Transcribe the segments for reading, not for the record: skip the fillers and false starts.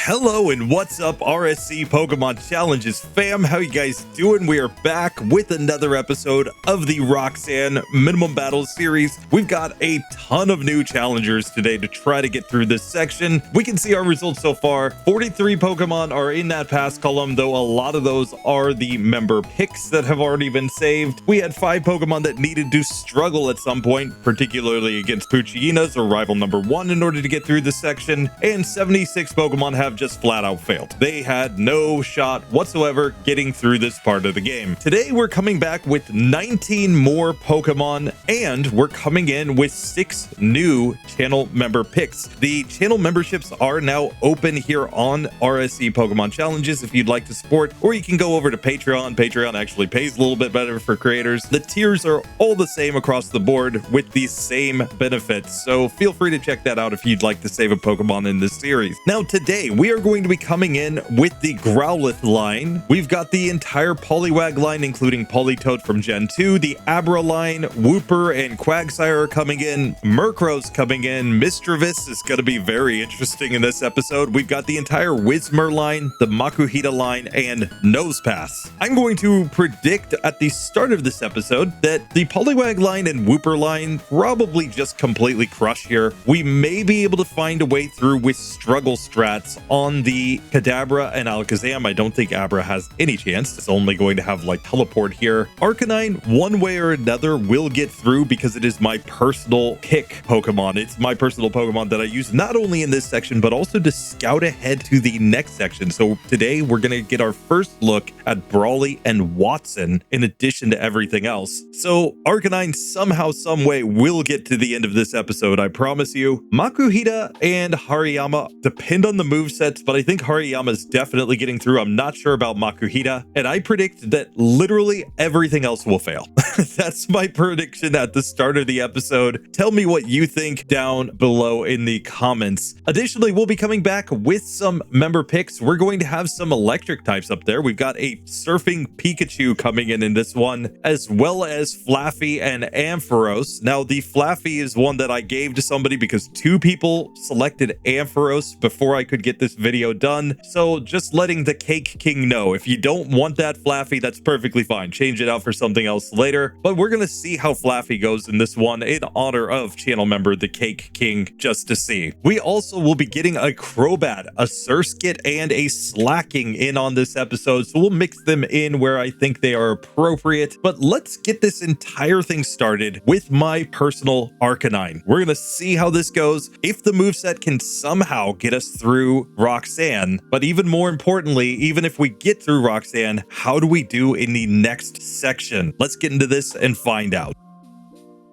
Hello and what's up, RSC Pokemon Challenges fam? How you guys doing? We are back with another episode of the Roxanne Minimum Battles series. We've got a ton of new challengers today to try to get through this section. We can see our results so far. 43 Pokemon are in that pass column, though a lot of those are the member picks that have already been saved. We had 5 Pokemon that needed to struggle at some point, particularly against Puchina's or rival number 1 in order to get through this section, and 76 Pokemon have just flat out failed. They had no shot whatsoever getting through this part of the game. Today we're coming back with 19 more Pokemon, and we're coming in with 6 new channel member picks. The channel memberships are now open here on RSC Pokemon Challenges if you'd like to support, or you can go over to Patreon. Patreon actually pays a little bit better for creators. The tiers are all the same across the board with the same benefits, so feel free to check that out if you'd like to save a Pokemon in this series. Now today we are going to be coming in with the Growlithe line. We've got the entire Poliwag line, including Politoed from Gen 2, the Abra line, Wooper and Quagsire are coming in, Murkrow's coming in, Misdreavus is going to be very interesting in this episode. We've got the entire Whismur line, the Makuhita line, and Nosepass. I'm going to predict at the start of this episode that the Poliwag line and Wooper line probably just completely crush here. We may be able to find a way through with struggle strats on the Kadabra and Alakazam. I don't think Abra has any chance. It's only going to have like teleport here. Arcanine, one way or another, will get through because it is my personal pick Pokemon. It's my personal Pokemon that I use not only in this section, but also to scout ahead to the next section. So today we're going to get our first look at Brawly and Watson in addition to everything else. So Arcanine somehow, some way will get to the end of this episode, I promise you. Makuhita and Hariyama depend on the movesets, but I think Hariyama is definitely getting through. I'm not sure about Makuhita, and I predict that literally everything else will fail. That's my prediction at the start of the episode. Tell me what you think down below in the comments. Additionally, we'll be coming back with some member picks. We're going to have some electric types up there. We've got a surfing Pikachu coming in this one, as well as Flaaffy and Ampharos. Now, the Flaaffy is one that I gave to somebody because 2 people selected Ampharos before I could get this video done. So just letting TheKakeKing know, if you don't want that Flaaffy, that's perfectly fine. Change it out for something else later. But we're going to see how Flaaffy goes in this one in honor of channel member TheKakeKing, just to see. We also will be getting a Crobat, a Surskit, and a Slacking in on this episode. So we'll mix them in where I think they are appropriate. But let's get this entire thing started with my personal Arcanine. We're going to see how this goes. If the moveset can somehow get us through Roxanne, but even more importantly, even if we get through Roxanne, how do we do in the next section? Let's get into this and find out.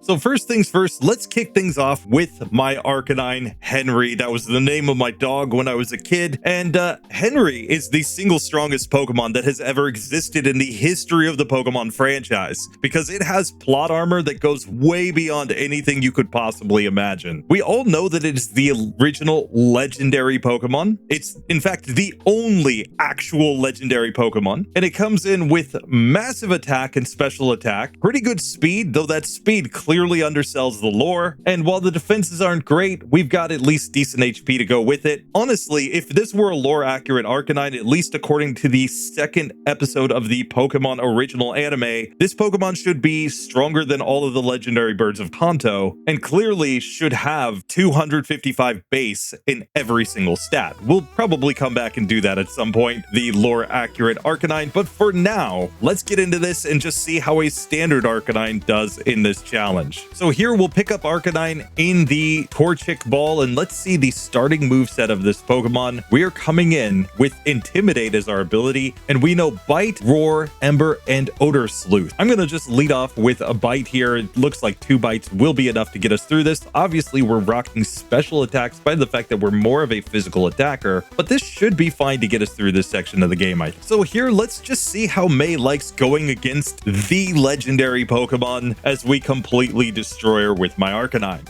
So first things first, let's kick things off with my Arcanine, Henry. That was the name of my dog when I was a kid. And Henry is the single strongest Pokemon that has ever existed in the history of the Pokemon franchise, because it has plot armor that goes way beyond anything you could possibly imagine. We all know that it is the original legendary Pokemon. It's, in fact, the only actual legendary Pokemon. And it comes in with massive attack and special attack. Pretty good speed, though that speed clearly undersells the lore, and while the defenses aren't great, we've got at least decent HP to go with it. Honestly, if this were a lore accurate Arcanine, at least according to the 2nd episode of the Pokemon original anime, this Pokemon should be stronger than all of the legendary birds of Kanto, and clearly should have 255 base in every single stat. We'll probably come back and do that at some point, the lore accurate Arcanine, but for now, let's get into this and just see how a standard Arcanine does in this challenge. So here we'll pick up Arcanine in the Torchic Ball, and let's see the starting moveset of this Pokemon. We are coming in with Intimidate as our ability, and we know Bite, Roar, Ember, and Odor Sleuth. I'm going to just lead off with a Bite here. It looks like 2 bites will be enough to get us through this. Obviously, we're rocking special attacks by the fact that we're more of a physical attacker, but this should be fine to get us through this section of the game. So here, let's just see how May likes going against the legendary Pokemon as we completely destroy her with my Arcanine.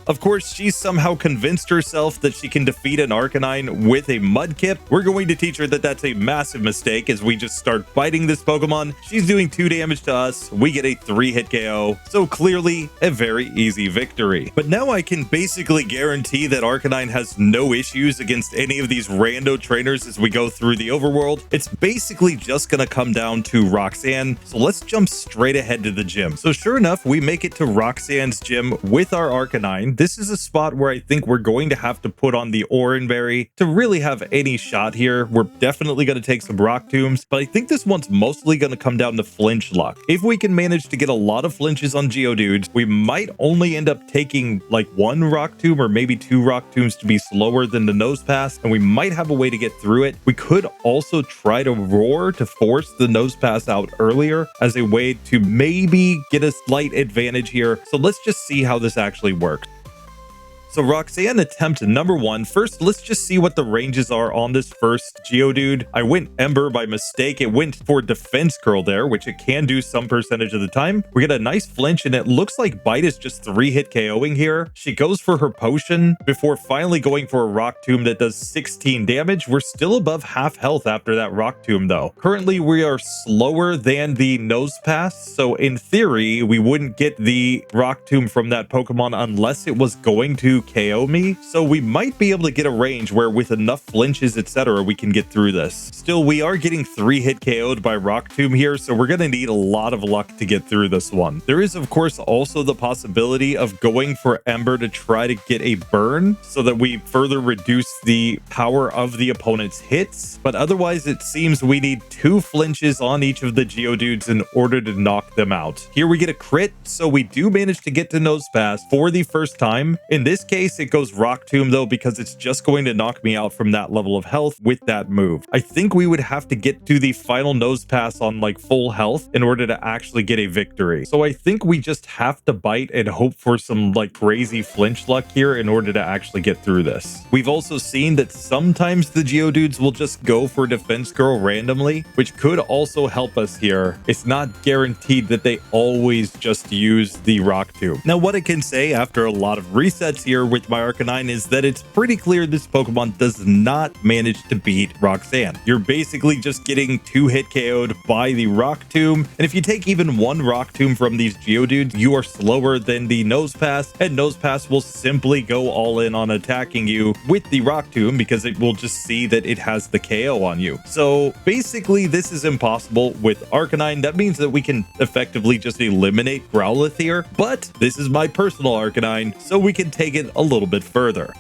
Of course, she somehow convinced herself that she can defeat an Arcanine with a Mudkip. We're going to teach her that that's a massive mistake as we just start fighting this Pokemon. She's doing 2 damage to us. We get a 3-hit KO. So clearly a very easy victory. But now I can basically guarantee that Arcanine has no issues against any of these rando trainers as we go through the overworld. It's basically just going to come down to Roxanne. So let's jump straight ahead to the gym. So sure enough, we make it to Roxanne's gym with our Arcanine. This is a spot where I think we're going to have to put on the Oranberry to really have any shot here. We're definitely going to take some Rock Tombs, but I think this one's mostly going to come down to flinch luck. If we can manage to get a lot of flinches on Geodudes, we might only end up taking like 1 Rock Tomb or maybe 2 Rock Tombs to be slower than the Nosepass, and we might have a way to get through it. We could also try to Roar to force the Nosepass out earlier as a way to maybe get a slight advantage here. So let's just see how this actually works. So Roxanne attempt number 1. First, let's just see what the ranges are on this first Geodude. I went Ember by mistake. It went for Defense Curl there, which it can do some percentage of the time. We get a nice flinch, and it looks like Bite is just 3-hit KOing here. She goes for her potion before finally going for a Rock Tomb that does 16 damage. We're still above half health after that Rock Tomb though. Currently, we are slower than the Nosepass, so in theory, we wouldn't get the Rock Tomb from that Pokemon unless it was going to KO me. So we might be able to get a range where with enough flinches, etc., we can get through this. Still, we are getting 3-hit KO'd by Rock Tomb here, so we're going to need a lot of luck to get through this one. There is, of course, also the possibility of going for Ember to try to get a burn so that we further reduce the power of the opponent's hits. But otherwise, it seems we need 2 flinches on each of the Geodudes in order to knock them out. Here we get a crit, so we do manage to get to Nosepass for the first time. In this case, it goes Rock Tomb though, because it's just going to knock me out from that level of health with that move. I think we would have to get to the final Nosepass on like full health in order to actually get a victory. So I think we just have to bite and hope for some like crazy flinch luck here in order to actually get through this. We've also seen that sometimes the Geodudes will just go for Defense Curl randomly, which could also help us here. It's not guaranteed that they always just use the Rock Tomb. Now, what I can say after a lot of resets here with my Arcanine is that it's pretty clear this Pokemon does not manage to beat Roxanne. You're basically just getting 2-hit KO'd by the Rock Tomb, and if you take even 1 Rock Tomb from these Geodudes, you are slower than the Nosepass, and Nosepass will simply go all in on attacking you with the Rock Tomb because it will just see that it has the KO on you. So basically, this is impossible with Arcanine. That means that we can effectively just eliminate Growlithe here, but this is my personal Arcanine, so we can take it a little bit further.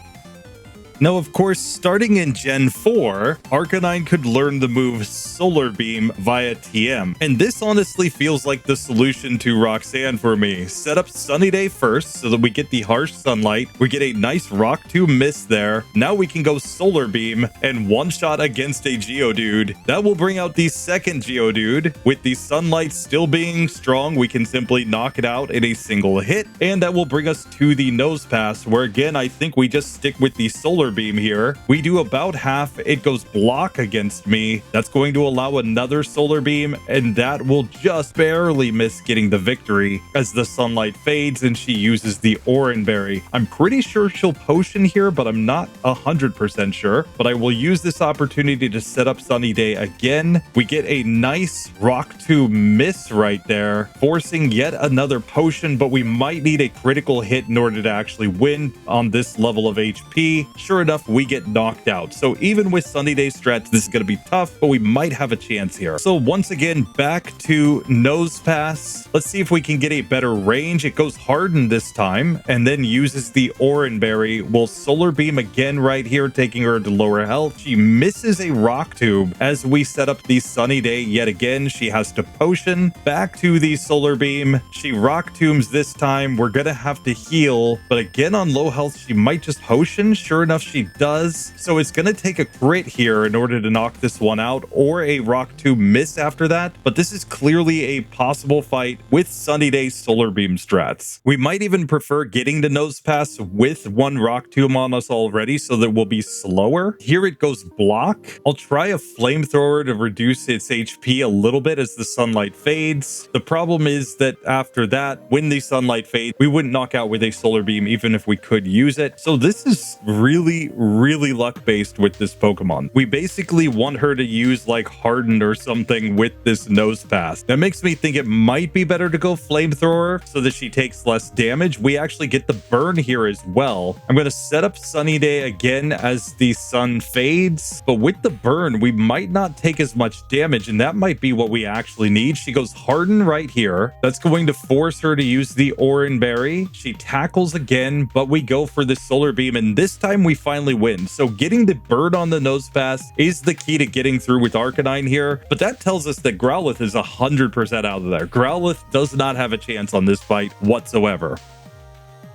Now, of course, starting in Gen 4, Arcanine could learn the move Solar Beam via TM, and this honestly feels like the solution to Roxanne for me. Set up Sunny Day first so that we get the harsh sunlight, we get a nice Rock Tomb miss there. Now we can go Solar Beam and one-shot against a Geodude. That will bring out the second Geodude. With the sunlight still being strong, we can simply knock it out in a single hit, and that will bring us to the Nosepass, where again, I think we just stick with the Solar Beam here. We do about half. It goes block against me. That's going to allow another Solar Beam, and that will just barely miss getting the victory as the sunlight fades and she uses the Oranberry. I'm pretty sure she'll potion here, but I'm not 100% sure. But I will use this opportunity to set up Sunny Day again. We get a nice Rock Tomb miss right there, forcing yet another potion, but we might need a critical hit in order to actually win on this level of HP. Sure enough, we get knocked out. So even with Sunny Day strats, this is going to be tough, but we might have a chance here. So once again, back to Nosepass. Let's see if we can get a better range. It goes Harden this time and then uses the Oranberry. We'll Solar Beam again right here, taking her to lower health. She misses a Rock Tomb as we set up the Sunny Day yet again. She has to potion. Back to the Solar Beam. She Rock Tombs this time. We're going to have to heal, but again on low health, she might just potion. Sure enough, she does. So it's going to take a crit here in order to knock this one out, or a Rock 2 miss after that. But this is clearly a possible fight with Sunny Day Solar Beam strats. We might even prefer getting the Nosepass with one Rock Tomb on us already so that we'll be slower. Here it goes block. I'll try a Flamethrower to reduce its HP a little bit as the sunlight fades. The problem is that after that, when the sunlight fades, we wouldn't knock out with a Solar Beam even if we could use it. So this is really, really luck-based with this Pokemon. We basically want her to use like Hardened or something with this Nosepass. That makes me think it might be better to go Flamethrower so that she takes less damage. We actually get the burn here as well. I'm going to set up Sunny Day again as the sun fades, but with the burn, we might not take as much damage, and that might be what we actually need. She goes Harden right here. That's going to force her to use the Oran Berry. She tackles again, but we go for the Solar Beam, and this time we finally win. So getting the bird on the Nosepass is the key to getting through with Arcanine here, but that tells us that Growlithe is 100% out of there. Growlithe does not have a chance on this fight whatsoever.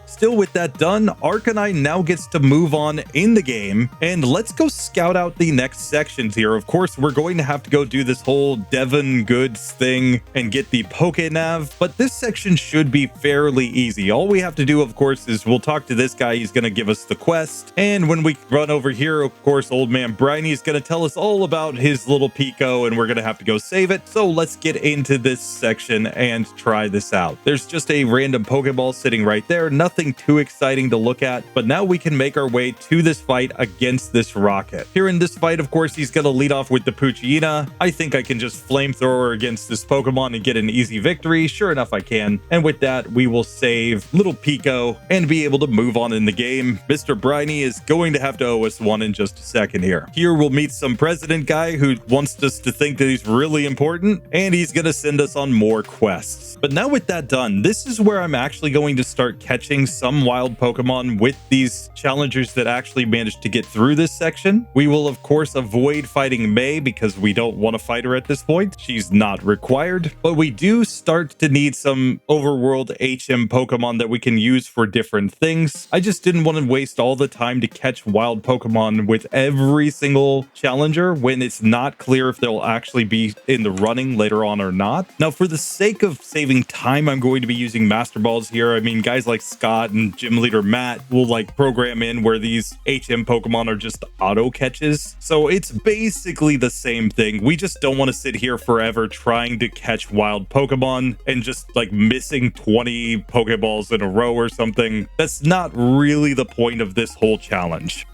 Still with that done, Arcanine now gets to move on in the game, and let's go scout out the next sections here. Of course, we're going to have to go do this whole Devon Goods thing and get the Pokénav, but this section should be fairly easy. All we have to do, of course, is we'll talk to this guy. He's going to give us the quest, and when we run over here, of course, Old Man Briny is going to tell us all about his little Pico, and we're going to have to go save it. So let's get into this section and try this out. There's just a random Pokeball sitting right there. Nothing too exciting to look at, but now we can make our way to this fight against this Rocket. Here in this fight, of course, he's going to lead off with the Poochyena. I think I can just Flamethrower against this Pokemon and get an easy victory. Sure enough, I can. And with that, we will save little Pico and be able to move on in the game. Mr. Briny is going to have to owe us one in just a second here. Here we'll meet some president guy who wants us to think that he's really important, and he's going to send us on more quests. But now with that done, this is where I'm actually going to start catching some wild Pokemon with these challengers that actually managed to get through this section. We will, of course, avoid fighting May because we don't want to fight her at this point. She's not required, but we do start to need some overworld HM Pokemon that we can use for different things. I just didn't want to waste all the time to catch wild Pokemon with every single challenger when it's not clear if they'll actually be in the running later on or not. Now, for the sake of saving time, I'm going to be using Master Balls here. I mean, guys like Scott and Gym Leader Matt will like program in where these HM Pokemon are just auto catches. So it's basically the same thing. We just don't want to sit here forever trying to catch wild Pokemon and just like missing 20 Pokeballs in a row or something. That's not really the point of this whole challenge.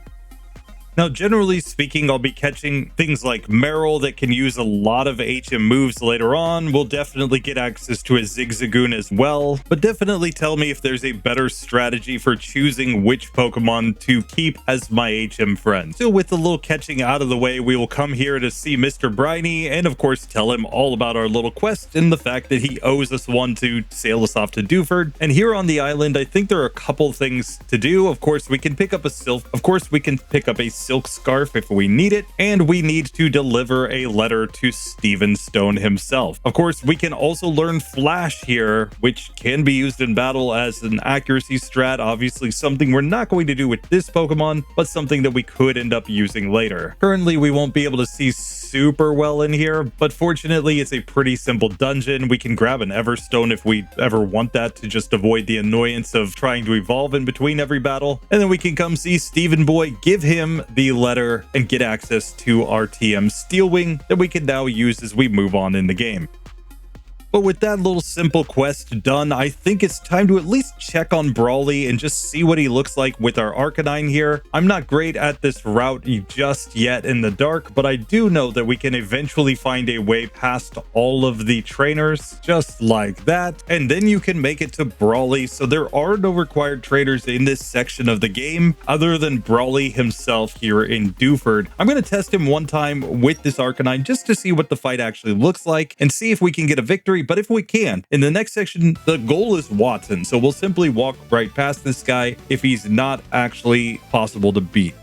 Now, generally speaking, I'll be catching things like Meryl that can use a lot of HM moves later on. We'll definitely get access to a Zigzagoon as well, but definitely tell me if there's a better strategy for choosing which Pokemon to keep as my HM friend. So with a little catching out of the way, we will come here to see Mr. Briny and of course tell him all about our little quest and the fact that he owes us one to sail us off to Dewford. And here on the island, I think there are a couple things to do. Of course, we can pick up a silk scarf if we need it, and we need to deliver a letter to Steven Stone himself. Of course, we can also learn Flash here, which can be used in battle as an accuracy strat. Obviously, something we're not going to do with this Pokemon, but something that we could end up using later. Currently, we won't be able to see super well in here, but fortunately, it's a pretty simple dungeon. We can grab an Everstone if we ever want that to just avoid the annoyance of trying to evolve in between every battle. And then we can come see Steven Boy, give him the letter, and get access to our TM Steelwing that we can now use as we move on in the game. But with that little simple quest done, I think it's time to at least check on Brawly and just see what he looks like with our Arcanine here. I'm not great at this route just yet in the dark, but I do know that we can eventually find a way past all of the trainers, just like that. And then you can make it to Brawly, so there are no required trainers in this section of the game other than Brawly himself here in Dewford. I'm going to test him one time with this Arcanine just to see what the fight actually looks like and see if we can get a victory. But if we can, in the next section, the goal is Watson. So we'll simply walk right past this guy if he's not actually possible to beat.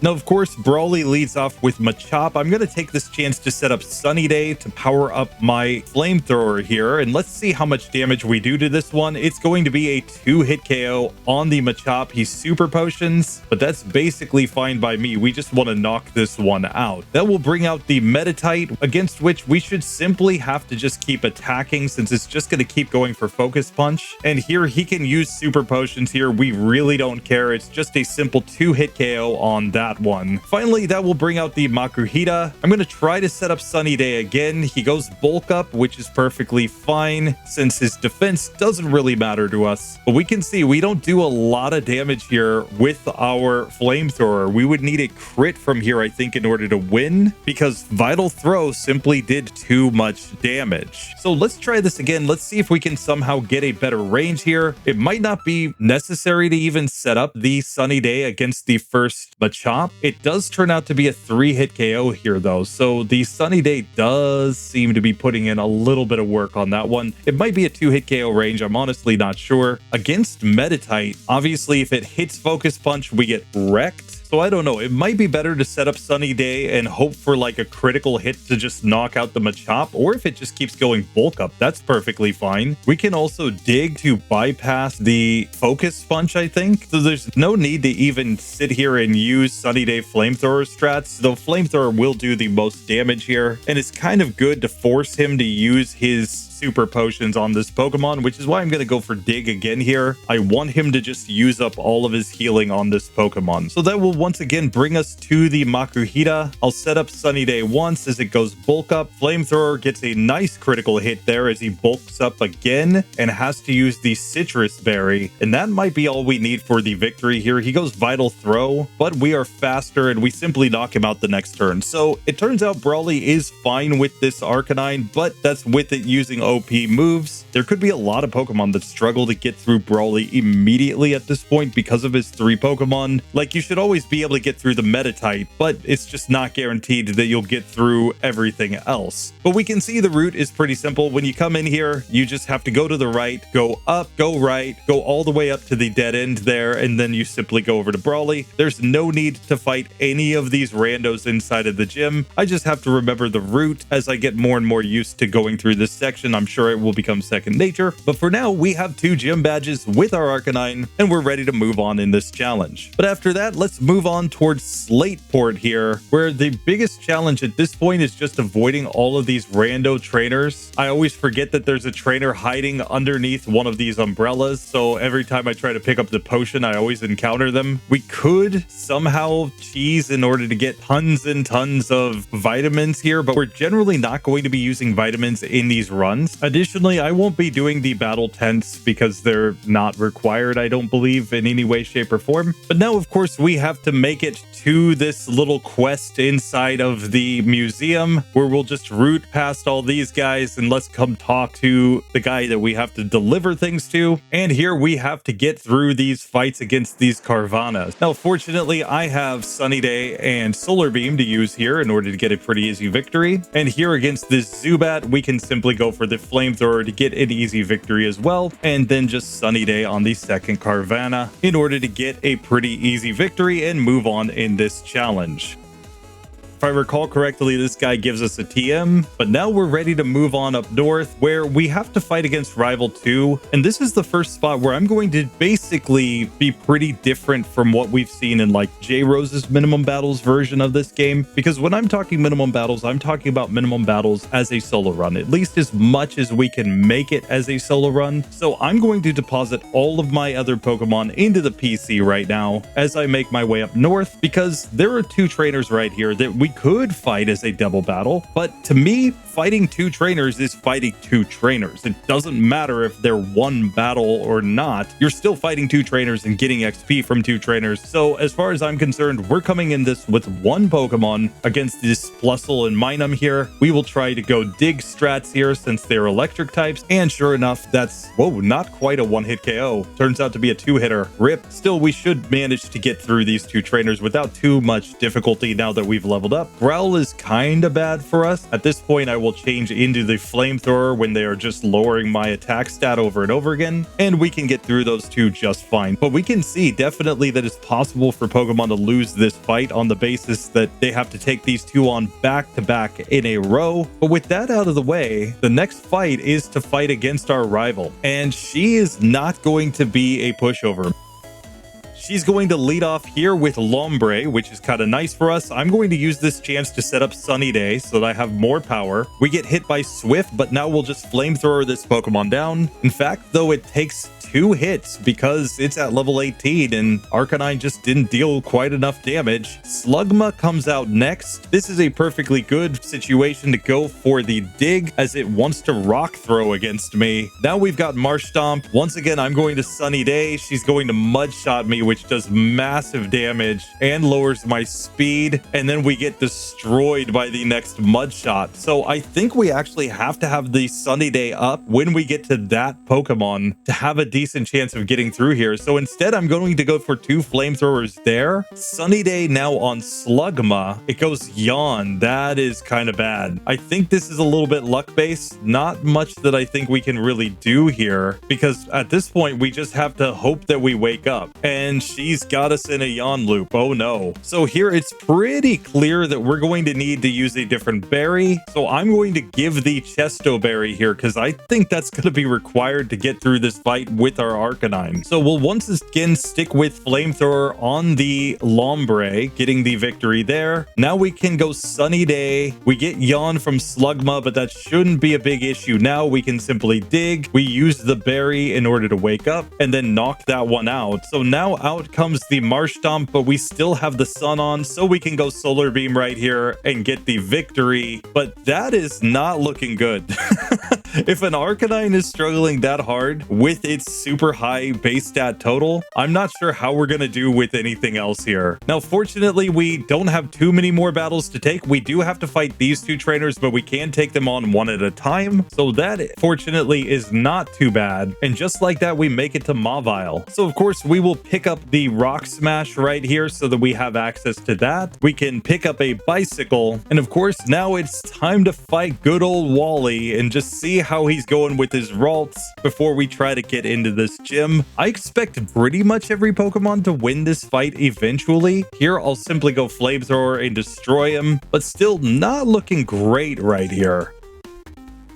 Now, of course, Brawly leads off with Machop. I'm going to take this chance to set up Sunny Day to power up my flamethrower here, and let's see how much damage we do to this one. It's going to be a 2-hit KO on the Machop. He's super potions, but that's basically fine by me. We just want to knock this one out. That will bring out the Meditite, against which we should simply have to just keep attacking since it's just going to keep going for Focus Punch. And here he can use super potions here. We really don't care. It's just a simple 2-hit KO on that one. Finally, that will bring out the Makuhita. I'm going to try to set up Sunny Day again. He goes bulk up, which is perfectly fine since his defense doesn't really matter to us. But we can see we don't do a lot of damage here with our flamethrower. We would need a crit from here, I think, in order to win, because Vital Throw simply did too much damage. So let's try this again. Let's see if we can somehow get a better range here. It might not be necessary to even set up the Sunny Day against the first Machop. It does turn out to be a 3-hit KO here, though, so the Sunny Day does seem to be putting in a little bit of work on that one. It might be a 2-hit KO range. I'm honestly not sure. Against Meditite, obviously, if it hits Focus Punch, we get wrecked. So I don't know. It might be better to set up Sunny Day and hope for like a critical hit to just knock out the Machop, or if it just keeps going bulk up, that's perfectly fine. We can also dig to bypass the Focus Punch, I think. So there's no need to even sit here and use Sunny Day Flamethrower strats, though Flamethrower will do the most damage here. And it's kind of good to force him to use his super potions on this Pokemon, which is why I'm going to go for Dig again here. I want him to just use up all of his healing on this Pokemon. So that will once again bring us to the Makuhita. I'll set up Sunny Day once as it goes bulk up. Flamethrower gets a nice critical hit there as he bulks up again and has to use the Citrus Berry. And that might be all we need for the victory here. He goes Vital Throw, but we are faster and we simply knock him out the next turn. So it turns out Brawly is fine with this Arcanine, but that's with it using OP moves. There could be a lot of Pokemon that struggle to get through Brawly immediately at this point because of his 3 Pokemon. Like, you should always be able to get through the Meditite, but it's just not guaranteed that you'll get through everything else. But we can see the route is pretty simple. When you come in here, you just have to go to the right, go up, go right, go all the way up to the dead end there, and then you simply go over to Brawly. There's no need to fight any of these randos inside of the gym. I just have to remember the route. As I get more and more used to going through this section, I'm sure it will become second nature. But for now, we have 2 gym badges with our Arcanine, and we're ready to move on in this challenge. But after that, let's move on towards Slateport here, where the biggest challenge at this point is just avoiding all of these rando trainers. I always forget that there's a trainer hiding underneath one of these umbrellas, so every time I try to pick up the potion, I always encounter them. We could somehow cheese in order to get tons and tons of vitamins here, but we're generally not going to be using vitamins in these runs. Additionally, I won't be doing the battle tents because they're not required, I don't believe, in any way, shape, or form. But now, of course, we have to make it to this little quest inside of the museum where we'll just route past all these guys and let's come talk to the guy that we have to deliver things to. And here we have to get through these fights against these Carvanas. Now, fortunately, I have Sunny Day and Solar Beam to use here in order to get a pretty easy victory. And here against this Zubat, we can simply go for the Flamethrower to get an easy victory as well, and then just Sunny Day on the second Carvana in order to get a pretty easy victory and move on in this challenge. If I recall correctly, this guy gives us a TM, but now we're ready to move on up north where we have to fight against Rival 2. And this is the first spot where I'm going to basically be pretty different from what we've seen in like J-Rose's minimum battles version of this game. Because when I'm talking minimum battles, I'm talking about minimum battles as a solo run, at least as much as we can make it as a solo run. So I'm going to deposit all of my other Pokemon into the PC right now as I make my way up north, because there are 2 trainers right here that we could fight as a double battle, but to me, fighting 2 trainers is fighting 2 trainers. It doesn't matter if they're one battle or not. You're still fighting 2 trainers and getting XP from 2 trainers. So as far as I'm concerned, we're coming in this with 1 Pokemon against this Plusle and Minun here. We will try to go dig strats here since they're electric types. And sure enough, that's, whoa, not quite a 1-hit KO. Turns out to be a 2-hitter. Rip. Still, we should manage to get through these 2 trainers without too much difficulty now that we've leveled up. up. Growl is kind of bad for us. At this point, I will change into the Flamethrower when they are just lowering my attack stat over and over again, and we can get through those two just fine. But we can see definitely that it's possible for Pokemon to lose this fight on the basis that they have to take these two on back to back in a row. But with that out of the way, the next fight is to fight against our rival, and she is not going to be a pushover. She's going to lead off here with Lombre, which is kind of nice for us. I'm going to use this chance to set up Sunny Day so that I have more power. We get hit by Swift, but now we'll just Flamethrower this Pokemon down. In fact, though, it takes 2 hits because it's at level 18 and Arcanine just didn't deal quite enough damage. Slugma comes out next. This is a perfectly good situation to go for the dig as it wants to Rock Throw against me. Now we've got Marshtomp. Once again, I'm going to Sunny Day. She's going to Mud Shot me, which does massive damage and lowers my speed, and then we get destroyed by the next Mud Shot. So I think we actually have to have the Sunny Day up when we get to that Pokemon to have a decent chance of getting through here. So instead, I'm going to go for 2 Flamethrowers there. Sunny Day now on Slugma. It goes Yawn. That is kind of bad. I think this is a little bit luck-based. Not much that I think we can really do here, because at this point, we just have to hope that we wake up. And she's got us in a yawn loop. Oh no. So here it's pretty clear that we're going to need to use a different berry. So I'm going to give the Chesto Berry here because I think that's going to be required to get through this fight with our Arcanine. So we'll once again stick with Flamethrower on the Lombre, getting the victory there. Now we can go Sunny Day. We get Yawn from Slugma, but that shouldn't be a big issue. Now we can simply dig. We use the berry in order to wake up and then knock that one out. So now out comes the Marshtomp, but we still have the sun on, so we can go Solar Beam right here and get the victory. But that is not looking good. If an Arcanine is struggling that hard with its super high base stat total, I'm not sure how we're going to do with anything else here. Now, fortunately, we don't have too many more battles to take. We do have to fight these 2 trainers, but we can take them on one at a time. So that, fortunately, is not too bad. And just like that, we make it to Mawile. So, of course, we will pick up the Rock Smash right here so that we have access to that. We can pick up a Bicycle. And, of course, now it's time to fight good old Wally and just see how he's going with his Ralts before we try to get into this gym. I expect pretty much every Pokemon to win this fight eventually. Here, I'll simply go Flamethrower and destroy him, but still not looking great right here.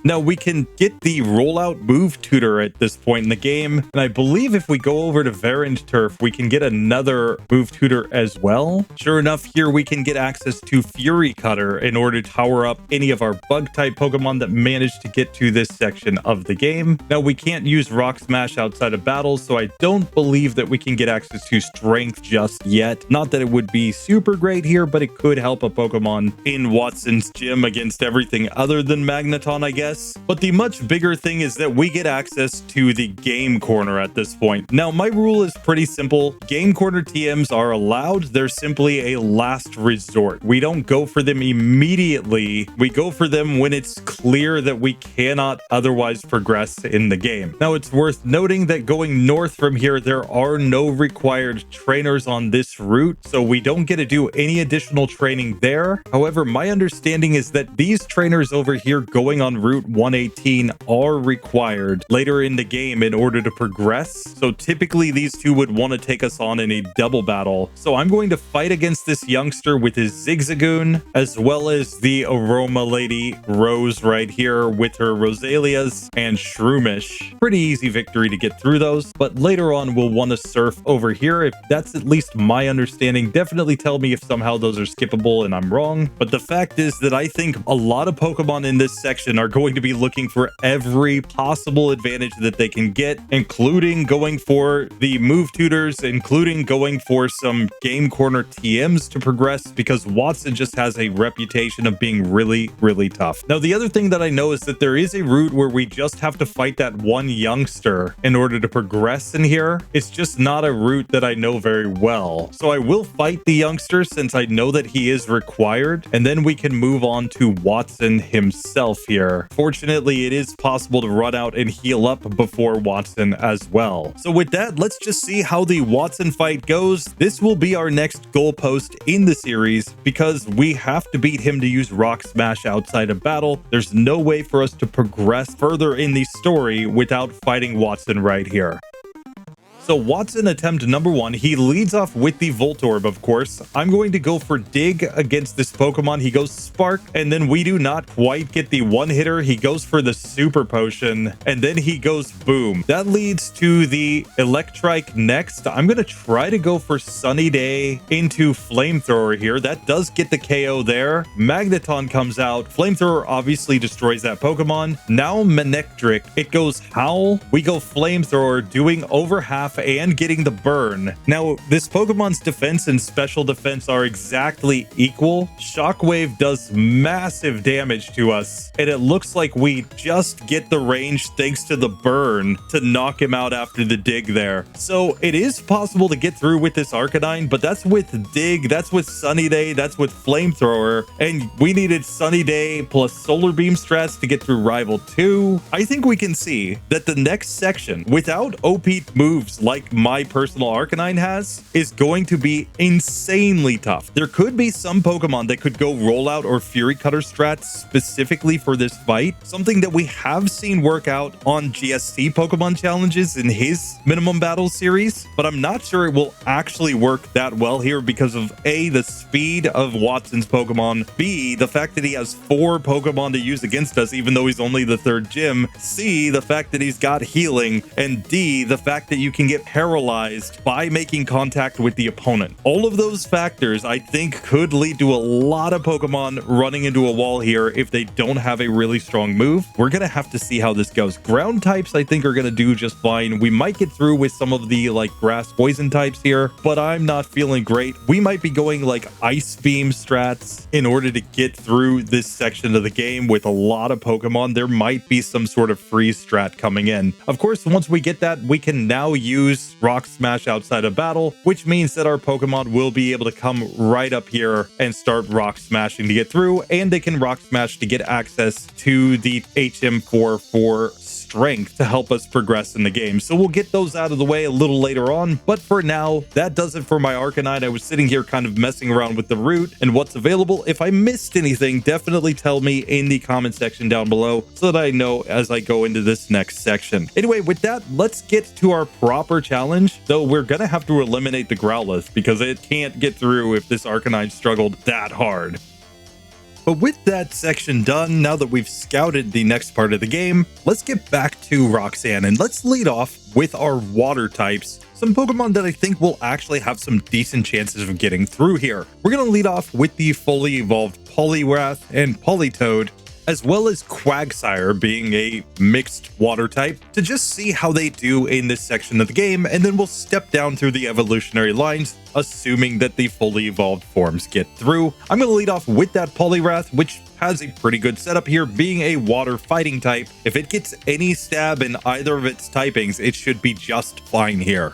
Now we can get the rollout move tutor at this point in the game, and I believe if we go over to Verand Turf, we can get another move tutor as well. Sure enough, here we can get access to Fury Cutter in order to power up any of our bug type Pokemon that managed to get to this section of the game. Now we can't use Rock Smash outside of battles, so I don't believe that we can get access to Strength just yet. Not that it would be super great here, but it could help a Pokemon in Watson's gym against everything other than Magneton, I guess. But the much bigger thing is that we get access to the Game Corner at this point. Now, my rule is pretty simple. Game Corner TMs are allowed. They're simply a last resort. We don't go for them immediately. We go for them when it's clear that we cannot otherwise progress in the game. Now, it's worth noting that going north from here, there are no required trainers on this route, so we don't get to do any additional training there. However, my understanding is that these trainers over here going on Route 118 are required later in the game in order to progress. So typically these two would want to take us on in a double battle. So I'm going to fight against this youngster with his Zigzagoon, as well as the Aroma Lady Rose right here with her Rosalias and Shroomish. Pretty easy victory to get through those, but later on we'll want to surf over here. If that's at least my understanding, definitely tell me if somehow those are skippable and I'm wrong. But the fact is that I think a lot of Pokemon in this section are going to be looking for every possible advantage that they can get, including going for the move tutors, including going for some Game Corner TMs to progress, because Watson just has a reputation of being really, really tough. Now, the other thing that I know is that there is a route where we just have to fight that one youngster in order to progress in here. It's just not a route that I know very well. So I will fight the youngster since I know that he is required, and then we can move on to Watson himself here unfortunately, it is possible to run out and heal up before Watson as well. So with that, let's just see how the Watson fight goes. This will be our next goalpost in the series because we have to beat him to use Rock Smash outside of battle. There's no way for us to progress further in the story without fighting Watson right here. So Watson attempt number 1, he leads off with the Voltorb, of course. I'm going to go for Dig against this Pokemon. He goes Spark, and then we do not quite get the one-hitter. He goes for the Super Potion, and then he goes Boom. That leads to the Electrike next. I'm going to try to go for Sunny Day into Flamethrower here. That does get the KO there. Magneton comes out. Flamethrower obviously destroys that Pokemon. Now Manectric, it goes Howl. We go Flamethrower, doing over half and getting the burn. Now, this Pokemon's defense and special defense are exactly equal. Shockwave does massive damage to us, and it looks like we just get the range thanks to the burn to knock him out after the dig there. So it is possible to get through with this Arcanine, but that's with Dig, that's with Sunny Day, that's with Flamethrower, and we needed Sunny Day plus Solar Beam strats to get through Rival 2. I think we can see that the next section, without OP moves like my personal Arcanine has, is going to be insanely tough. There could be some Pokemon that could go Rollout or Fury Cutter strats specifically for this fight, something that we have seen work out on GSC Pokemon challenges in his minimum battle series, but I'm not sure it will actually work that well here because of A, the speed of Watson's Pokemon, B, the fact that he has 4 Pokemon to use against us even though he's only the 3rd gym, C, the fact that he's got healing, and D, the fact that you can get paralyzed by making contact with the opponent. All of those factors, I think, could lead to a lot of Pokemon running into a wall here if they don't have a really strong move. We're going to have to see how this goes. Ground types, I think, are going to do just fine. We might get through with some of the like grass poison types here, but I'm not feeling great. We might be going like Ice Beam strats in order to get through this section of the game with a lot of Pokemon. There might be some sort of freeze strat coming in. Of course, once we get that, we can now use Rock Smash outside of battle, which means that our Pokemon will be able to come right up here and start Rock Smashing to get through, and they can Rock Smash to get access to the HM4 for strength to help us progress in the game. So we'll get those out of the way a little later on, but for now, that does it for my Arcanine. I was sitting here kind of messing around with the route and what's available. If I missed anything, definitely tell me in the comment section down below so that I know as I go into this next section. Anyway, with that, let's get to our proper challenge, though we're gonna have to eliminate the Growlithe because it can't get through if this Arcanine struggled that hard. But with that section done, now that we've scouted the next part of the game, let's get back to Roxanne and let's lead off with our water types. Some Pokemon that I think will actually have some decent chances of getting through here. We're going to lead off with the fully evolved Poliwrath and Politoed, as well as Quagsire being a mixed water type, to just see how they do in this section of the game, and then we'll step down through the evolutionary lines, assuming that the fully evolved forms get through. I'm going to lead off with that Poliwrath, which has a pretty good setup here, being a water fighting type. If it gets any stab in either of its typings, it should be just fine here.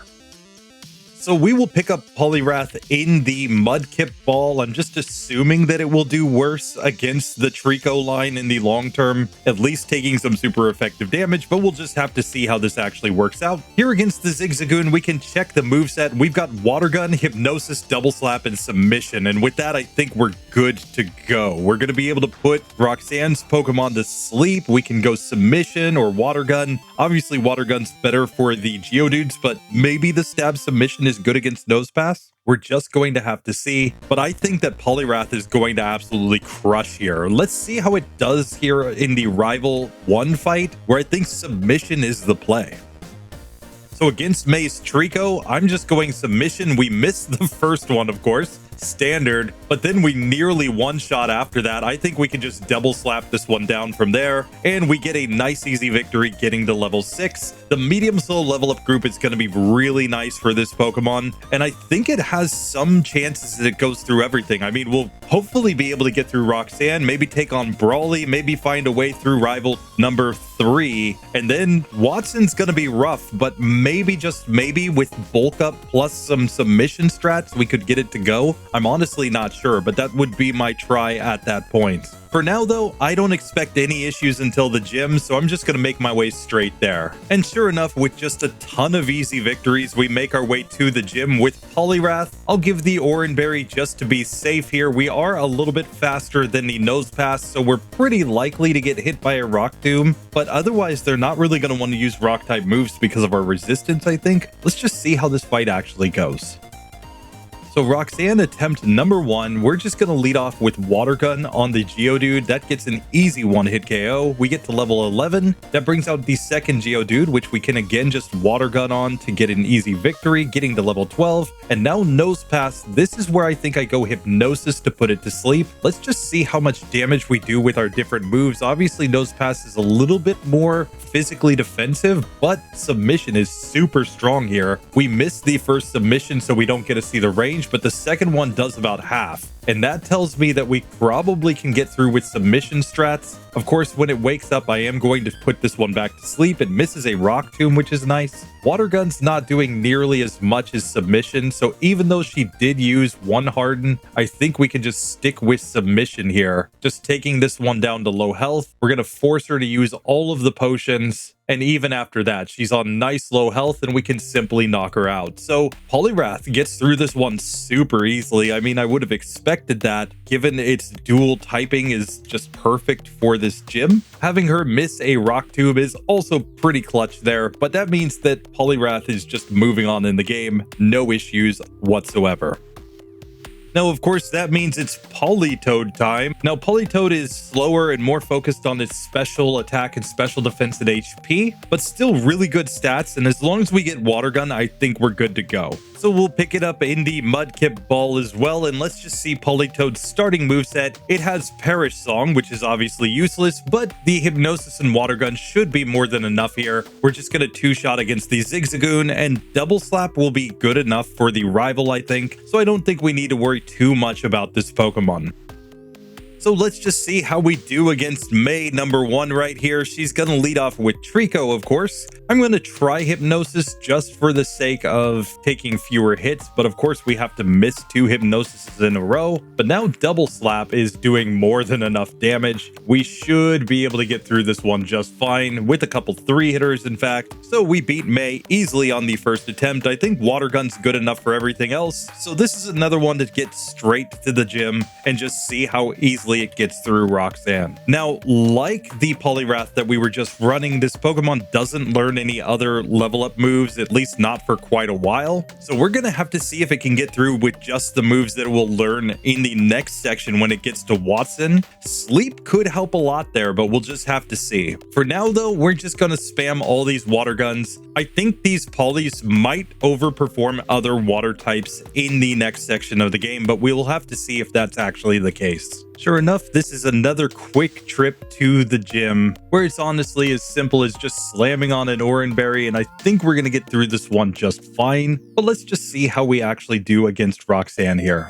So we will pick up Poliwrath in the Mudkip Ball. I'm just assuming that it will do worse against the Trico line in the long term, at least taking some super effective damage, but we'll just have to see how this actually works out. Here against the Zigzagoon, we can check the moveset. We've got Water Gun, Hypnosis, Double Slap, and Submission, and with that, I think we're good to go. We're going to be able to put Roxanne's Pokemon to sleep. We can go Submission or Water Gun. Obviously, Water Gun's better for the Geodudes, but maybe the Stab Submission is good against Nosepass. We're just going to have to see, but I think that Poliwrath is going to absolutely crush here. Let's see how it does here in the Rival 1 fight, where I think Submission is the play. So against May's Trico, I'm just going Submission. We missed the first one, of course. Standard, but then we nearly one-shot after that. I think we can just double slap this one down from there, and we get a nice easy victory getting to level 6. The medium slow level up group is going to be really nice for this Pokemon, and I think it has some chances that it goes through everything. I mean, we'll hopefully be able to get through Roxanne, maybe take on Brawly, maybe find a way through rival number 3, and then Watson's going to be rough, but maybe, just maybe, with bulk up plus some submission strats, we could get it to go. I'm honestly not sure, but that would be my try at that point. For now though, I don't expect any issues until the gym, so I'm just going to make my way straight there. And sure enough, with just a ton of easy victories, we make our way to the gym with Poliwrath. I'll give the Oranberry just to be safe here. We are a little bit faster than the Nosepass, so we're pretty likely to get hit by a Rock Tomb, but otherwise they're not really going to want to use Rock type moves because of our resistance, I think. Let's just see how this fight actually goes. So Roxanne attempt number 1, we're just going to lead off with Water Gun on the Geodude. That gets an easy one-hit KO. We get to level 11. That brings out the second Geodude, which we can again just Water Gun on to get an easy victory, getting to level 12. And now Nosepass. This is where I think I go Hypnosis to put it to sleep. Let's just see how much damage we do with our different moves. Obviously, Nosepass is a little bit more physically defensive, but Submission is super strong here. We missed the first Submission, so we don't get to see the range, but the second one does about half. And that tells me that we probably can get through with submission strats. Of course, when it wakes up, I am going to put this one back to sleep. It misses a Rock Tomb, which is nice. Water Gun's not doing nearly as much as submission, so even though she did use one Harden, I think we can just stick with submission here. Just taking this one down to low health. We're going to force her to use all of the potions. And even after that, she's on nice low health and we can simply knock her out. So Poliwrath gets through this one super easily. I mean, I would have expected that given its dual typing is just perfect for this gym. Having her miss a Rock Tomb is also pretty clutch there, but that means that Poliwrath is just moving on in the game. No issues whatsoever. Now, of course, that means it's Politoed time. Now, Politoed is slower and more focused on its special attack and special defense and HP, but still really good stats. And as long as we get Water Gun, I think we're good to go. So we'll pick it up in the Mudkip Ball as well. And let's just see Politoed's starting moveset. It has Perish Song, which is obviously useless, but the Hypnosis and Water Gun should be more than enough here. We're just going to two-shot against the Zigzagoon, and Double Slap will be good enough for the rival, I think. So I don't think we need to worry too much about this Pokemon. So let's just see how we do against May number 1 right here. She's going to lead off with Trico, of course. I'm going to try Hypnosis just for the sake of taking fewer hits, but of course we have to miss 2 Hypnosises in a row. But now Double Slap is doing more than enough damage. We should be able to get through this one just fine with a couple 3-hitters, in fact. So we beat May easily on the first attempt. I think Water Gun's good enough for everything else. So this is another one to get straight to the gym and just see how easily it gets through Roxanne. Now, like the Poliwrath that we were just running, this Pokemon doesn't learn any other level up moves, at least not for quite a while. So we're gonna have to see if it can get through with just the moves that it will learn in the next section when it gets to Watson. Sleep could help a lot there, but we'll just have to see. For now though, we're just gonna spam all these Water Guns. I think these Polys might overperform other water types in the next section of the game, but we'll have to see if that's actually the case. Sure enough, this is another quick trip to the gym where it's honestly as simple as just slamming on an Oranberry, and I think we're going to get through this one just fine. But let's just see how we actually do against Roxanne here.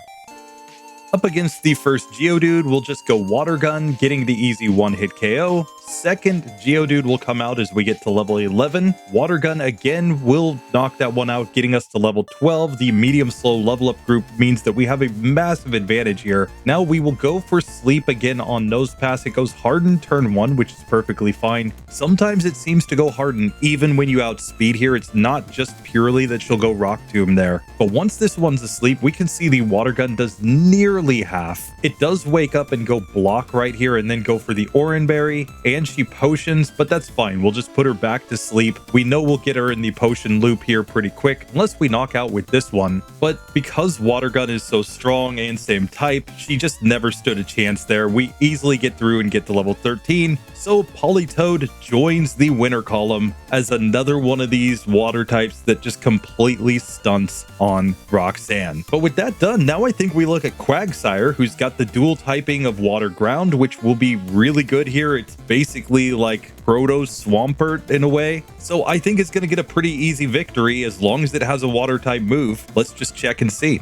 Up against the first Geodude, we'll just go Water Gun, getting the easy one-hit KO. Second Geodude will come out as we get to level 11. Water Gun again will knock that one out, getting us to level 12. The medium slow level up group means that we have a massive advantage here. Now we will go for Sleep again on Nosepass. It goes Harden turn 1, which is perfectly fine. Sometimes it seems to go Harden even when you outspeed here. It's not just purely that she'll go Rock Tomb there. But once this one's asleep, we can see the Water Gun does nearly half. It does wake up and go Block right here and then go for the Oranberry, and she potions, but that's fine. We'll just put her back to sleep. We know we'll get her in the potion loop here pretty quick, unless we knock out with this one. But because Water Gun is so strong and same type, she just never stood a chance there. We easily get through and get to level 13. So Politoed joins the winner column as another one of these water types that just completely stunts on Roxanne. But with that done, now I think we look at Quagsire, who's got the dual typing of Water Ground, which will be really good here. It's basically like Proto Swampert in a way. So I think it's going to get a pretty easy victory as long as it has a water type move. Let's just check and see.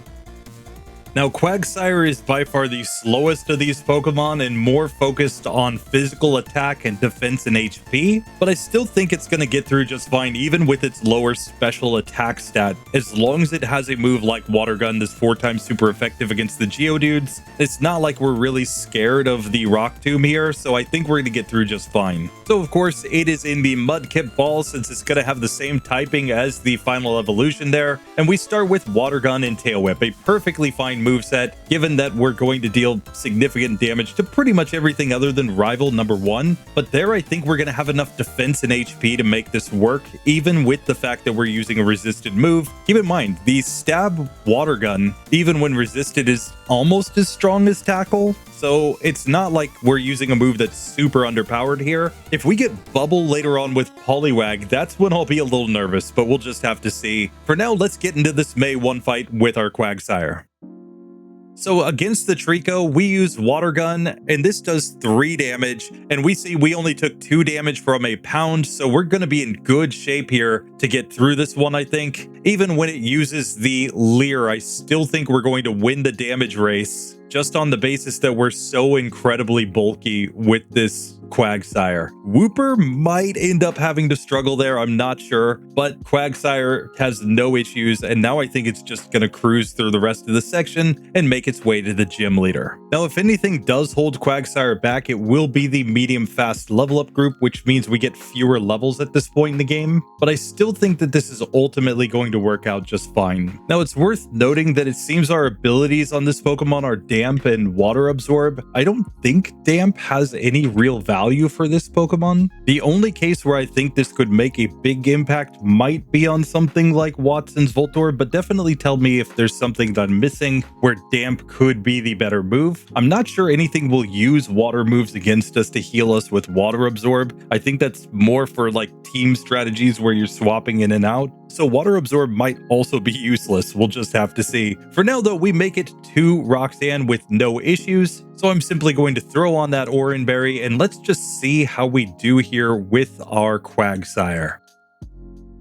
Now, Quagsire is by far the slowest of these Pokemon and more focused on physical attack and defense and HP, but I still think it's going to get through just fine even with its lower special attack stat. As long as it has a move like Water Gun that's 4 times super effective against the Geodudes, it's not like we're really scared of the Rock Tomb here, so I think we're going to get through just fine. So of course, it is in the Mudkip Ball since it's going to have the same typing as the final evolution there, and we start with Water Gun and Tail Whip, a perfectly fine moveset, given that we're going to deal significant damage to pretty much everything other than rival number 1. But there, I think we're going to have enough defense and HP to make this work, even with the fact that we're using a resisted move. Keep in mind, the Stab Water Gun, even when resisted, is almost as strong as Tackle. So it's not like we're using a move that's super underpowered here. If we get Bubble later on with Poliwag, that's when I'll be a little nervous, but we'll just have to see. For now, let's get into this May 1 fight with our Quagsire. So against the Trico, we use Water Gun, and this does 3 damage, and we see we only took 2 damage from a pound, so we're going to be in good shape here to get through this one, I think. Even when it uses the Leer, I still think we're going to win the damage race, just on the basis that we're so incredibly bulky with this Quagsire. Wooper might end up having to struggle there, I'm not sure, but Quagsire has no issues, and now I think it's just going to cruise through the rest of the section and make its way to the gym leader. Now, if anything does hold Quagsire back, it will be the medium fast level up group, which means we get fewer levels at this point in the game, but I still think that this is ultimately going to work out just fine. Now, it's worth noting that it seems our abilities on this Pokemon are Damp and Water Absorb. I don't think Damp has any real value for this Pokemon. The only case where I think this could make a big impact might be on something like Watson's Voltorb, but definitely tell me if there's something that I'm missing where Damp could be the better move. I'm not sure anything will use water moves against us to heal us with Water Absorb. I think that's more for like team strategies where you're swapping in and out. So Water Absorb might also be useless. We'll just have to see. For now though, we make it to Roxanne with no issues. So I'm simply going to throw on that Oran Berry and let's just see how we do here with our Quagsire.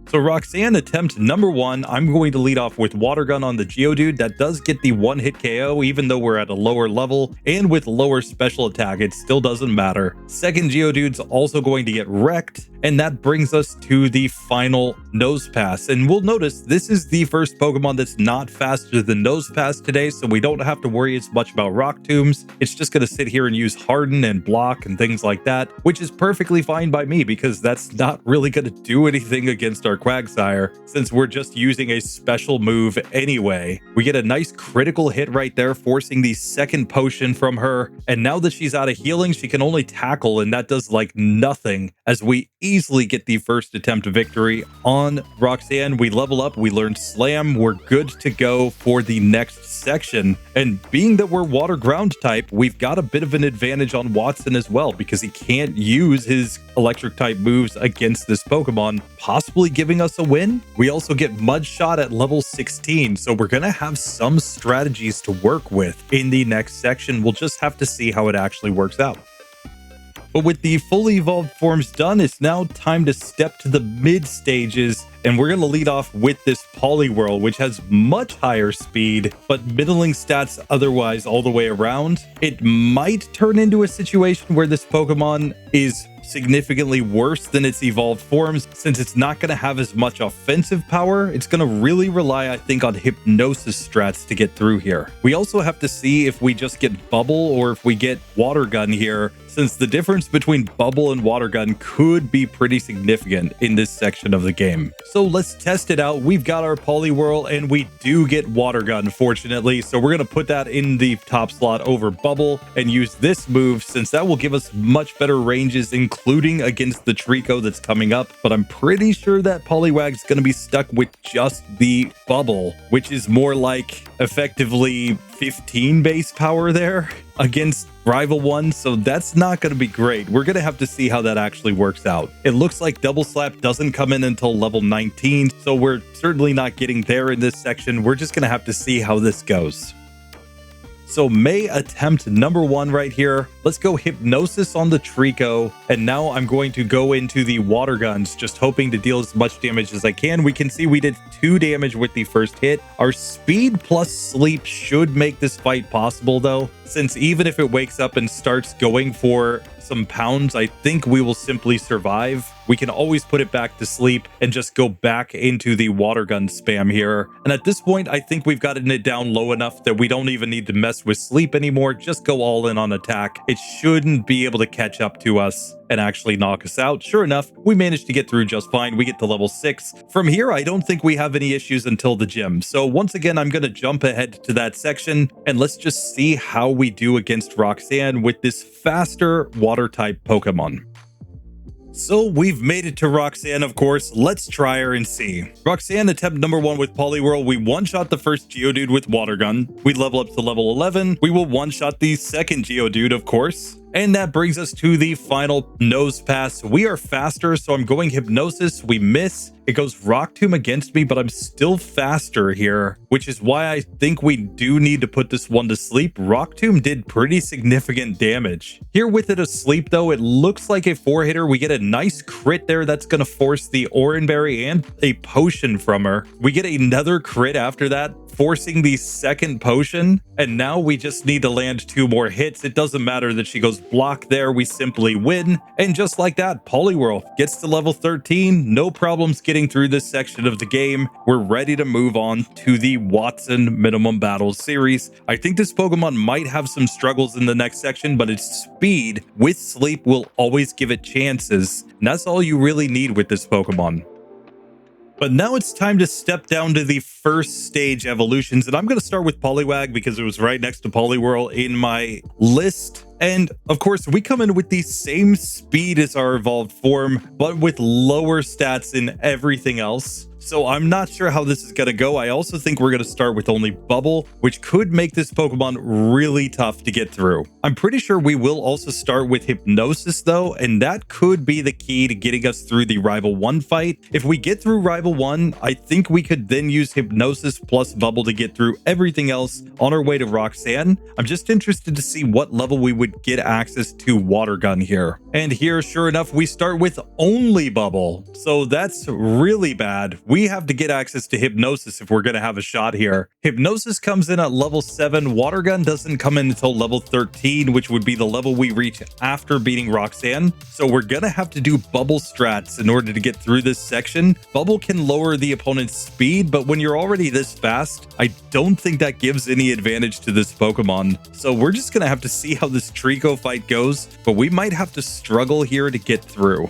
So Roxanne attempt number 1, I'm going to lead off with Water Gun on the Geodude. That does get the 1-hit KO even though we're at a lower level, and with lower special attack it still doesn't matter. Second Geodude's also going to get wrecked, and that brings us to the final Nosepass. And we'll notice this is the first Pokemon that's not faster than Nosepass today, so we don't have to worry as much about Rock Tombs. It's just going to sit here and use Harden and Block and things like that, which is perfectly fine by me because that's not really going to do anything against our Quagsire since we're just using a special move anyway. We get a nice critical hit right there, forcing the second potion from her, and now that she's out of healing, she can only tackle, and that does like nothing as we easily get the first attempt victory on Roxanne. We level up, we learn Slam, we're good to go for the next section, and being that we're water ground type, we've got a bit of an advantage on Watson as well because he can't use his electric type moves against this Pokemon, possibly giving us a win. We also get Mud Shot at level 16, so we're gonna have some strategies to work with in the next section. We'll just have to see how it actually works out. But with the fully evolved forms done, it's now time to step to the mid stages, and we're going to lead off with this Poliwhirl, which has much higher speed, but middling stats otherwise all the way around. It might turn into a situation where this Pokemon is significantly worse than its evolved forms since it's not going to have as much offensive power. It's going to really rely, I think, on hypnosis strats to get through here. We also have to see if we just get Bubble or if we get Water Gun here, since the difference between Bubble and Water Gun could be pretty significant in this section of the game. So let's test it out. We've got our Poliwhirl and we do get Water Gun, fortunately. So we're going to put that in the top slot over Bubble and use this move since that will give us much better ranges, including against the Trico that's coming up. But I'm pretty sure that Poliwag's going to be stuck with just the Bubble, which is more like effectively 15 base power there against Rival 1, so that's not going to be great. We're going to have to see how that actually works out. It looks like Double Slap doesn't come in until level 19, so we're certainly not getting there in this section. We're just going to have to see how this goes. So May attempt number 1 right here. Let's go Hypnosis on the Trico. And now I'm going to go into the Water Guns, just hoping to deal as much damage as I can. We can see we did 2 damage with the first hit. Our speed plus sleep should make this fight possible though, since even if it wakes up and starts going for some pounds, I think we will simply survive. We can always put it back to sleep and just go back into the water gun spam here. And at this point, I think we've gotten it down low enough that we don't even need to mess with sleep anymore. Just go all in on attack. It shouldn't be able to catch up to us and actually knock us out. Sure enough, we managed to get through just fine. We get to level 6. From here, I don't think we have any issues until the gym. So once again, I'm going to jump ahead to that section and let's just see how we do against Roxanne with this faster water type Pokemon. So we've made it to Roxanne, of course. Let's try her and see. Roxanne, attempt number 1 with Poliwhirl. We one-shot the first Geodude with Water Gun. We level up to level 11. We will one-shot the second Geodude, of course. And that brings us to the final Nosepass. We are faster, so I'm going Hypnosis. We miss. It goes Rock Tomb against me, but I'm still faster here, which is why I think we do need to put this one to sleep. Rock Tomb did pretty significant damage. Here with it asleep, though, it looks like a 4-hitter. We get a nice crit there that's going to force the Oranberry and a potion from her. We get another crit after that, forcing the second potion, and now we just need to land 2 more hits. It doesn't matter that she goes block there, we simply win. And just like that, Poliwhirl gets to level 13. No problems getting through this section of the game. We're ready to move on to the Watson Minimum Battles series. I think this Pokemon might have some struggles in the next section, but its speed with sleep will always give it chances, and that's all you really need with this Pokemon. But now it's time to step down to the first stage evolutions, and I'm going to start with Poliwag because it was right next to Poliwhirl in my list. And of course, we come in with the same speed as our evolved form, but with lower stats in everything else. So I'm not sure how this is going to go. I also think we're going to start with only Bubble, which could make this Pokemon really tough to get through. I'm pretty sure we will also start with Hypnosis though, and that could be the key to getting us through the Rival 1 fight. If we get through Rival 1, I think we could then use Hypnosis plus Bubble to get through everything else on our way to Roxanne. I'm just interested to see what level we would get access to Water Gun here. And here, sure enough, we start with only Bubble. So that's really bad. We have to get access to Hypnosis if we're going to have a shot here. Hypnosis comes in at level 7. Water Gun doesn't come in until level 13, which would be the level we reach after beating Roxanne. So we're going to have to do Bubble strats in order to get through this section. Bubble can lower the opponent's speed, but when you're already this fast, I don't think that gives any advantage to this Pokemon. So we're just going to have to see how this Trico fight goes, but we might have to struggle here to get through.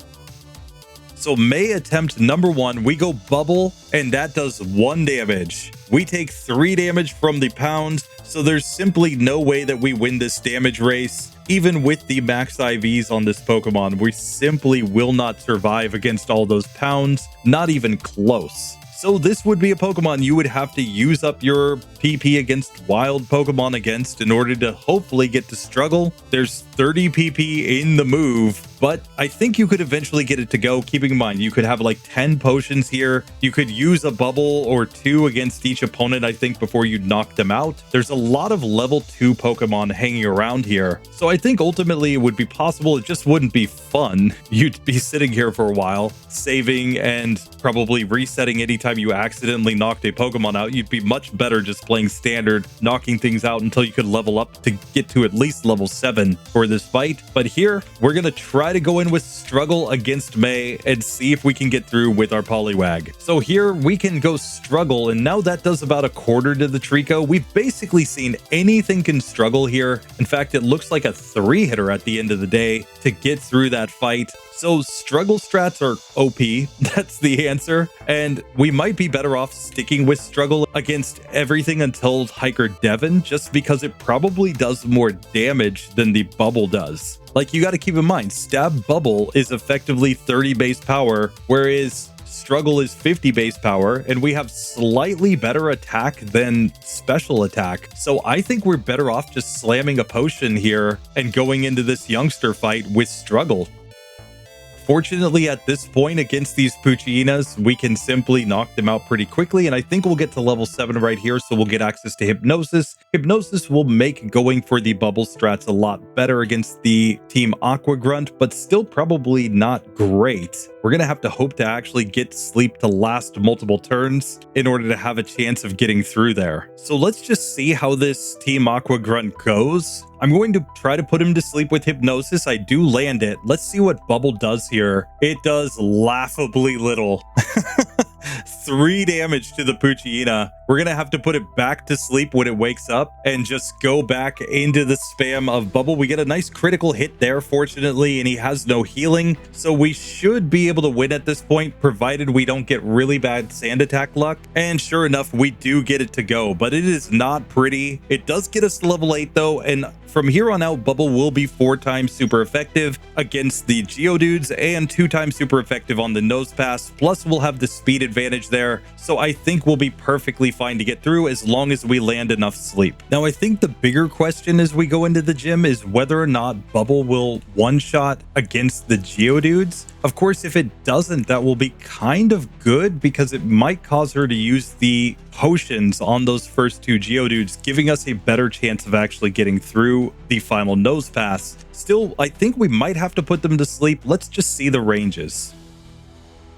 So May attempt number 1, we go Bubble, and that does 1 damage. We take 3 damage from the pound, so there's simply no way that we win this damage race. Even with the max IVs on this Pokemon, we simply will not survive against all those pounds, not even close. So this would be a Pokemon you would have to use up your PP against wild Pokemon against in order to hopefully get to struggle. There's 30 PP in the move, but I think you could eventually get it to go. Keeping in mind, you could have like 10 potions here. You could use a bubble or 2 against each opponent, I think, before you knock them out. There's a lot of level 2 Pokemon hanging around here. So I think ultimately it would be possible. It just wouldn't be fun. You'd be sitting here for a while, saving and probably resetting anytime you accidentally knocked a Pokemon out. You'd be much better just playing standard, knocking things out until you could level up to get to at least level 7 for this fight. But here, we're going to try to go in with Struggle against May and see if we can get through with our Poliwag. So here we can go Struggle, and now that does about a quarter to the Trico. We've basically seen anything can struggle here. In fact, it looks like a 3-hitter at the end of the day to get through that fight. So Struggle strats are OP, that's the answer, and we might be better off sticking with Struggle against everything until Hiker Devon, just because it probably does more damage than the Bubble does. Like, you got to keep in mind, Stab Bubble is effectively 30 base power, whereas Struggle is 50 base power, and we have slightly better attack than special attack. So I think we're better off just slamming a potion here and going into this youngster fight with Struggle. Fortunately, at this point against these Poochyenas, we can simply knock them out pretty quickly, and I think we'll get to level 7 right here, so we'll get access to Hypnosis. Hypnosis will make going for the bubble strats a lot better against the Team Aqua Grunt, but still probably not great. We're going to have to hope to actually get sleep to last multiple turns in order to have a chance of getting through there. So let's just see how this Team Aqua Grunt goes. I'm going to try to put him to sleep with Hypnosis. I do land it. Let's see what Bubble does here. It does laughably little. 3 damage to the Poochyyena. We're going to have to put it back to sleep when it wakes up and just go back into the spam of Bubble. We get a nice critical hit there, fortunately, and he has no healing. So we should be able to win at this point, provided we don't get really bad sand attack luck. And sure enough, we do get it to go, but it is not pretty. It does get us to level 8 though, and from here on out, Bubble will be 4 times super effective against the Geodudes and 2 times super effective on the Nosepass. Plus, we'll have the speed advantage there. So I think we'll be perfectly fine to get through as long as we land enough sleep. Now, I think the bigger question as we go into the gym is whether or not Bubble will one-shot against the Geodudes. Of course, if it doesn't, that will be kind of good because it might cause her to use the potions on those first 2 Geodudes, giving us a better chance of actually getting through the final Nosepass. Still, I think we might have to put them to sleep. Let's just see the ranges.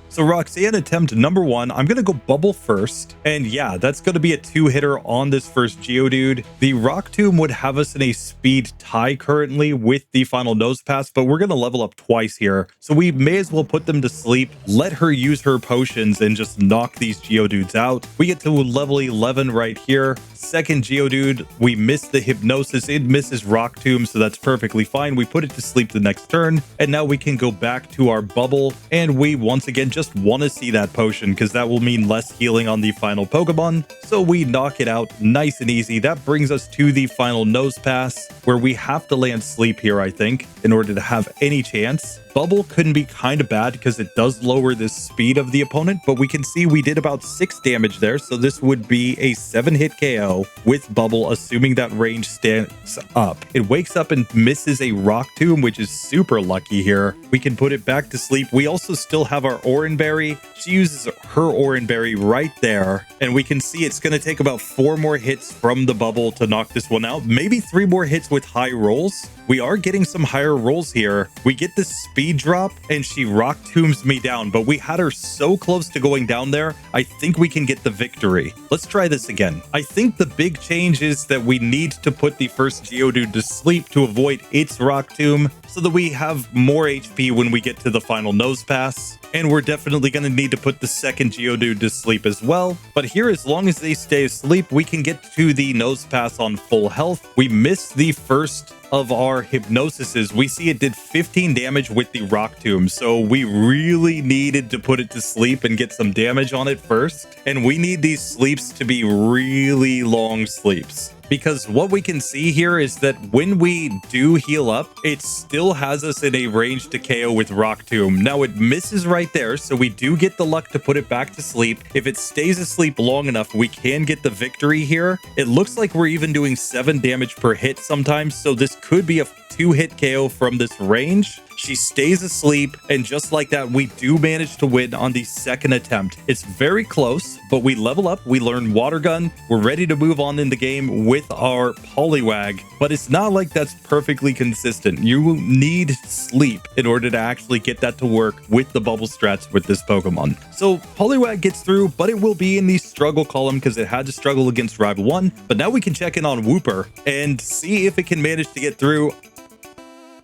So Roxanne attempt number 1, I'm going to go Bubble first. And yeah, that's going to be a 2-hitter on this first Geodude. The Rock Tomb would have us in a speed tie currently with the final Nosepass, but we're going to level up twice here. So we may as well put them to sleep, let her use her potions and just knock these Geodudes out. We get to level 11 right here. Second Geodude, we miss the Hypnosis. It misses Rock Tomb, so that's perfectly fine. We put it to sleep the next turn, and now we can go back to our Bubble, and we once again just want to see that potion because that will mean less healing on the final Pokemon. So we knock it out nice and easy. That brings us to the final Nosepass, where we have to land sleep here, I think, in order to have any chance. Bubble couldn't be kind of bad because it does lower the speed of the opponent, but we can see we did about 6 damage there, so this would be a 7-hit KO with Bubble, assuming that range stands up. It wakes up and misses a Rock Tomb, which is super lucky here. We can put it back to sleep. We also still have our Oranberry. She uses her Oranberry right there, and we can see it's going to take about 4 more hits from the Bubble to knock this one out. Maybe 3 more hits with high rolls. We are getting some higher rolls here. We get the speed drop and she Rock Tombs me down, but we had her so close to going down there. I think we can get the victory. Let's try this again. I think the big change is that we need to put the first Geodude to sleep to avoid its Rock Tomb so that we have more HP when we get to the final Nosepass. And we're definitely going to need to put the second Geodude to sleep as well. But here, as long as they stay asleep, we can get to the Nosepass on full health. We missed the first of our Hypnosises. We see it did 15 damage with the Rock Tomb, so we really needed to put it to sleep and get some damage on it first. And we need these sleeps to be really long sleeps, because what we can see here is that when we do heal up, it still has us in a range to KO with Rock Tomb. Now it misses right there, so we do get the luck to put it back to sleep. If it stays asleep long enough, we can get the victory here. It looks like we're even doing 7 damage per hit sometimes, so this could be a 2-hit KO from this range. She stays asleep, and just like that, we do manage to win on the second attempt. It's very close, but we level up, we learn Water Gun, we're ready to move on in the game with our Poliwag, but it's not like that's perfectly consistent. You need sleep in order to actually get that to work with the bubble strats with this Pokemon. So Poliwag gets through, but it will be in the struggle column because it had to struggle against Rival 1, but now we can check in on Wooper and see if it can manage to get through.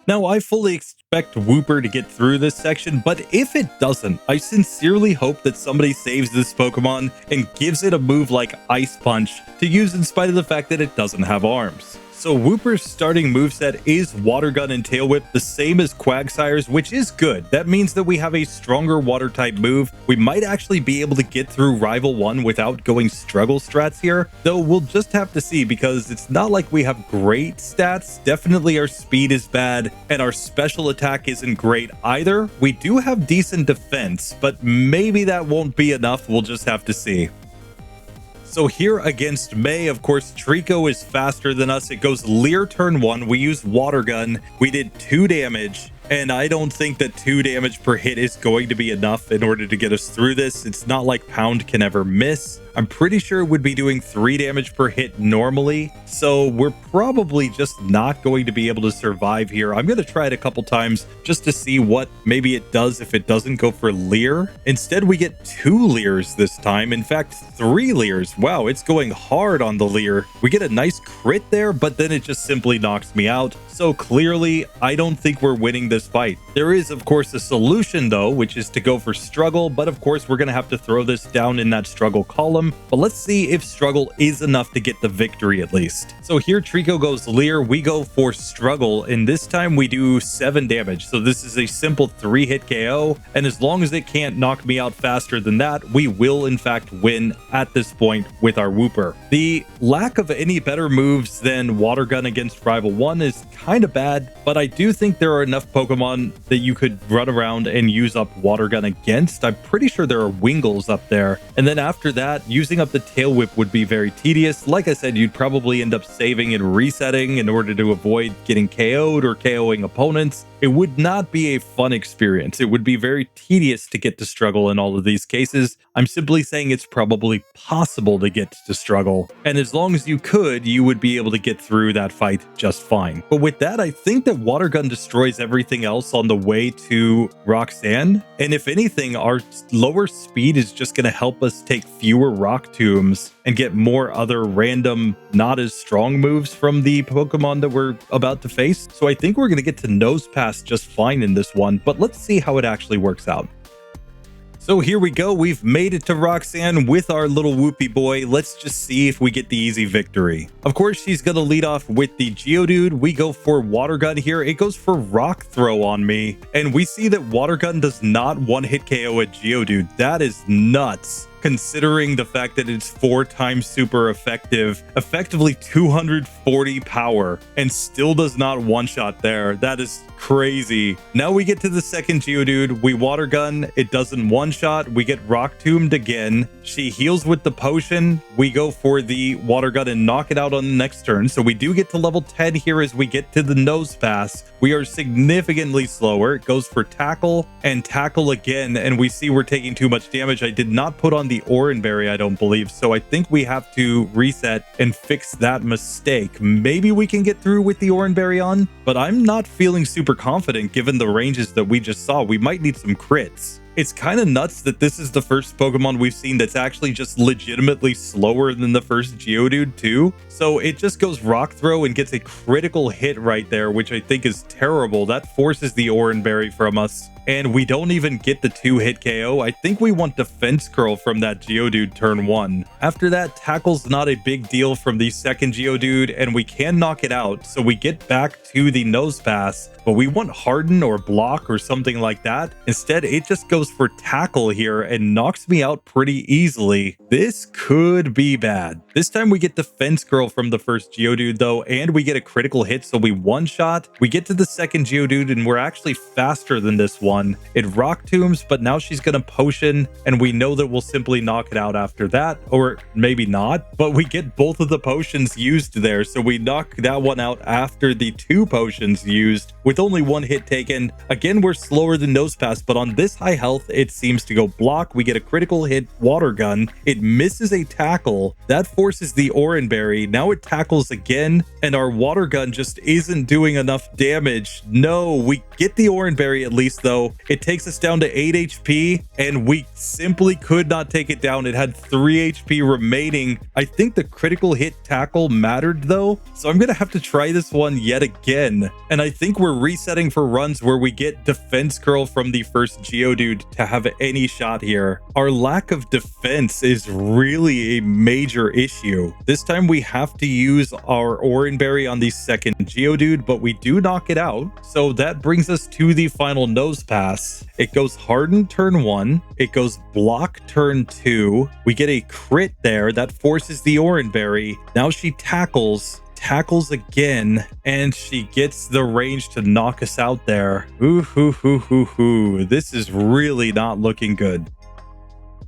Now, I fully expect Wooper to get through this section, but if it doesn't, I sincerely hope that somebody saves this Pokemon and gives it a move like Ice Punch to use in spite of the fact that it doesn't have arms. So Wooper's starting moveset is Water Gun and Tail Whip, the same as Quagsire's, which is good. That means that we have a stronger water type move. We might actually be able to get through Rival 1 without going struggle strats here, though we'll just have to see because it's not like we have great stats. Definitely our speed is bad and our special attack isn't great either. We do have decent defense, but maybe that won't be enough. We'll just have to see. So here against May, of course, Trico is faster than us. It goes Leer turn 1. We use Water Gun. We did 2 damage. and I don't think that 2 damage per hit is going to be enough in order to get us through this. It's not like Pound can ever miss. I'm pretty sure it would be doing 3 damage per hit normally, so we're probably just not going to be able to survive here. I'm going to try it a couple times just to see what maybe it does if it doesn't go for Leer. Instead, we get 2 Leers this time. In fact, 3 Leers. Wow, it's going hard on the Leer. We get a nice crit there, but then it just simply knocks me out. So clearly, I don't think we're winning this fight. There is, of course, a solution though, which is to go for Struggle, but of course, we're going to have to throw this down in that Struggle column. But let's see if Struggle is enough to get the victory at least. So here Trico goes Leer, we go for Struggle, and this time we do 7 damage. So this is a simple 3-hit KO, and as long as it can't knock me out faster than that, we will in fact win at this point with our Wooper. The lack of any better moves than Water Gun against Rival 1 is kind of bad, but I do think there are enough Pokemon that you could run around and use up Water Gun against. I'm pretty sure there are Wingles up there, and then after that, using up the Tail Whip would be very tedious. Like I said, you'd probably end up saving and resetting in order to avoid getting KO'd or KOing opponents. It would not be a fun experience. It would be very tedious to get to Struggle in all of these cases. I'm simply saying it's probably possible to get to Struggle. And as long as you could, you would be able to get through that fight just fine. But with that, I think that Water Gun destroys everything else on the way to Roxanne. And if anything, our lower speed is just going to help us take fewer Rock Tombs and get more other random, not as strong moves from the Pokemon that we're about to face. So I think we're going to get to Nosepass just fine in this one, but let's see how it actually works out. So here we go. We've made it to Roxanne with our little Whoopie boy. Let's just see if we get the easy victory. Of course, she's going to lead off with the Geodude. We go for Water Gun here. It goes for Rock Throw on me. And we see that Water Gun does not one-hit KO a Geodude. That is nuts, considering the fact that it's 4 times super effective, effectively 240 power, and still does not one-shot there. That is crazy. Now we get to the second Geodude. We Water Gun. It doesn't one-shot. We get Rock Tombed again. She heals with the potion. We go for the Water Gun and knock it out on the next turn. So we do get to level 10 here as we get to the Nosepass. We are significantly slower. It goes for Tackle and Tackle again, and we see we're taking too much damage. I did not put on the Oran Berry, I don't believe, so I think we have to reset and fix that mistake. Maybe we can get through with the Oran Berry on, but I'm not feeling super confident given the ranges that we just saw. We might need some crits. It's kind of nuts that this is the first Pokemon we've seen that's actually just legitimately slower than the first Geodude too. So it just goes Rock Throw and gets a critical hit right there, which I think is terrible. That forces the Oran Berry from us. And we don't even get the 2-hit KO. I think we want Defense Curl from that Geodude turn 1. After that, Tackle's not a big deal from the second Geodude, and we can knock it out. So we get back to the Nosepass, but we want Harden or Block or something like that. Instead, it just goes for Tackle here and knocks me out pretty easily. This could be bad. This time we get Defense Curl from the first Geodude though, and we get a critical hit, so we one-shot. We get to the second Geodude, and we're actually faster than this one. It Rock Tombs, but now she's gonna Potion, and we know that we'll simply knock it out after that, or maybe not, but we get both of the potions used there, so we knock that one out after the 2 potions used with only 1 hit taken. Again, we're slower than Nosepass, but on this high health, it seems to go Block. We get a critical hit Water Gun. It misses a Tackle. That forces the Oran Berry. Now it tackles again, and our Water Gun just isn't doing enough damage. No, we get the Oran Berry at least though. It takes us down to 8 HP, and we simply could not take it down. It had 3 HP remaining. I think the critical hit Tackle mattered though, so I'm gonna have to try this one yet again. And I think we're resetting for runs where we get Defense Curl from the first Geodude to have any shot here. Our lack of defense is really a major issue. This time we have to use our Oran Berry on the second Geodude, but we do knock it out. So that brings us to the final Nosepass. It goes Harden turn 1. It goes Block turn 2. We get a crit there that forces the Oran Berry. Now she tackles again, and she gets the range to knock us out there. Ooh. This is really not looking good.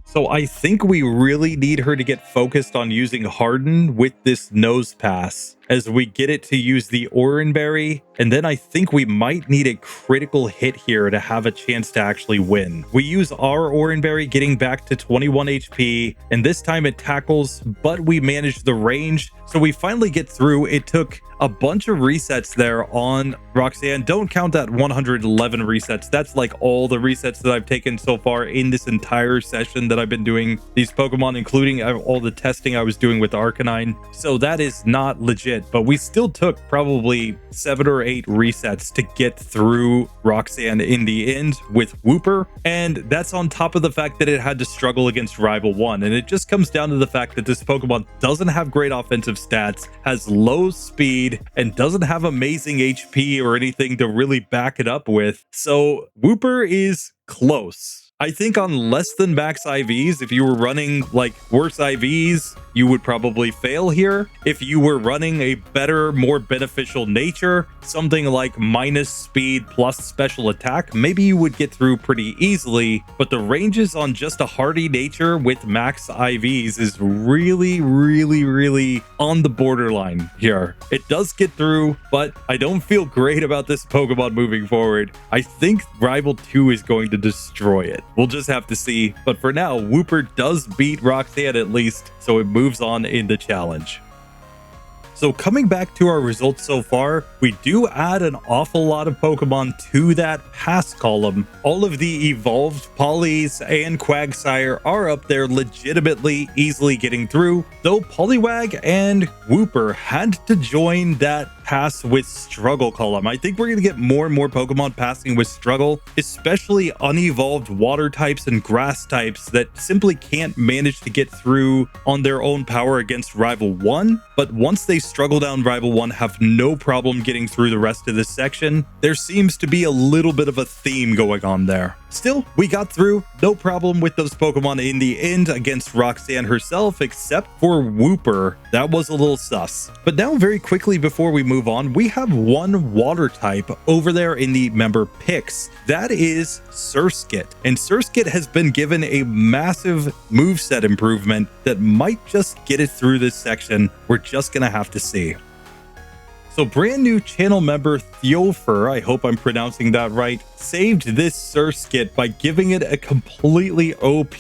So I think we really need her to get focused on using Harden with this Nosepass. as we get it to use the Oran Berry, and then I think we might need a critical hit here to have a chance to actually win. We use our Oran Berry, getting back to 21 HP, and this time it tackles, but we manage the range, so we finally get through. It took a bunch of resets there on Roxanne. Don't count that 111 resets. That's like all the resets that I've taken so far in this entire session that I've been doing these Pokemon, including all the testing I was doing with Arcanine. So that is not legit, but we still took probably 7 or 8 resets to get through Roxanne in the end with Wooper. And that's on top of the fact that it had to struggle against Rival 1. And it just comes down to the fact that this Pokemon doesn't have great offensive stats, has low speed, and doesn't have amazing HP or anything to really back it up with. So Wooper is close. I think on less than max IVs, if you were running like worse IVs, you would probably fail here. If you were running a better, more beneficial nature, something like minus speed plus special attack, maybe you would get through pretty easily. But the ranges on just a hardy nature with max IVs is really, really, really on the borderline here. It does get through, but I don't feel great about this Pokemon moving forward. I think Rival 2 is going to destroy it. We'll just have to see. But for now, Wooper does beat Roxanne at least, so it moves on in the challenge. So coming back to our results so far, we do add an awful lot of Pokemon to that pass column. All of the evolved Polys and Quagsire are up there legitimately easily getting through, though Poliwag and Wooper had to join that pass with struggle column. I think we're going to get more and more Pokemon passing with struggle, especially unevolved water types and grass types that simply can't manage to get through on their own power against Rival 1, but once they struggle down Rival 1, have no problem getting through the rest of this section. There seems to be a little bit of a theme going on there. Still, we got through, no problem with those Pokemon in the end against Roxanne herself, except for Wooper. That was a little sus. But now very quickly before we move on, we have one water type over there in the member picks. That is Surskit. And Surskit has been given a massive moveset improvement that might just get it through this section. We're just gonna have to see. So brand new channel member Thiofer, I hope I'm pronouncing that right, saved this Surskit by giving it a completely OP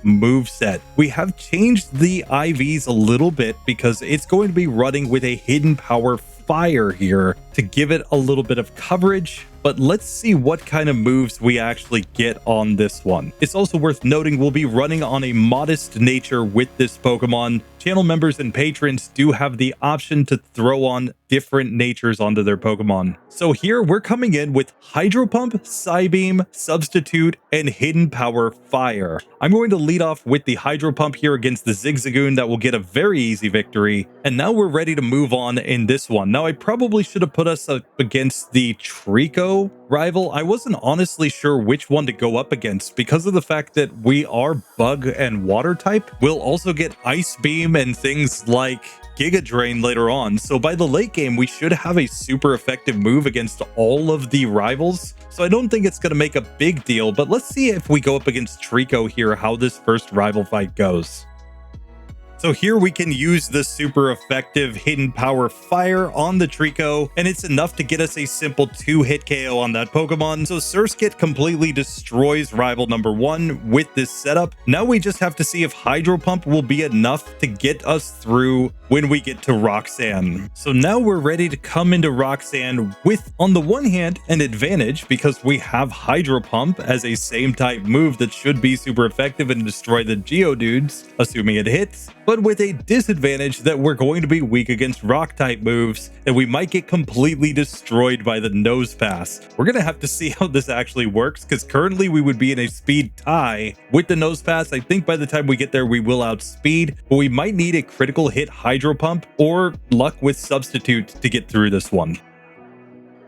moveset. We have changed the IVs a little bit because it's going to be running with a hidden power fire here to give it a little bit of coverage. But let's see what kind of moves we actually get on this one. It's also worth noting we'll be running on a modest nature with this Pokemon. Channel members and patrons do have the option to throw on different natures onto their Pokemon. So here we're coming in with Hydro Pump, Psybeam, Substitute, and Hidden Power Fire. I'm going to lead off with the Hydro Pump here against the Zigzagoon. That will get a very easy victory. And now we're ready to move on in this one. Now I probably should have put us up against the Trico rival. I wasn't honestly sure which one to go up against because of the fact that we are bug and water type. We'll also get Ice Beam and things like Giga Drain later on. So by the late game, we should have a super effective move against all of the rivals. So I don't think it's going to make a big deal, but let's see if we go up against Trico here, how this first rival fight goes. So here we can use the super effective Hidden Power Fire on the Trico, and it's enough to get us a simple 2-hit KO on that Pokemon. So Surskit completely destroys rival number 1 with this setup. Now we just have to see if Hydro Pump will be enough to get us through when we get to Roxanne. So now we're ready to come into Roxanne with, on the one hand, an advantage because we have Hydro Pump as a same type move that should be super effective and destroy the Geodudes, assuming it hits, but with a disadvantage that we're going to be weak against rock type moves and we might get completely destroyed by the Nosepass. We're gonna have to see how this actually works because currently we would be in a speed tie with the Nosepass. I think by the time we get there we will outspeed, but we might need a critical hit Hydro Pump or luck with Substitute to get through this one.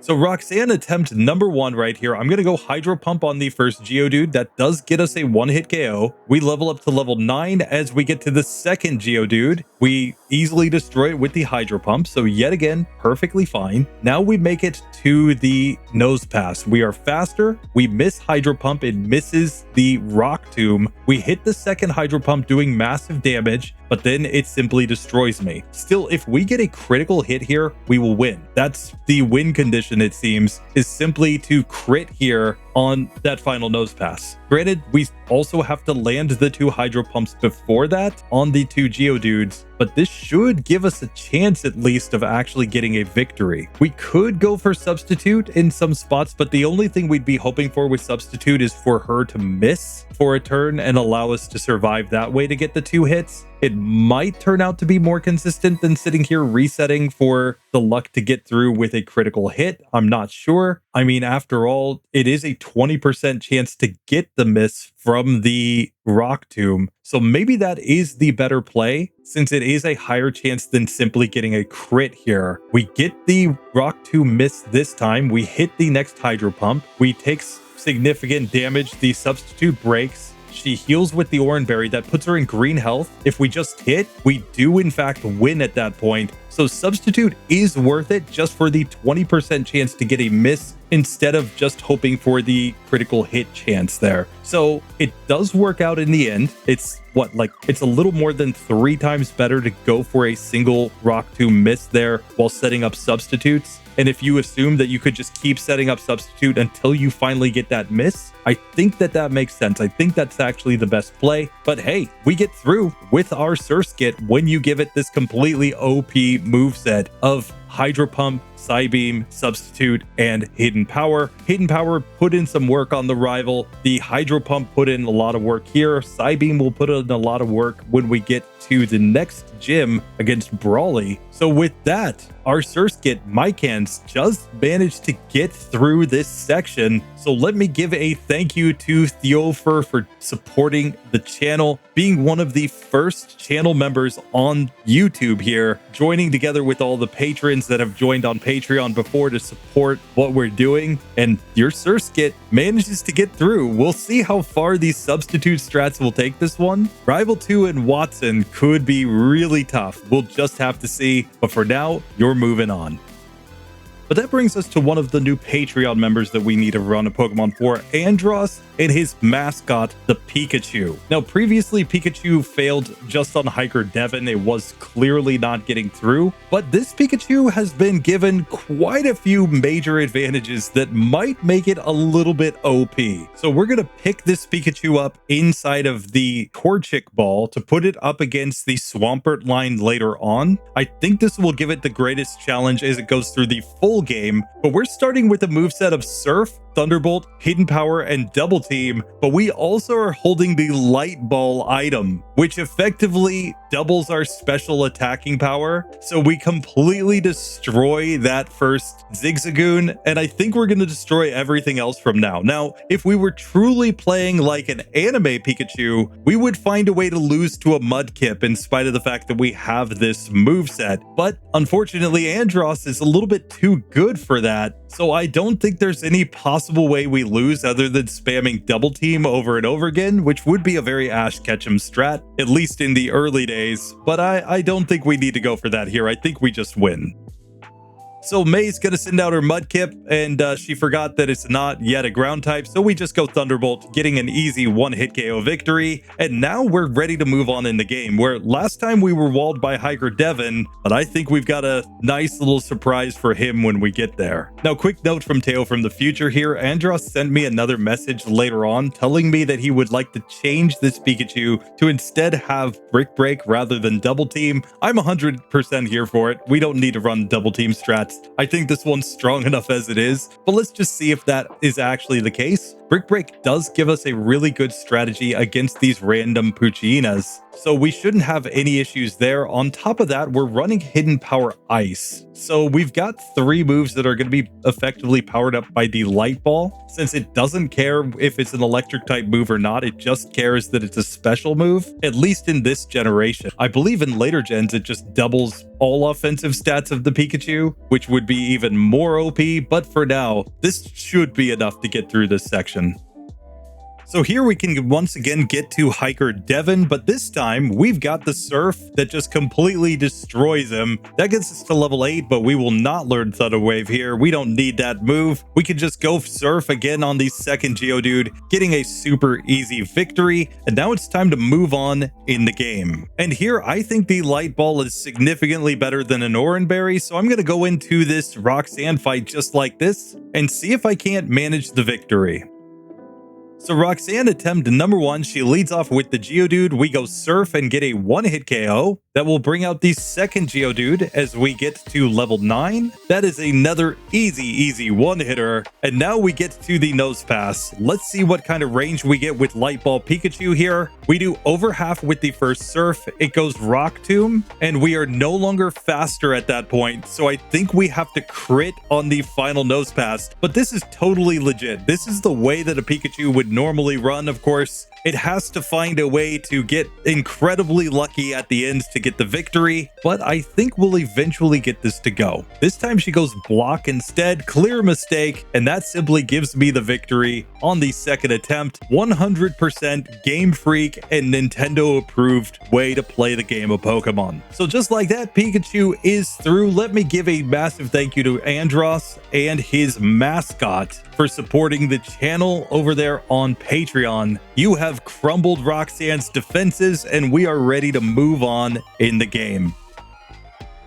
So Roxanne attempt number 1 right here. I'm going to go Hydro Pump on the first Geodude. That does get us a 1-hit KO. We level up to level 9 as we get to the second Geodude. We easily destroy it with the Hydro Pump. So yet again, perfectly fine. Now we make it to the Nosepass. We are faster. We miss Hydro Pump. It misses the Rock Tomb. We hit the second Hydro Pump doing massive damage, but then it simply destroys me. Still, if we get a critical hit here, we will win. That's the win condition, it seems, is simply to crit here on that final Nosepass. Granted, we also have to land the 2 Hydro Pumps before that on the 2 Geodudes, but this should give us a chance at least of actually getting a victory. We could go for Substitute in some spots, but the only thing we'd be hoping for with Substitute is for her to miss for a turn and allow us to survive that way to get the 2 hits. It might turn out to be more consistent than sitting here resetting for the luck to get through with a critical hit. I'm not sure. I mean, after all, it is a 20% chance to get the miss from the Rock Tomb. So maybe that is the better play, since it is a higher chance than simply getting a crit here. We get the Rock Tomb miss this time. We hit the next Hydro Pump. We take significant damage. The Substitute breaks. She heals with the Oran Berry. That puts her in green health. If we just hit, we do in fact win at that point. So Substitute is worth it just for the 20% chance to get a miss instead of just hoping for the critical hit chance there. So it does work out in the end. It's what, like, it's a little more than 3 times better to go for a single Rock Tomb miss there while setting up Substitutes. And if you assume that you could just keep setting up Substitute until you finally get that miss, I think that that makes sense. I think that's actually the best play. But hey, we get through with our Surskit when you give it this completely OP moveset of Hydro Pump, Psybeam, Substitute, and Hidden Power. Hidden Power put in some work on the rival. The Hydro Pump put in a lot of work here. Psybeam will put in a lot of work when we get to the next gym against Brawly. So with that, our Surskit Micans just managed to get through this section. So let me give a thank you to Theofer for supporting the channel, being one of the first channel members on YouTube here, joining together with all the patrons that have joined on Patreon before to support what we're doing. And your Surskit manages to get through. We'll see how far these substitute strats will take this one. Rival 2 and Watson could be really tough. We'll just have to see. But for now, you're moving on. But that brings us to one of the new Patreon members that we need to run a Pokemon for, Andross and his mascot, the Pikachu. Now, previously, Pikachu failed just on Hiker Devon. It was clearly not getting through, but this Pikachu has been given quite a few major advantages that might make it a little bit OP. So we're going to pick this Pikachu up inside of the Torchic Ball to put it up against the Swampert line later on. I think this will give it the greatest challenge as it goes through the full game, but we're starting with a moveset of Surf, Thunderbolt, Hidden Power, and Double Team, but we also are holding the Light Ball item, which effectively doubles our special attacking power. So we completely destroy that first Zigzagoon, and I think we're going to destroy everything else from now. Now, if we were truly playing like an anime Pikachu, we would find a way to lose to a Mudkip in spite of the fact that we have this moveset. But unfortunately, Andross is a little bit too good for that, so I don't think there's any possible way we lose other than spamming Double Team over and over again, which would be a very Ash Ketchum strat, at least in the early days. But I don't think we need to go for that here. I think we just win. So May's going to send out her Mudkip, and she forgot that it's not yet a ground type, so we just go Thunderbolt, getting an easy one-hit KO victory. And now we're ready to move on in the game, where last time we were walled by Hiker Devon, but I think we've got a nice little surprise for him when we get there. Now, quick note from Teo from the future here. Andross sent me another message later on telling me that he would like to change this Pikachu to instead have Brick Break rather than Double Team. I'm 100% here for it. We don't need to run Double Team strats. I think this one's strong enough as it is, but let's just see if that is actually the case. Brick Break does give us a really good strategy against these random Poochynas, so we shouldn't have any issues there. On top of that, we're running Hidden Power Ice. So we've got 3 moves that are going to be effectively powered up by the Light Ball. Since it doesn't care if it's an electric type move or not, it just cares that it's a special move, at least in this generation. I believe in later gens, it just doubles all offensive stats of the Pikachu, which would be even more OP, but for now, this should be enough to get through this section. So here we can once again get to Hiker Devon, but this time we've got the Surf that just completely destroys him. That gets us to level 8, but we will not learn Thunder Wave here. We don't need that move. We can just go Surf again on the second Geodude, getting a super easy victory. And now it's time to move on in the game. And here I think the Light Ball is significantly better than an Oran Berry, so I'm going to go into this Roxanne fight just like this and see if I can't manage the victory. So Roxanne attempt number 1, she leads off with the Geodude. We go Surf and get a 1-hit KO. That will bring out the second Geodude as we get to level 9. That is another easy 1-hitter. And now we get to the Nosepass. Let's see what kind of range we get with Light Ball Pikachu here. We do over half with the first Surf. It goes Rock Tomb, and we are no longer faster at that point. So I think we have to crit on the final Nosepass. But this is totally legit. This is the way that a Pikachu would normally run, of course. It has to find a way to get incredibly lucky at the end to get the victory, but I think we'll eventually get this to go. This time she goes Block instead, clear mistake, and that simply gives me the victory on the second attempt. 100% Game Freak and Nintendo approved way to play the game of Pokemon. So just like that, Pikachu is through. Let me give a massive thank you to Andross and his Mascot for supporting the channel over there on Patreon. You have crumbled Roxanne's defenses, and we are ready to move on in the game.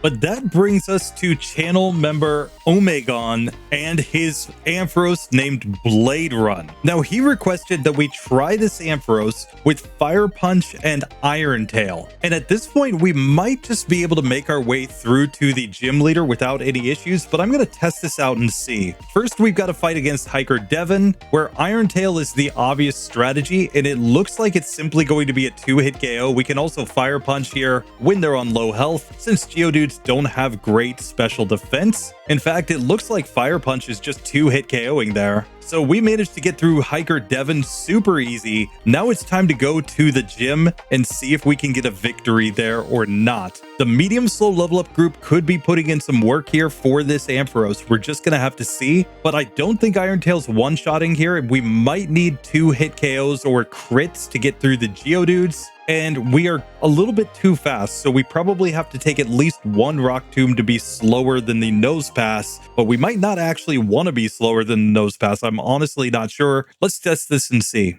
But that brings us to channel member Omegon and his Ampharos named Blade Run. Now he requested that we try this Ampharos with Fire Punch and Iron Tail. And at this point, we might just be able to make our way through to the gym leader without any issues, but I'm going to test this out and see. First, we've got to fight against Hiker Devon, where Iron Tail is the obvious strategy, and it looks like it's simply going to be a 2-hit KO. We can also Fire Punch here when they're on low health, since Geodudes don't have great special defense. In fact, it looks like Fire Punch is just 2-hit KOing there. So we managed to get through Hiker Devon super easy. Now it's time to go to the gym and see if we can get a victory there or not. The medium slow level up group could be putting in some work here for this Ampharos. We're just gonna have to see, but I don't think Iron Tail's one-shotting here. We might need 2-hit KOs or crits to get through the Geodudes, and we are a little bit too fast, so we probably have to take at least 1 Rock Tomb to be slower than the Nosepass, but we might not actually want to be slower than the Nosepass. I'm honestly not sure. Let's test this and see.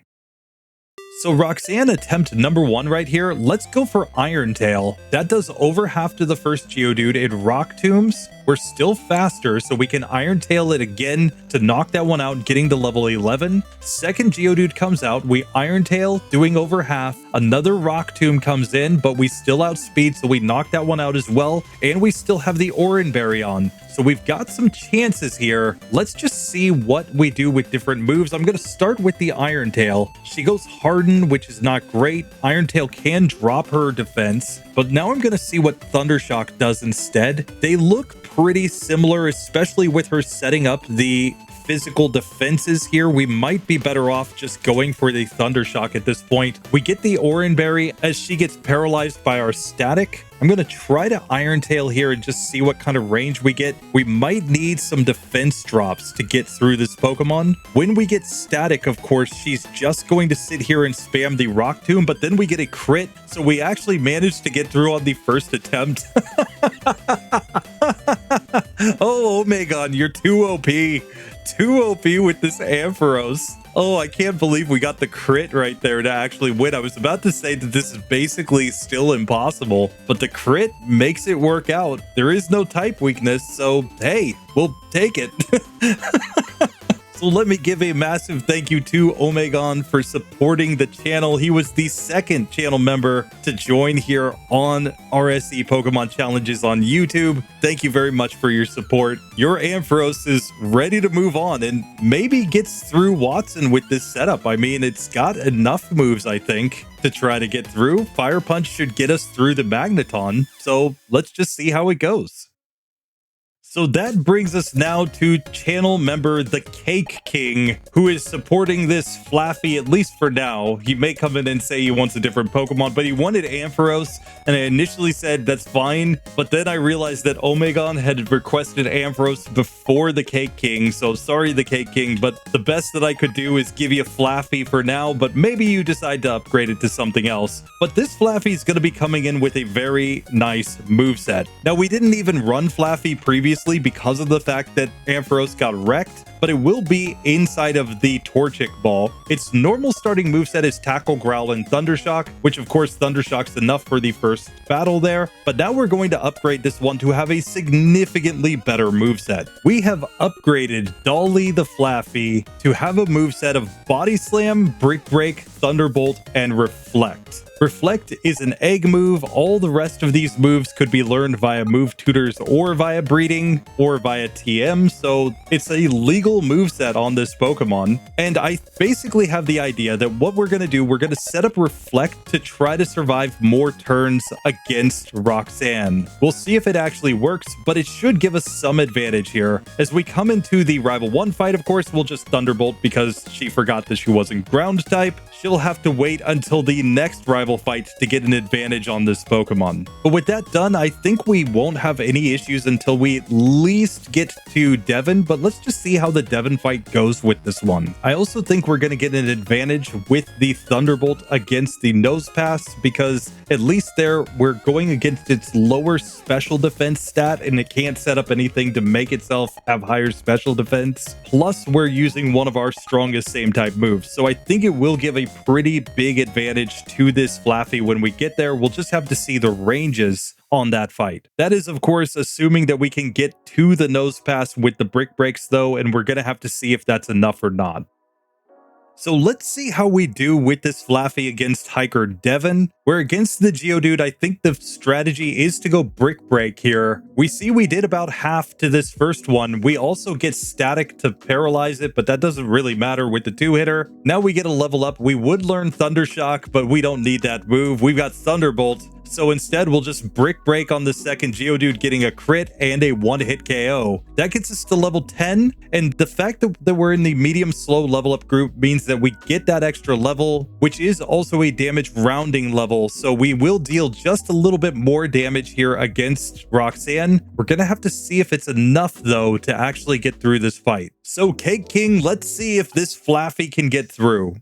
So Roxanne attempt number 1 right here. Let's go for Iron Tail. That does over half to the first Geodude. It Rock Tombs. We're still faster, so we can Iron Tail it again to knock that one out, getting to level 11. Second Geodude comes out. We Iron Tail, doing over half. Another Rock Tomb comes in, but we still outspeed, so we knock that one out as well. And we still have the Oran Berry on. So we've got some chances here. Let's just see what we do with different moves. I'm going to start with the Iron Tail. She goes Harden, which is not great. Iron Tail can drop her defense, but now I'm going to see what Thunder Shock does instead. They look pretty similar, especially with her setting up the physical defenses here. We might be better off just going for the Thunder Shock at this point. We get the Oran Berry as she gets paralyzed by our static. I'm going to try to Iron Tail here and just see what kind of range we get. We might need some defense drops to get through this Pokemon. When we get static, of course, she's just going to sit here and spam the Rock Tomb, but then we get a crit. So we actually managed to get through on the first attempt. Oh, Omegon, you're too OP. Too OP with this Ampharos. Oh, I can't believe we got the crit right there to actually win. I was about to say that this is basically still impossible, but the crit makes it work out. There is no type weakness, so hey, we'll take it. So So let me give a massive thank you to Omegon for supporting the channel. He was the second channel member to join here on RSE Pokemon Challenges on YouTube. Thank you very much for your support. Your Ampharos is ready to move on and maybe gets through Watson with this setup. I mean, it's got enough moves, I think, to try to get through. Fire Punch should get us through the Magneton. So let's just see how it goes. So that brings us now to channel member TheKakeKing, who is supporting this Flaaffy, at least for now. He may come in and say he wants a different Pokemon, but he wanted Ampharos, and I initially said that's fine, but then I realized that Omegon had requested Ampharos before TheKakeKing, so sorry TheKakeKing, but the best that I could do is give you Flaaffy for now, but maybe you decide to upgrade it to something else. But this Flaaffy is going to be coming in with a very nice moveset. Now, we didn't even run Flaaffy previously because of the fact that Ampharos got wrecked, but it will be inside of the Torchic Ball. Its normal starting moveset is Tackle, Growl, and Thundershock, which of course Thundershock's enough for the first battle there, but now we're going to upgrade this one to have a significantly better moveset. We have upgraded Dolly the Flaaffy to have a moveset of Body Slam, Brick Break, Thunderbolt, and Reflect. Reflect is an egg move. All the rest of these moves could be learned via move tutors or via breeding or via TM, so it's a legal moveset on this Pokemon. And I basically have the idea that what we're going to do, we're going to set up Reflect to try to survive more turns against Roxanne. We'll see if it actually works, but it should give us some advantage here. As we come into the Rival 1 fight, of course, we'll just Thunderbolt because she forgot that she wasn't ground type. She'll have to wait until the next rival fight to get an advantage on this Pokemon. But with that done, I think we won't have any issues until we at least get to Devon, but let's just see how the Devon fight goes with this one. I also think we're going to get an advantage with the Thunderbolt against the Nosepass because at least there we're going against its lower special defense stat and it can't set up anything to make itself have higher special defense. Plus we're using one of our strongest same type moves. So I think it will give a pretty big advantage to this Flaaffy when we get there. We'll just have to see the ranges on that fight. That is, of course, assuming that we can get to the Nosepass with the Brick Breaks, though, and we're going to have to see if that's enough or not. So let's see how we do with this Flaaffy against Hiker Devon. Where against the Geodude, I think the strategy is to go Brick Break here. We see we did about half to this first one. We also get Static to paralyze it, but that doesn't really matter with the 2-hitter. Now we get a level up. We would learn Thundershock, but we don't need that move. We've got Thunderbolt. So instead, we'll just Brick Break on the second Geodude, getting a crit and a one-hit KO. That gets us to level 10, and the fact that we're in the medium-slow level up group means that we get that extra level, which is also a damage rounding level, so we will deal just a little bit more damage here against Roxanne. We're gonna have to see if it's enough, though, to actually get through this fight. So, TheKakeKing, let's see if this Flaaffy can get through.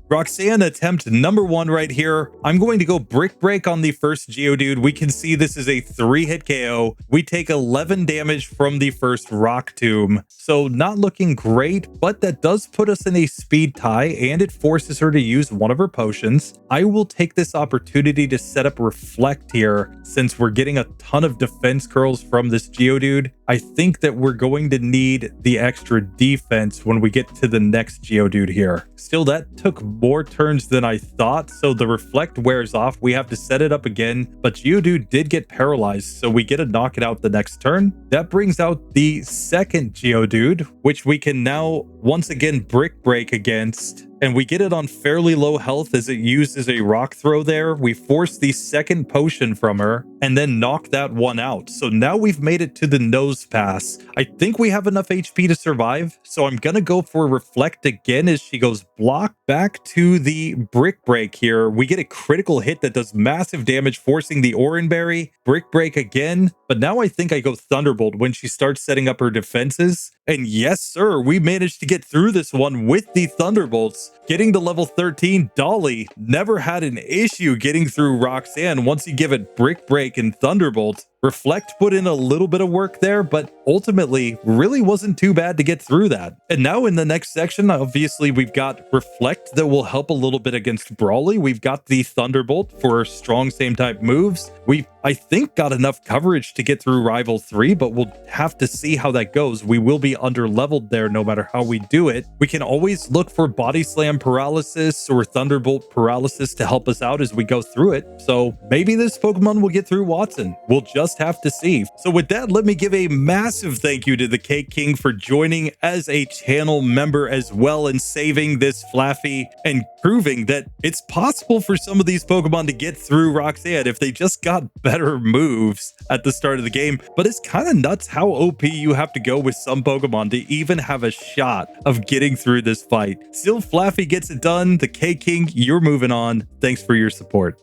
Roxanne attempt number 1 right here. I'm going to go Brick Break on the first Geodude. We can see this is a 3-hit KO. We take 11 damage from the first Rock Tomb. So not looking great, but that does put us in a speed tie and it forces her to use one of her potions. I will take this opportunity to set up Reflect here since we're getting a ton of defense curls from this Geodude. I think that we're going to need the extra defense when we get to the next Geodude here. Still, that took more turns than I thought, so the Reflect wears off. We have to set it up again, but Geodude did get paralyzed, so we get to knock it out the next turn. That brings out the second Geodude, which we can now once again Brick Break against. And we get it on fairly low health as it uses a rock throw there. We force the second potion from her and then knock that one out. So now we've made it to the Nosepass. I think we have enough HP to survive. So I'm going to go for Reflect again as she goes block back to the Brick Break here. We get a critical hit that does massive damage, forcing the Oranberry. Brick Break again. But now I think I go Thunderbolt when she starts setting up her defenses. And yes, sir, we managed to get through this one with the Thunderbolts. Getting to level 13, Dolly never had an issue getting through Roxanne once you give it Brick Break and Thunderbolt. Reflect put in a little bit of work there, but ultimately really wasn't too bad to get through that. And now in the next section, obviously we've got Reflect that will help a little bit against Brawly. We've got the Thunderbolt for strong same type moves. We, I think, got enough coverage to get through Rival 3, but we'll have to see how that goes. We will be under leveled there no matter how we do it. We can always look for Body Slam Paralysis or Thunderbolt Paralysis to help us out as we go through it. So maybe this Pokemon will get through Watson. We'll just have to see. So with that, let me give a massive thank you to TheKakeKing for joining as a channel member as well and saving this Flaaffy and proving that it's possible for some of these Pokemon to get through Roxanne if they just got better moves at the start of the game. But it's kind of nuts how OP you have to go with some Pokemon to even have a shot of getting through this fight. Still, Flaaffy gets it done. TheKakeKing, you're moving on. Thanks for your support.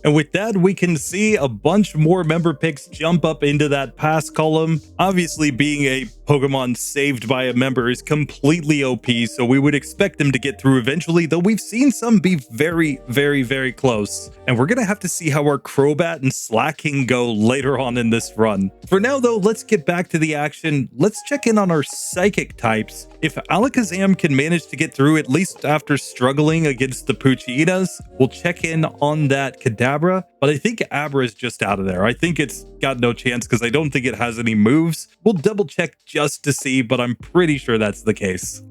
And with that, we can see a bunch more member picks jump up into that pass column. Obviously, being a Pokemon saved by a member is completely OP, so we would expect them to get through eventually, though we've seen some be very, very, very close. And we're going to have to see how our Crobat and Slacking go later on in this run. For now, though, let's get back to the action. Let's check in on our Psychic types. If Alakazam can manage to get through, at least after struggling against the Poochyenas, we'll check in on that Kadabra, but I think Abra is just out of there. I think it's got no chance because I don't think it has any moves. We'll double check just to see, but I'm pretty sure that's the case.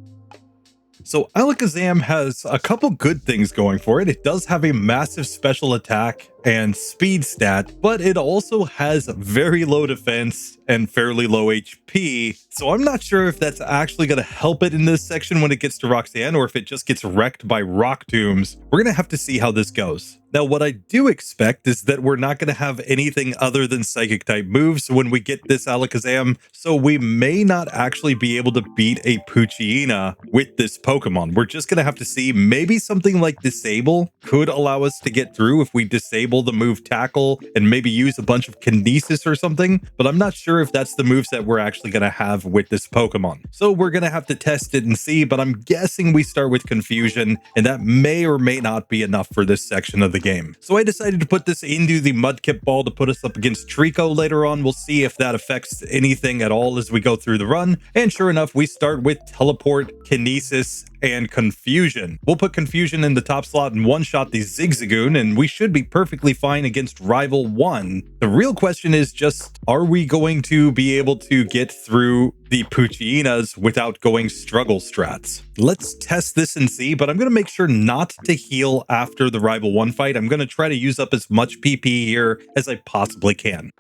So Alakazam has a couple good things going for it. It does have a massive special attack and speed stat, but it also has very low defense and fairly low HP. So I'm not sure if that's actually going to help it in this section when it gets to Roxanne, or if it just gets wrecked by Rock Tombs. We're going to have to see how this goes. Now, what I do expect is that we're not going to have anything other than Psychic type moves when we get this Alakazam, so we may not actually be able to beat a Poochyena with this Pokemon. We're just going to have to see. Maybe something like Disable could allow us to get through if we disable the move Tackle and maybe use a bunch of Kinesis or something, but I'm not sure if that's the moveset we're actually going to have with this Pokemon. So we're going to have to test it and see, but I'm guessing we start with Confusion, and that may or may not be enough for this section of the game. So I decided to put this into the Mudkip Ball to put us up against Trico later on. We'll see if that affects anything at all as we go through the run. And sure enough, we start with Teleport, Kinesis, and Confusion. We'll put Confusion in the top slot and one-shot the Zigzagoon, and we should be perfectly fine against Rival 1. The real question is just, are we going to be able to get through the Poochyenas without going struggle strats? Let's test this and see, but I'm going to make sure not to heal after the Rival 1 fight. I'm going to try to use up as much PP here as I possibly can.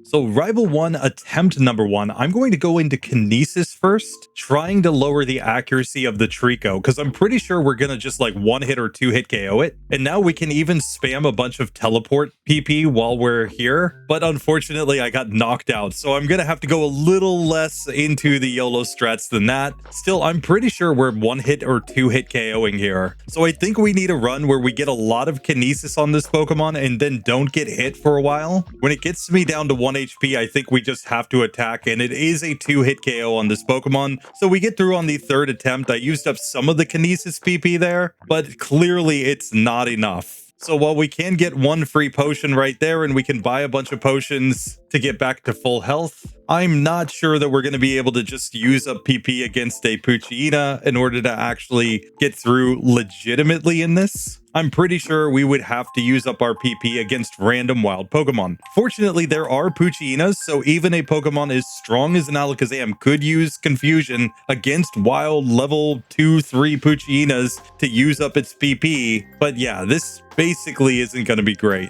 So Rival 1, attempt number 1, I'm going to go into Kinesis first, trying to lower the accuracy of the Trico, because I'm pretty sure we're going to just like one hit or two hit KO it. And now we can even spam a bunch of teleport PP while we're here. But unfortunately, I got knocked out, so I'm going to have to go a little less into the YOLO strats than that. Still, I'm pretty sure we're one hit or two hit KOing here. So I think we need a run where we get a lot of Kinesis on this Pokemon and then don't get hit for a while. When it gets me down to 1 HP, I think we just have to attack, and it is a 2-hit KO on this Pokemon. So we get through on the third attempt. I used up some of the Kinesis PP there, but clearly it's not enough. So while we can get one free potion right there and we can buy a bunch of potions to get back to full health, I'm not sure that we're going to be able to just use up PP against a Poochyena in order to actually get through legitimately in this. I'm pretty sure we would have to use up our PP against random wild Pokemon. Fortunately, there are Poochyenas, so even a Pokemon as strong as an Alakazam could use Confusion against wild level 2-3 Poochyenas to use up its PP. But yeah, this basically isn't going to be great.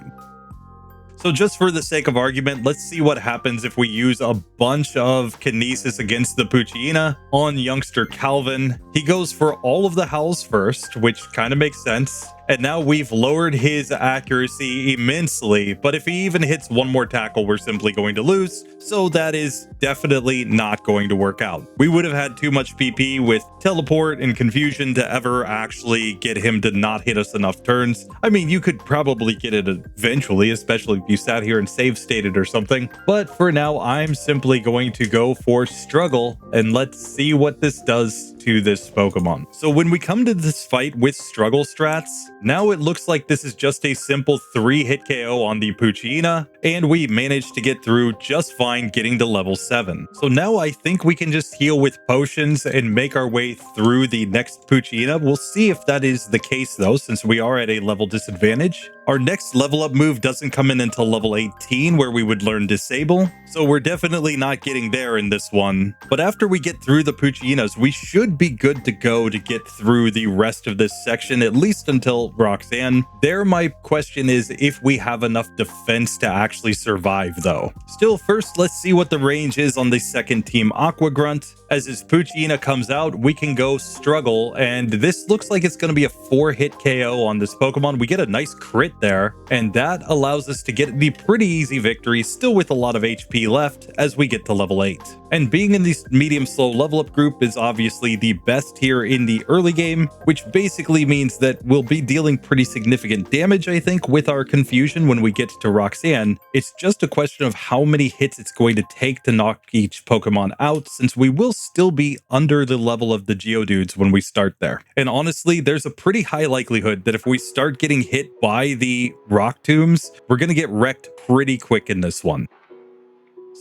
So just for the sake of argument, let's see what happens if we use a bunch of Kinesis against the Poochyena on youngster Calvin. He goes for all of the howls first, which kind of makes sense. And now we've lowered his accuracy immensely, but if he even hits one more tackle, we're simply going to lose. So that is definitely not going to work out. We would have had too much PP with teleport and Confusion to ever actually get him to not hit us enough turns. I mean, you could probably get it eventually, especially if you sat here and save stated or something. But for now, I'm simply going to go for struggle, and let's see what this does to this Pokemon. So when we come to this fight with struggle strats, Now it looks like this is just a simple 3-hit KO on the Poochyena, and we managed to get through just fine getting to level 7. So now I think we can just heal with potions and make our way through the next Poochyena. We'll see if that is the case though, since we are at a level disadvantage. Our next level up move doesn't come in until level 18, where we would learn Disable, so we're definitely not getting there in this one. But after we get through the Poochyenas, we should be good to go to get through the rest of this section, at least until Roxanne. There, my question is if we have enough defense to actually survive though. Still, first let's see what the range is on the second team Aqua Grunt. As his Poochyena comes out, we can go Struggle, and this looks like it's going to be a 4-hit KO on this Pokemon. We get a nice crit there, and that allows us to get the pretty easy victory, still with a lot of HP left as we get to level 8. And being in this medium slow level up group is obviously the best here in the early game, which basically means that we'll be dealing pretty significant damage, I think, with our Confusion when we get to Roxanne. It's just a question of how many hits it's going to take to knock each Pokemon out, since we will still be under the level of the Geodudes when we start there. And honestly, there's a pretty high likelihood that if we start getting hit by the Rock Tombs, we're going to get wrecked pretty quick in this one.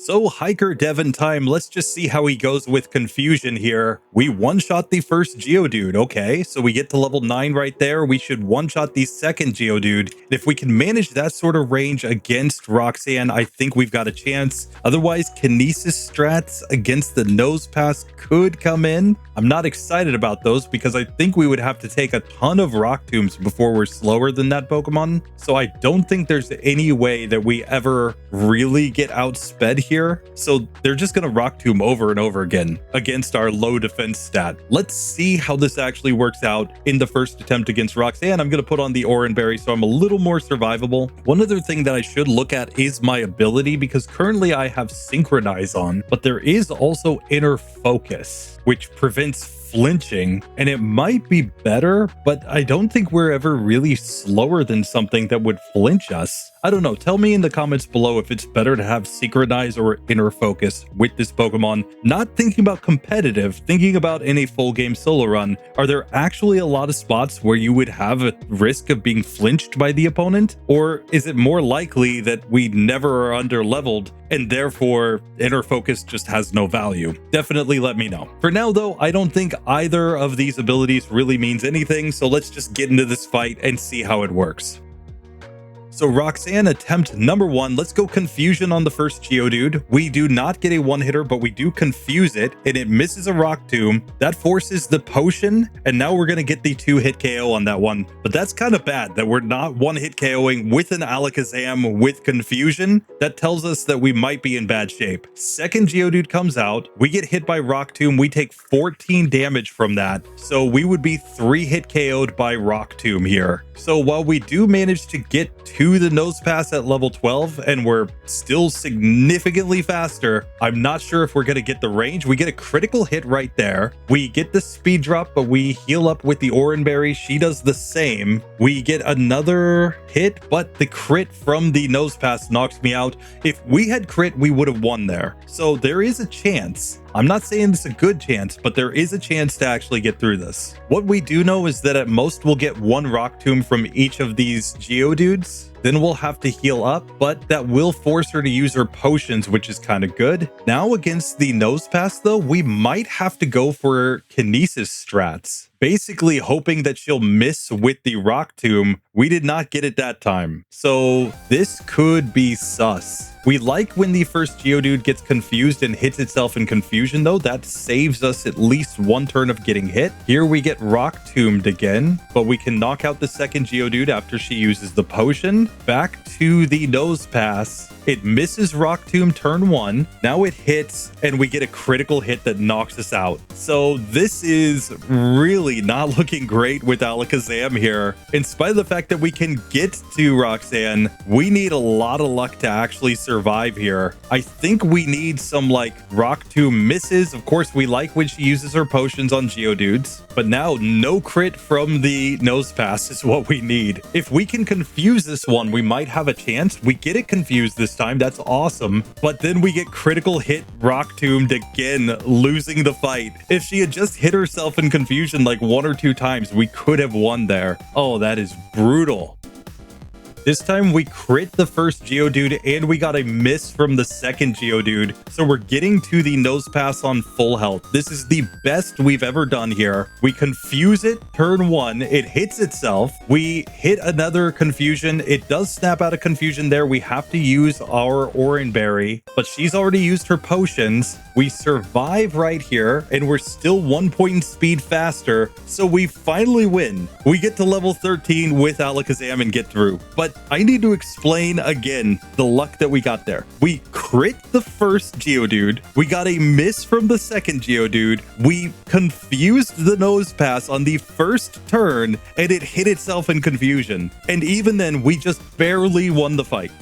So Hiker Devon time, let's just see how he goes with Confusion here. We one-shot the first Geodude, okay, so we get to level 9 right there. We should one-shot the second Geodude. And if we can manage that sort of range against Roxanne, I think we've got a chance. Otherwise, Kinesis strats against the Nosepass could come in. I'm not excited about those because I think we would have to take a ton of Rock Tombs before we're slower than that Pokemon. So I don't think there's any way that we ever really get outsped here. So they're just going to Rock Tomb over and over again against our low defense stat. Let's see how this actually works out in the first attempt against Roxanne. I'm going to put on the Oranberry so I'm a little more survivable. One other thing that I should look at is my ability, because currently I have Synchronize on, but there is also Inner Focus, which prevents flinching, and it might be better, but I don't think we're ever really slower than something that would flinch us. I don't know. Tell me in the comments below if it's better to have Synchronize or Inner Focus with this Pokemon. Not thinking about competitive, thinking about in a full game solo run. Are there actually a lot of spots where you would have a risk of being flinched by the opponent? Or is it more likely that we never are under leveled and therefore Inner Focus just has no value? Definitely let me know. For now though, I don't think either of these abilities really means anything, so let's just get into this fight and see how it works. So Roxanne attempt number 1, let's go Confusion on the first Geodude. We do not get a one-hitter, but we do confuse it, and it misses a Rock Tomb. That forces the Potion, and now we're going to get the 2-hit KO on that one. But that's kind of bad that we're not one-hit KOing with an Alakazam with Confusion. That tells us that we might be in bad shape. Second Geodude comes out, we get hit by Rock Tomb, we take 14 damage from that. So we would be 3-hit KO'd by Rock Tomb here. So while we do manage to get to the Nosepass at level 12 and we're still significantly faster, I'm not sure if we're going to get the range. We get a critical hit right there. We get the speed drop, but we heal up with the Oranberry. She does the same. We get another hit, but the crit from the Nosepass knocks me out. If we had crit, we would have won there. So there is a chance. I'm not saying it's a good chance, but there is a chance to actually get through this. What we do know is that at most we'll get 1 Rock Tomb from each of these Geodudes. Then we'll have to heal up, but that will force her to use her potions, which is kind of good. Now against the Nosepass though, we might have to go for Kinesis strats. Basically hoping that she'll miss with the Rock Tomb. We did not get it that time. So this could be sus. We like when the first Geodude gets confused and hits itself in confusion though. That saves us at least 1 turn of getting hit. Here we get Rock Tombed again, but we can knock out the second Geodude after she uses the potion. Back to the Nosepass. It misses Rock Tomb turn 1. Now it hits and we get a critical hit that knocks us out. So this is really not looking great with Alakazam here. In spite of the fact that we can get to Roxanne, we need a lot of luck to actually survive here. I think we need some like Rock Tomb misses. Of course, we like when she uses her potions on Geodudes, but now no crit from the Nosepass is what we need. If we can confuse this one, we might have a chance. We get it confused this this time. That's awesome. But then we get critical hit Rock Tombed again, losing the fight. If she had just hit herself in confusion like 1 or 2 times, we could have won there. Oh, that is brutal. This time we crit the first Geodude and we got a miss from the second Geodude. So we're getting to the Nosepass on full health. This is the best we've ever done here. We confuse it turn 1. It hits itself. We hit another confusion. It does snap out of confusion there. We have to use our Oranberry, but she's already used her potions. We survive right here and we're still 1 point in speed faster. So we finally win. We get to level 13 with Alakazam and get through. But I need to explain again the luck that we got there. We crit the first Geodude. We got a miss from the second Geodude. We confused the Nosepass on the first turn and it hit itself in confusion. And even then, we just barely won the fight.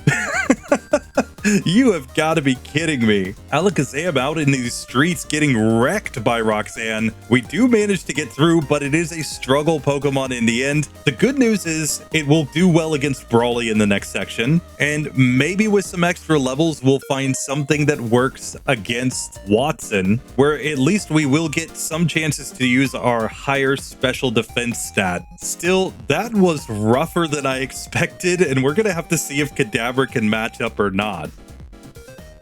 You have got to be kidding me. Alakazam out in these streets getting wrecked by Roxanne. We do manage to get through, but it is a struggle Pokemon in the end. The good news is it will do well against Brawly in the next section. And maybe with some extra levels, we'll find something that works against Watson, where at least we will get some chances to use our higher special defense stat. Still, that was rougher than I expected, and we're going to have to see if Kadabra can match up or not.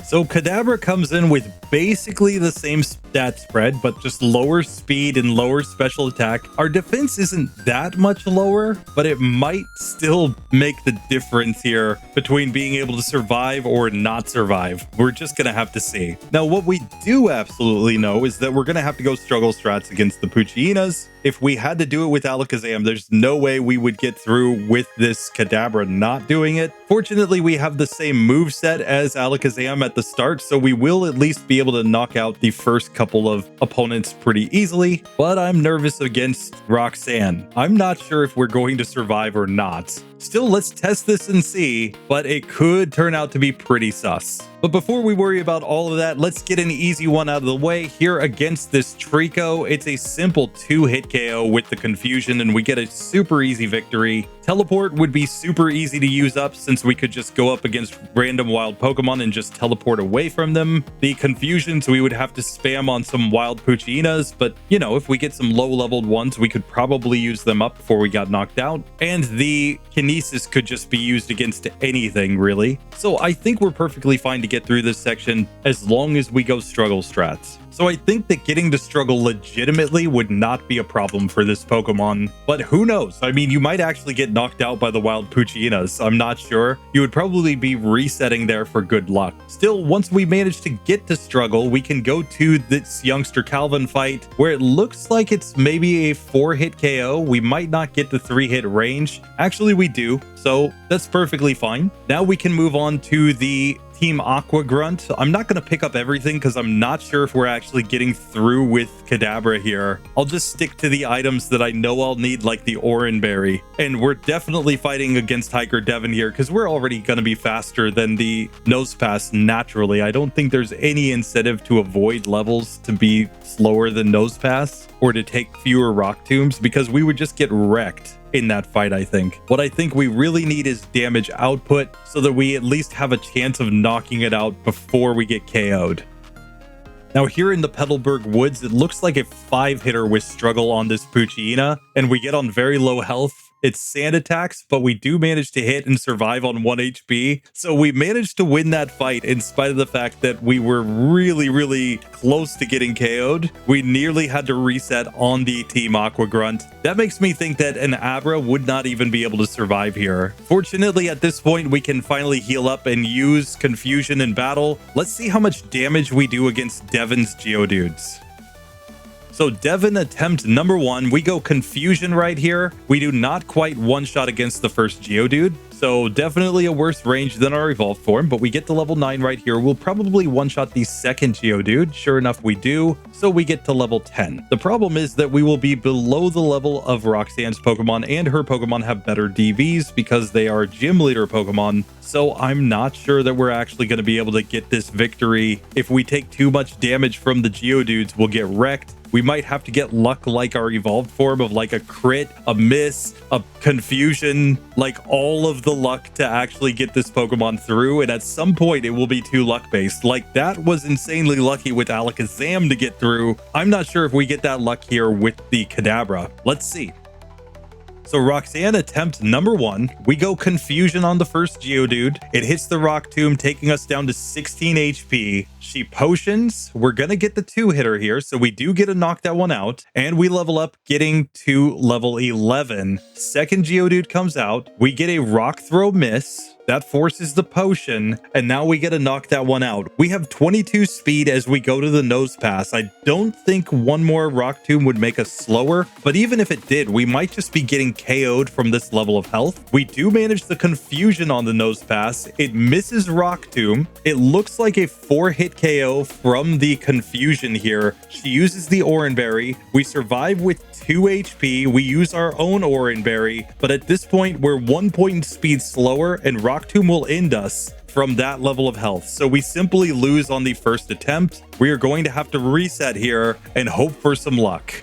So Kadabra comes in with basically the same stat spread, but just lower speed and lower special attack. Our defense isn't that much lower, but it might still make the difference here between being able to survive or not survive. We're just going to have to see. Now, what we do absolutely know is that we're going to have to go struggle strats against the Poochyenas. If we had to do it with Alakazam, there's no way we would get through with this Kadabra not doing it. Fortunately, we have the same moveset as Alakazam at the start, so we will at least be able to knock out the first couple of opponents pretty easily, but I'm nervous against Roxanne. I'm not sure if we're going to survive or not. Still, let's test this and see, but it could turn out to be pretty sus. But before we worry about all of that, let's get an easy one out of the way. Here against this Trico, it's a simple 2-hit KO with the confusion, and we get a super easy victory. Teleport would be super easy to use up since we could just go up against random wild Pokemon and just teleport away from them. The confusions we would have to spam on some wild Poochyenas, but you know, if we get some low-leveled ones, we could probably use them up before we got knocked out. And the Kinesis could just be used against anything, really. So I think we're perfectly fine to get through this section as long as we go struggle strats. So I think that getting to struggle legitimately would not be a problem for this Pokemon, but who knows? I mean, you might actually get knocked out by the wild Poochyenas. I'm not sure. You would probably be resetting there for good luck. Still, once we manage to get to struggle, we can go to this youngster Calvin fight where it looks like it's maybe a 4-hit KO. We might not get the 3-hit range. Actually, we do, so that's perfectly fine. Now we can move on to the Team Aqua Grunt. I'm not going to pick up everything because I'm not sure if we're actually getting through with Kadabra here. I'll just stick to the items that I know I'll need, like the Oranberry. And we're definitely fighting against Hiker Devon here because we're already going to be faster than the Nosepass naturally. I don't think there's any incentive to avoid levels to be slower than Nosepass or to take fewer Rock Tombs because we would just get wrecked in that fight. I think what I think we really need is damage output so that we at least have a chance of knocking it out before we get KO'd. Now here in the Petalburg Woods, it looks like a 5-hitter with struggle on this Poochyena, and we get on very low health. It's sand attacks, but we do manage to hit and survive on 1 HP. So we managed to win that fight in spite of the fact that we were really close to getting KO'd. We nearly had to reset on the Team Aqua Grunt. That makes me think that an Abra would not even be able to survive here. Fortunately, at this point, we can finally heal up and use Confusion in battle. Let's see how much damage we do against Devon's Geodudes. So Devon attempt number 1, we go Confusion right here. We do not quite one-shot against the first Geodude, so definitely a worse range than our evolved form, but we get to level 9 right here. We'll probably one-shot the second Geodude. Sure enough, we do, so we get to level 10. The problem is that we will be below the level of Roxanne's Pokemon, and her Pokemon have better DVs because they are Gym Leader Pokemon, so I'm not sure that we're actually going to be able to get this victory. If we take too much damage from the Geodudes, we'll get wrecked. we might have to get luck like our evolved form of like a crit, a miss, a confusion, like all of the luck to actually get this Pokemon through. And at some point it will be too luck based. Like that was insanely lucky with Alakazam to get through. I'm not sure if we get that luck here with the Kadabra. Let's see. So Roxanne attempt number 1, we go Confusion on the first Geodude. It hits the Rock Tomb, taking us down to 16 HP. She potions. We're gonna get the 2-hitter here, so we do get to knock that one out. And we level up, getting to level 11. Second Geodude comes out. We get a Rock Throw miss. That forces the potion, and now we get to knock that one out. We have 22 speed as we go to the Nosepass. I don't think one more Rock Tomb would make us slower, but even if it did, we might just be getting KO'd from this level of health. We do manage the Confusion on the Nosepass. It misses Rock Tomb. It looks like a 4-hit KO from the Confusion here. She uses the Oran Berry. We survive with 2 HP. We use our own Oran Berry, but at this point, we're 1 point in speed slower, and Rock Tomb will end us from that level of health. So we simply lose on the first attempt. We are going to have to reset here and hope for some luck.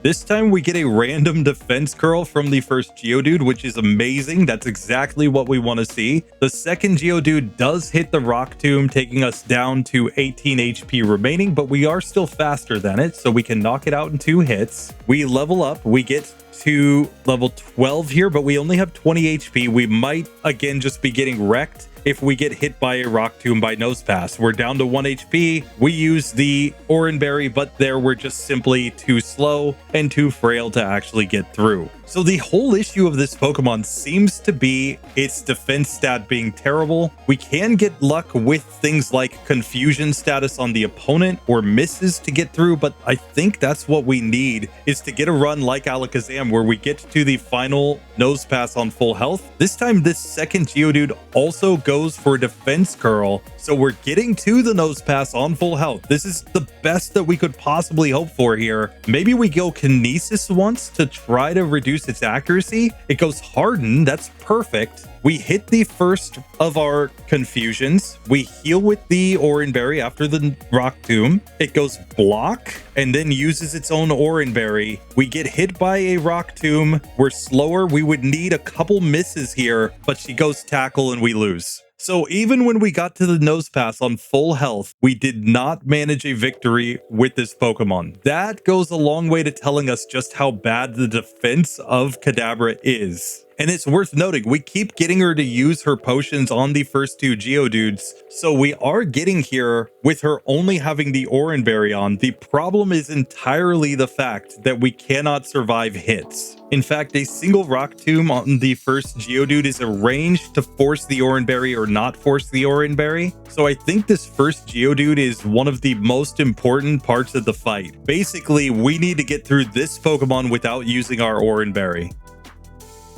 This time we get a random defense curl from the first Geodude, which is amazing. That's exactly what we want to see. The second Geodude does hit the Rock Tomb, taking us down to 18 HP remaining, but we are still faster than it, so we can knock it out in 2 hits. We level up. We get to level 12 here, but we only have 20 HP. We might again just be getting wrecked if we get hit by a Rock Tomb by Nosepass. We're down to 1 HP. We use the Oran Berry, but there we're just simply too slow and too frail to actually get through. So the whole issue of this Pokemon seems to be its defense stat being terrible. We can get luck with things like Confusion status on the opponent or misses to get through, but I think that's what we need, is to get a run like Alakazam where we get to the final Nosepass on full health. This time this second Geodude also goes for defense curl, so we're getting to the Nosepass on full health. This is the best that we could possibly hope for here. Maybe we go Kinesis once to try to reduce its accuracy. It goes Harden. That's perfect. We hit the first of our Confusions. We heal with the Oran Berry after the Rock Tomb. It goes Block and then uses its own Oran Berry. We get hit by a Rock Tomb. We're slower. We would need a couple misses here, but she goes Tackle and we lose. So even when we got to the Nosepass on full health, we did not manage a victory with this Pokemon. That goes a long way to telling us just how bad the defense of Kadabra is. And it's worth noting, we keep getting her to use her potions on the first 2 Geodudes, so we are getting here with her only having the Oran Berry on. The problem is entirely the fact that we cannot survive hits. In fact, a single Rock Tomb on the first Geodude is arranged to force the Oran Berry or not force the Oran Berry. So I think this first Geodude is one of the most important parts of the fight. Basically, we need to get through this Pokemon without using our Oran Berry.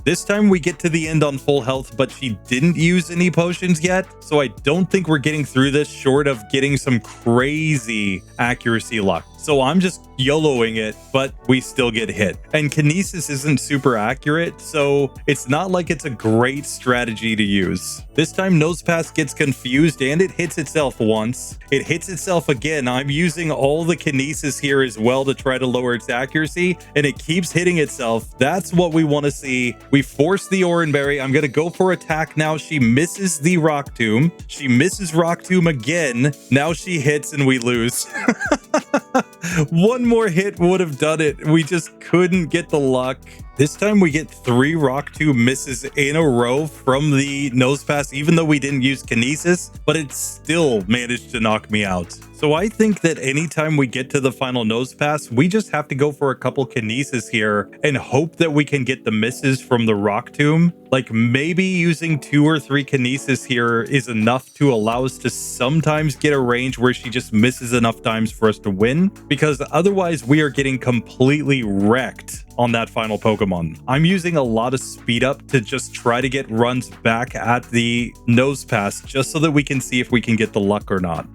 This time we get to the end on full health, but she didn't use any potions yet, so I don't think we're getting through this short of getting some crazy accuracy luck. So I'm just YOLOing it, but we still get hit. And Kinesis isn't super accurate, so it's not like it's a great strategy to use. This time Nosepass gets confused and it hits itself once. It hits itself again. I'm using all the Kinesis here as well to try to lower its accuracy, and it keeps hitting itself. That's what we want to see. We force the Oran Berry. I'm going to go for attack now. She misses the Rock Tomb. She misses Rock Tomb again. Now she hits and we lose. One more hit would have done it. We just couldn't get the luck. This time we get 3 Rock Tomb misses in a row from the Nosepass, even though we didn't use Kinesis, but it still managed to knock me out. So I think that anytime we get to the final Nosepass, we just have to go for a couple Kinesis here and hope that we can get the misses from the Rock Tomb. Like maybe using 2 or 3 Kinesis here is enough to allow us to sometimes get a range where she just misses enough times for us to win, because otherwise we are getting completely wrecked on that final Pokemon. I'm using a lot of speed up to just try to get runs back at the Nosepass just so that we can see if we can get the luck or not.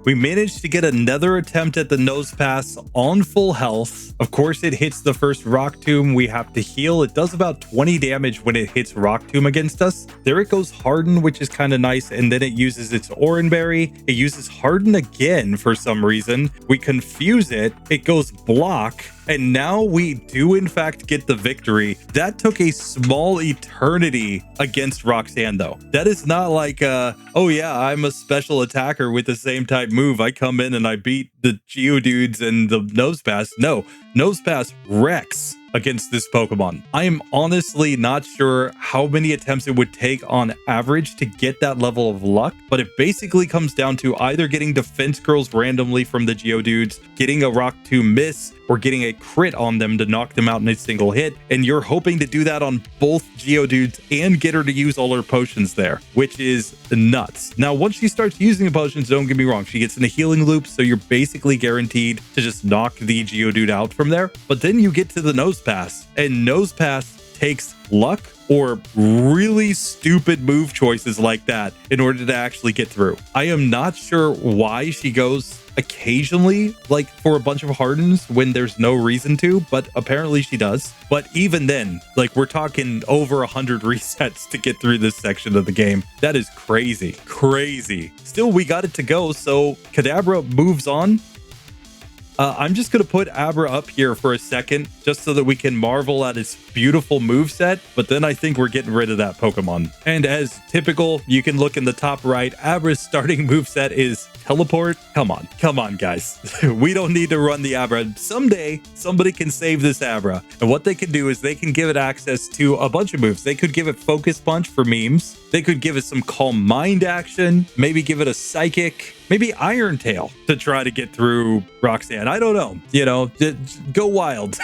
We managed to get another attempt at the Nosepass on full health. Of course, it hits the first Rock Tomb. We have to heal. It does about 20 damage when it hits Rock Tomb against us. There it goes Harden, which is kind of nice, and then it uses its Oran Berry. It uses Harden again for some reason. We confuse it. It goes Block. And now we do in fact get the victory. That took a small eternity against Roxanne though. That is not like, oh yeah, I'm a special attacker with the same type move. I come in and I beat the Geodudes and the Nosepass. No, Nosepass wrecks against this Pokemon. I am honestly not sure how many attempts it would take on average to get that level of luck, but it basically comes down to either getting defense curls randomly from the Geodudes, getting a Rock Tomb miss, or getting a crit on them to knock them out in a single hit. And you're hoping to do that on both Geodudes and get her to use all her potions there, which is nuts. Now, once she starts using the potions, don't get me wrong, she gets in a healing loop, so you're basically guaranteed to just knock the Geodude out from there. But then you get to the Nosepass, and Nosepass takes luck or really stupid move choices like that in order to actually get through. I am not sure why she goes occasionally like for a bunch of hardens when there's no reason to, but apparently she does. But even then, like, we're talking over 100 resets to get through this section of the game. That is crazy. Still, we got it to go, so Kadabra moves on. I'm just going to put Abra up here for a second, just so that we can marvel at its beautiful moveset, but then I think we're getting rid of that Pokemon. And as typical, you can look in the top right, Abra's starting moveset is Teleport. Come on, guys. We don't need to run the Abra. Someday, somebody can save this Abra. And what they can do is they can give it access to a bunch of moves. They could give it Focus Punch for memes. They could give it some Calm Mind action, maybe give it a Psychic, maybe Iron Tail to try to get through Roxanne. I don't know. You know, go wild.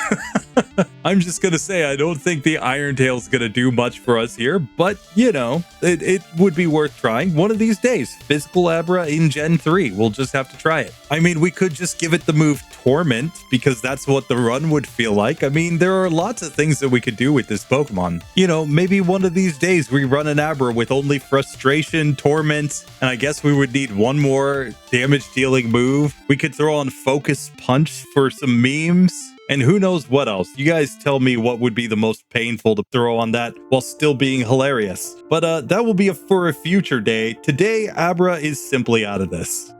I'm just going to say, I don't think the Iron Tail's going to do much for us here, but, you know, it would be worth trying one of these days. Physical Abra in Gen 3. We'll just have to try it. I mean, we could just give it the move Torment, because that's what the run would feel like. I mean, there are lots of things that we could do with this Pokemon. You know, maybe one of these days we run an Abra with only Frustration, Torment, and I guess we would need one more damage-dealing move. We could throw on Focus Punch for some memes. And who knows what else. You guys tell me what would be the most painful to throw on that while still being hilarious. But that will be for a future day. Today, Abra is simply out of this.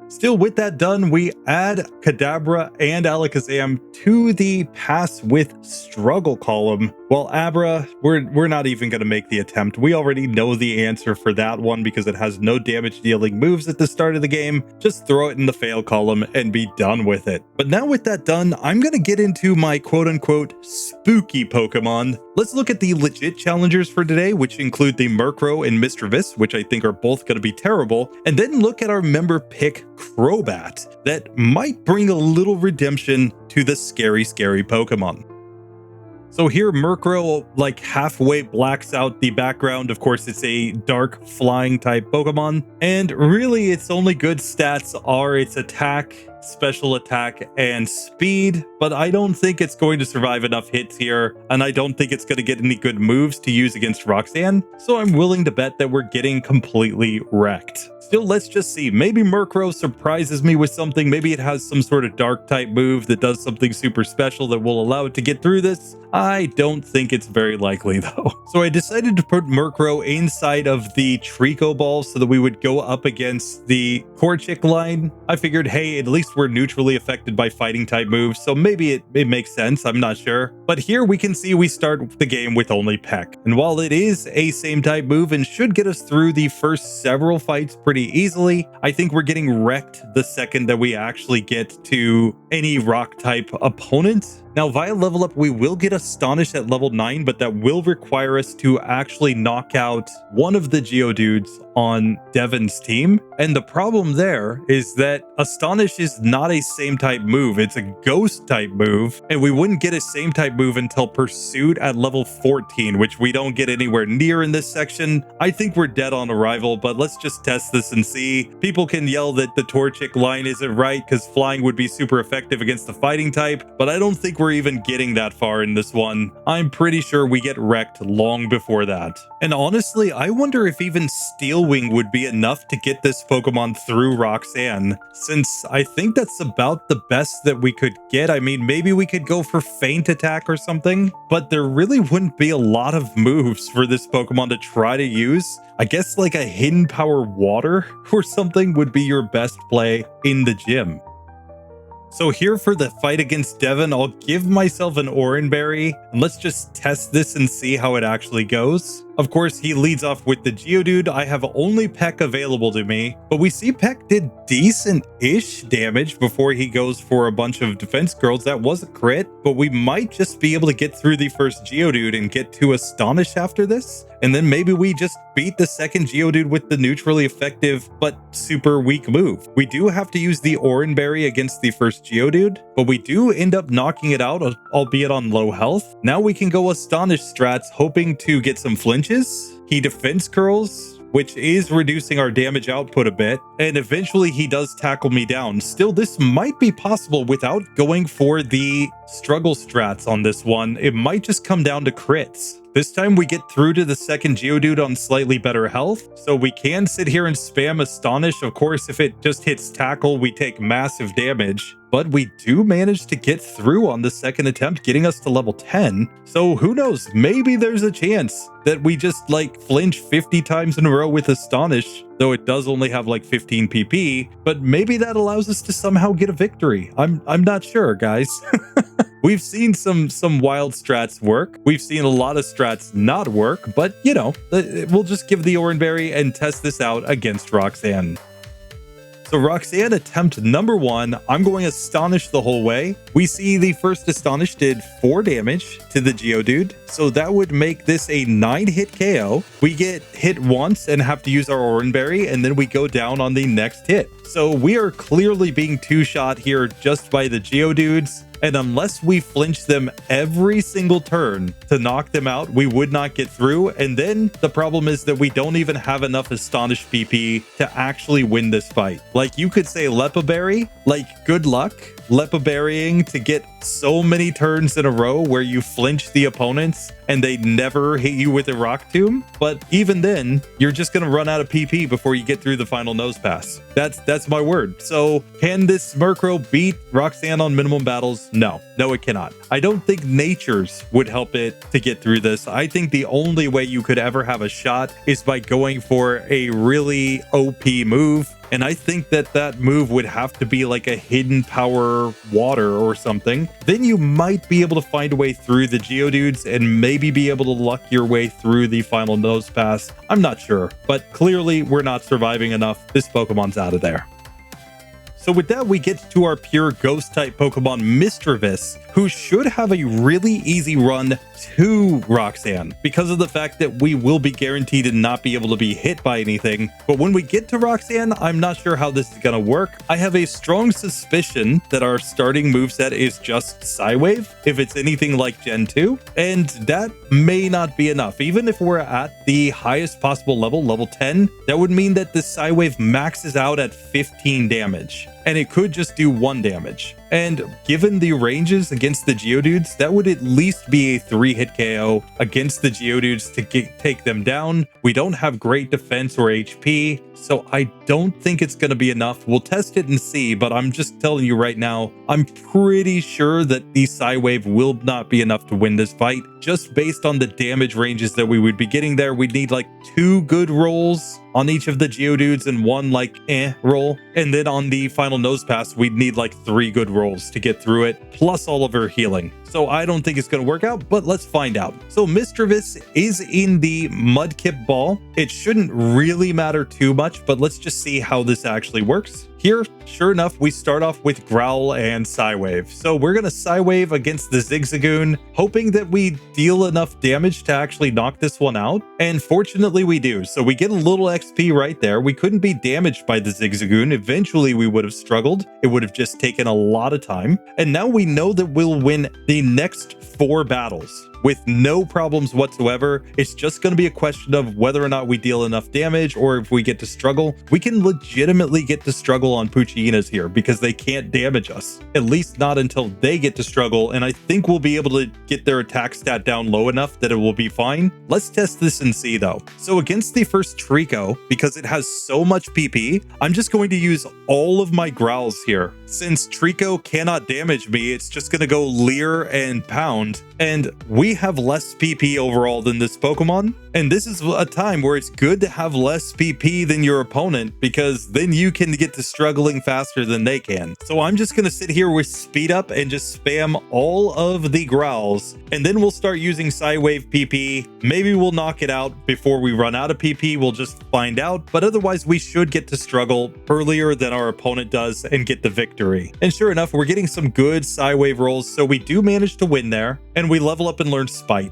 Still, with that done, we add Kadabra and Alakazam to the Pass with Struggle column. Well, Abra, we're not even going to make the attempt. We already know the answer for that one because it has no damage dealing moves at the start of the game. Just throw it in the fail column and be done with it. But now with that done, I'm going to get into my quote-unquote spooky Pokemon. Let's look at the legit challengers for today, which include the Murkrow and Misdreavus, which I think are both going to be terrible. And then look at our member pick Crobat that might bring a little redemption to the scary Pokemon. So here, Murkrow like halfway blacks out the background. Of course, it's a dark flying type Pokemon. And really, its only good stats are its attack, special attack, and speed. But I don't think it's going to survive enough hits here. And I don't think it's going to get any good moves to use against Roxanne. So I'm willing to bet that we're getting completely wrecked. Still, let's just see. Maybe Murkrow surprises me with something. Maybe it has some sort of dark type move that does something super special that will allow it to get through this. I don't think it's very likely though. So I decided to put Murkrow inside of the Trico Ball so that we would go up against the Torchic line. I figured, hey, at least we're neutrally affected by fighting type moves, so maybe it makes sense. I'm not sure. But here we can see we start the game with only Peck. And while it is a same type move and should get us through the first several fights pretty easily, I think we're getting wrecked the second that we actually get to any rock type opponent. Now, via level up, we will get Astonished at level 9, but that will require us to actually knock out one of the Geodudes on Devon's team. And the problem there is that Astonish is not a same type move. It's a ghost type move, and we wouldn't get a same type move until Pursuit at level 14, which we don't get anywhere near in this section. I think we're dead on arrival, but let's just test this and see. People can yell that the Torchic line isn't right because flying would be super effective against the fighting type, but I don't think we're we're even getting that far in this one. I'm pretty sure we get wrecked long before that. And honestly, I wonder if even Steel Wing would be enough to get this Pokemon through Roxanne, since I think that's about the best that we could get. I mean, maybe we could go for Feint Attack or something, but there really wouldn't be a lot of moves for this Pokemon to try to use. I guess like a Hidden Power Water or something would be your best play in the gym. So here for the fight against Devon, I'll give myself an Oranberry, and let's just test this and see how it actually goes. Of course, he leads off with the Geodude. I have only Peck available to me, but we see Peck did decent-ish damage before he goes for a bunch of defense curls. That was a crit, but we might just be able to get through the first Geodude and get to Astonish after this. And then maybe we just beat the second Geodude with the neutrally effective but super weak move. We do have to use the Oranberry against the first Geodude, but we do end up knocking it out, albeit on low health. Now we can go Astonish strats, hoping to get some flinches. He defense curls, which is reducing our damage output a bit, and eventually he does tackle me down. Still, this might be possible without going for the struggle strats on this one. It might just come down to crits. This time we get through to the second Geodude on slightly better health, so we can sit here and spam Astonish. Of course, if it just hits tackle, we take massive damage, but we do manage to get through on the second attempt, getting us to level 10. So who knows, maybe there's a chance that we just like flinch 50 times in a row with Astonish, though it does only have like 15 PP, but maybe that allows us to somehow get a victory. I'm not sure, guys. We've seen some wild strats work. We've seen a lot of strats not work, but you know, we'll just give the Oranberry and test this out against Roxanne. So Roxanne attempt number 1, I'm going Astonish the whole way. We see the first Astonish did 4 damage to the Geodude, so that would make this a 9-hit KO. We get hit once and have to use our Oranberry, and then we go down on the next hit. So we are clearly being two-shot here just by the Geodudes, and unless we flinch them every single turn to knock them out, we would not get through. And then the problem is that we don't even have enough Astonish PP to actually win this fight. Like, you could say Lepaberry, like, good luck Lepaberrying to get so many turns in a row where you flinch the opponents and they never hit you with a Rock Tomb. But even then, you're just going to run out of PP before you get through the final Nosepass. That's my word. So can this Murkrow beat Roxanne on minimum battles? No, it cannot. I don't think Nature's would help it to get through this. I think the only way you could ever have a shot is by going for a really OP move. And I think that move would have to be like a Hidden Power Water or something. Then you might be able to find a way through the Geodudes and maybe be able to luck your way through the final Nosepass. I'm not sure, but clearly we're not surviving enough. This Pokemon's out of there. So with that, we get to our pure Ghost-type Pokemon, Misdreavus, who should have a really easy run to Roxanne because of the fact that we will be guaranteed to not be able to be hit by anything. But when we get to Roxanne, I'm not sure how this is going to work. I have a strong suspicion that our starting moveset is just Psywave, if it's anything like Gen 2, and that may not be enough. Even if we're at the highest possible level, level 10, that would mean that the Psywave maxes out at 15 damage. And it could just do 1 damage. And given the ranges against the Geodudes, that would at least be a 3-hit KO against the Geodudes to take them down. We don't have great defense or HP, so I don't think it's going to be enough. We'll test it and see, but I'm just telling you right now, I'm pretty sure that the Psywave will not be enough to win this fight. Just based on the damage ranges that we would be getting there, we'd need like 2 good rolls on each of the Geodudes and 1 like roll. And then on the final Nosepass, we'd need like 3 good rolls to get through it, plus all of her healing. So I don't think it's going to work out, but let's find out. So Misdreavus is in the Mudkip ball. It shouldn't really matter too much, but let's just see how this actually works. Here, sure enough, we start off with Growl and Psywave. So we're going to Psywave against the Zigzagoon, hoping that we deal enough damage to actually knock this one out. And fortunately we do. So we get a little XP right there. We couldn't be damaged by the Zigzagoon. Eventually we would have struggled. It would have just taken a lot of time. And now we know that we'll win the next 4 battles. with no problems whatsoever. It's just going to be a question of whether or not we deal enough damage or if we get to struggle. We can legitimately get to struggle on Poochyinas here because they can't damage us, at least not until they get to struggle. And I think we'll be able to get their attack stat down low enough that it will be fine. Let's test this and see though. So against the first Trico, because it has so much PP, I'm just going to use all of my growls here. Since Trico cannot damage me, it's just going to go Leer and Pound, and we have less PP overall than this Pokemon. And this is a time where it's good to have less PP than your opponent, because then you can get to struggling faster than they can. So I'm just going to sit here with Speed Up and just spam all of the growls, and then we'll start using Psywave PP. Maybe we'll knock it out before we run out of PP. We'll just find out, but otherwise we should get to struggle earlier than our opponent does and get the victory. And sure enough, we're getting some good Psywave rolls, so we do manage to win there, and we level up and learn Spite.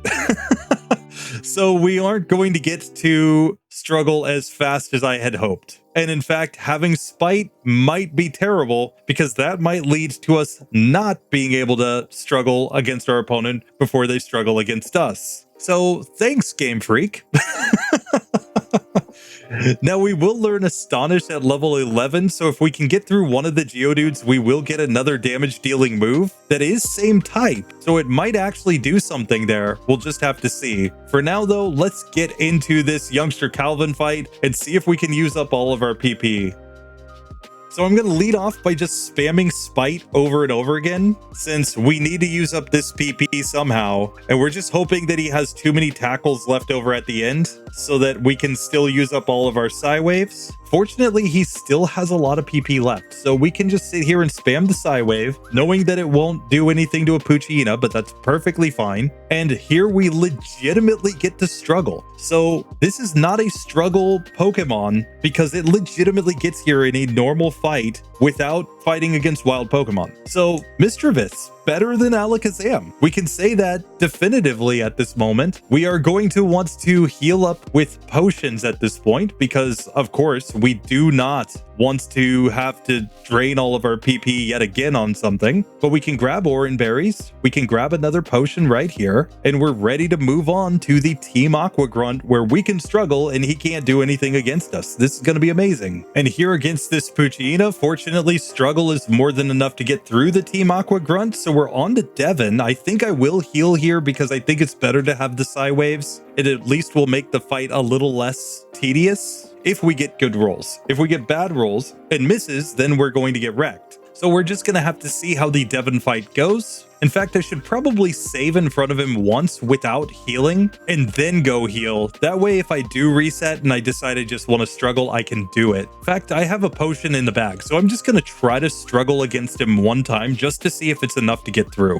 So we aren't going to get to struggle as fast as I had hoped. And in fact, having Spite might be terrible, because that might lead to us not being able to struggle against our opponent before they struggle against us. So thanks, Game Freak. Now we will learn Astonish at level 11, so if we can get through one of the Geodudes, we will get another damage dealing move that is same type, so it might actually do something there. We'll just have to see. For now though, let's get into this youngster Calvin fight and see if we can use up all of our PP. So I'm going to lead off by just spamming Spite over and over again, since we need to use up this PP somehow, and we're just hoping that he has too many tackles left over at the end so that we can still use up all of our Psywaves. Fortunately, he still has a lot of PP left, so we can just sit here and spam the Psywave, knowing that it won't do anything to a Poochyyina, but that's perfectly fine. And here we legitimately get to struggle. So this is not a struggle Pokemon, because it legitimately gets here in a normal fight without fighting against wild Pokemon. So Misdreavus, better than Alakazam. We can say that definitively at this moment. We are going to want to heal up with potions at this point, because of course we do not want to have to drain all of our PP yet again on something. But we can grab Oran Berries, we can grab another potion right here, and we're ready to move on to the Team Aqua Grunt, where we can struggle and he can't do anything against us. This is going to be amazing. And here against this Poochyyina, fortunately struggle is more than enough to get through the Team Aqua Grunt, so we're on to Devon. I think I will heal here because I think it's better to have the Psywaves. It at least will make the fight a little less tedious if we get good rolls. If we get bad rolls and misses, then we're going to get wrecked. So we're just going to have to see how the Devon fight goes. In fact, I should probably save in front of him once without healing and then go heal. That way, if I do reset and I decide I just want to struggle, I can do it. In fact, I have a potion in the bag, so I'm just going to try to struggle against him one time just to see if it's enough to get through.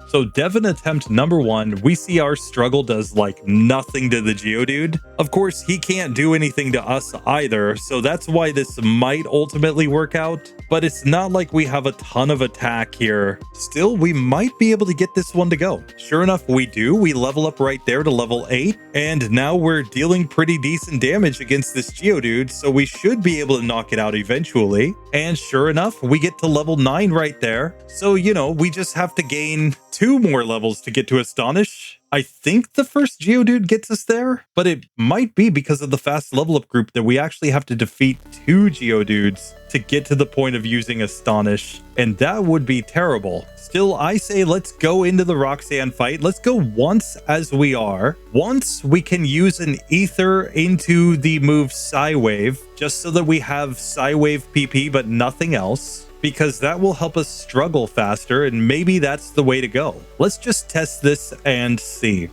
So Devon attempt number 1, we see our struggle does like nothing to the Geodude. Of course, he can't do anything to us either, so that's why this might ultimately work out. But it's not like we have a ton of attack here. Still, we might be able to get this one to go. Sure enough, we do. We level up right there to level 8, and now we're dealing pretty decent damage against this Geodude, so we should be able to knock it out eventually. And sure enough, we get to level 9 right there. So, you know, we just have to gain 2 more levels to get to Astonish. I think the first Geodude gets us there, but it might be because of the fast level up group that we actually have to defeat 2 Geodudes to get to the point of using Astonish, and that would be terrible. Still, I say let's go into the Roxanne fight. Let's go once as we are. Once we can use an Ether into the move Psywave, just so that we have Psywave PP but nothing else, because that will help us struggle faster, and maybe that's the way to go. Let's just test this and see.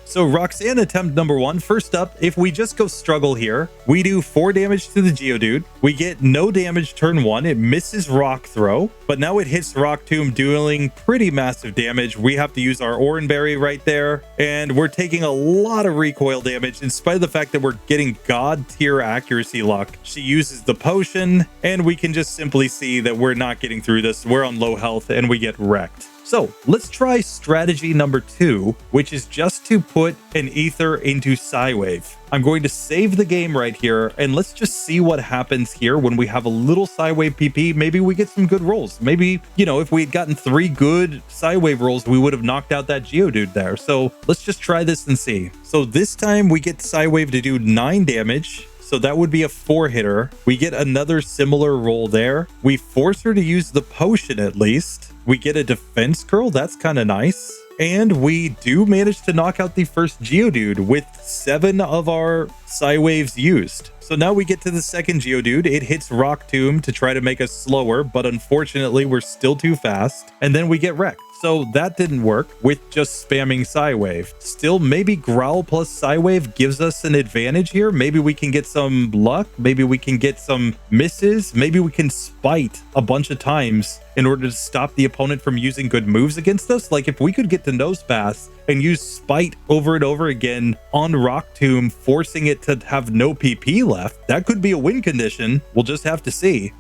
So Roxanne attempt number 1, first up, if we just go struggle here, we do 4 damage to the Geodude. We get no damage turn 1, it misses Rock Throw, but now it hits Rock Tomb, dealing pretty massive damage. We have to use our Oran Berry right there, and we're taking a lot of recoil damage in spite of the fact that we're getting god tier accuracy luck. She uses the potion, and we can just simply see that we're not getting through this. We're on low health, and we get wrecked. So let's try strategy number 2, which is just to put an Ether into Psywave. I'm going to save the game right here, and let's just see what happens here when we have a little Psywave PP. Maybe we get some good rolls. Maybe, you know, if we had gotten 3 good Psywave rolls, we would have knocked out that Geodude there. So let's just try this and see. So this time we get Psywave to do 9 damage. So that would be a 4-hitter. We get another similar roll there. We force her to use the potion at least. We get a defense curl. That's kind of nice. And we do manage to knock out the first Geodude with 7 of our Psywaves used. So now we get to the second Geodude. It hits Rock Tomb to try to make us slower, but unfortunately we're still too fast. And then we get wrecked. So that didn't work with just spamming Psywave. Still, maybe Growl plus Psywave gives us an advantage here. Maybe we can get some luck. Maybe we can get some misses. Maybe we can spite a bunch of times in order to stop the opponent from using good moves against us. Like if we could get to Nosepass and use Spite over and over again on Rock Tomb, forcing it to have no PP left, that could be a win condition. We'll just have to see.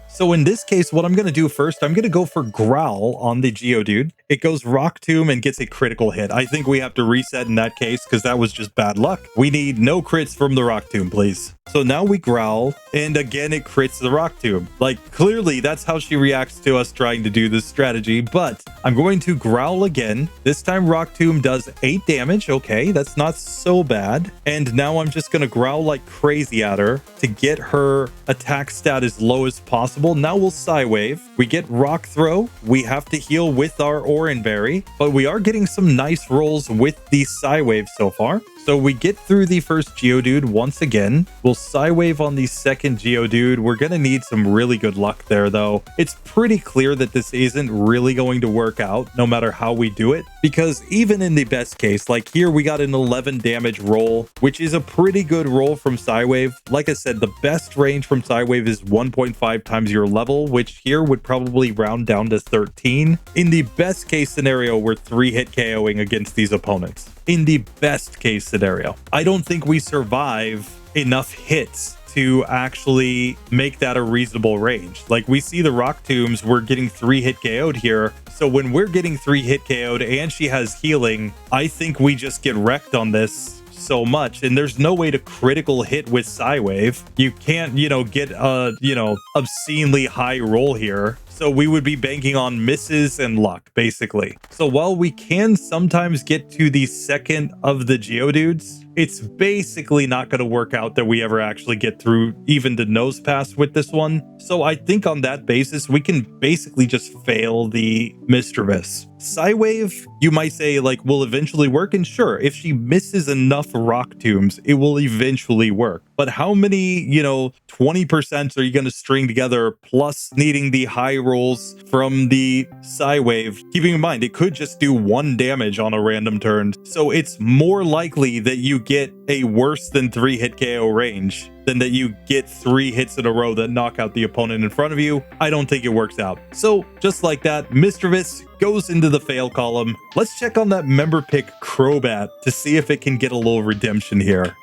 So in this case, what I'm going to do first, I'm going to go for Growl on the Geodude. It goes Rock Tomb and gets a critical hit. I think we have to reset in that case because that was just bad luck. We need no crits from the Rock Tomb, please. So now we Growl, and again it crits the Rock Tomb. Like, clearly that's how she reacts to us trying to do this strategy, but I'm going to Growl again. This time Rock Tomb does 8 damage. Okay, that's not so bad. And now I'm just going to Growl like crazy at her to get her attack stat as low as possible. Now we'll Psywave. We get Rock Throw. We have to heal with our Oran Berry, but we are getting some nice rolls with the Psywave so far. So we get through the first Geodude once again. We'll Psywave on the second Geodude. We're going to need some really good luck there, though. It's pretty clear that this isn't really going to work out no matter how we do it, because even in the best case, like here, we got an 11 damage roll, which is a pretty good roll from Psywave. Like I said, the best range from Psywave is 1.5 times your level, which here would probably round down to 13. In the best case scenario, we're 3-hit KOing against these opponents. In the best case scenario, I don't think we survive enough hits to actually make that a reasonable range. Like we see the Rock Tombs, we're getting 3-hit KO'd here. So when we're getting 3-hit KO'd and she has healing, I think we just get wrecked on this so much, and there's no way to critical hit with Psywave. You can't, get a, obscenely high roll here. So we would be banking on misses and luck, basically. So while we can sometimes get to the second of the Geodudes, it's basically not going to work out that we ever actually get through even the Nosepass with this one. So I think on that basis, we can basically just fail the Misdreavus. Psywave, you might say, like, will eventually work, and sure, if she misses enough Rock Tombs, it will eventually work. But how many, 20% are you going to string together, plus needing the high rolls from the Psywave? Keeping in mind, it could just do 1 damage on a random turn. So it's more likely that you get a worse than 3-hit KO range than that you get 3 hits in a row that knock out the opponent in front of you. I don't think it works out. So just like that, Misdreavus goes into the fail column. Let's check on that member pick Crobat to see if it can get a little redemption here.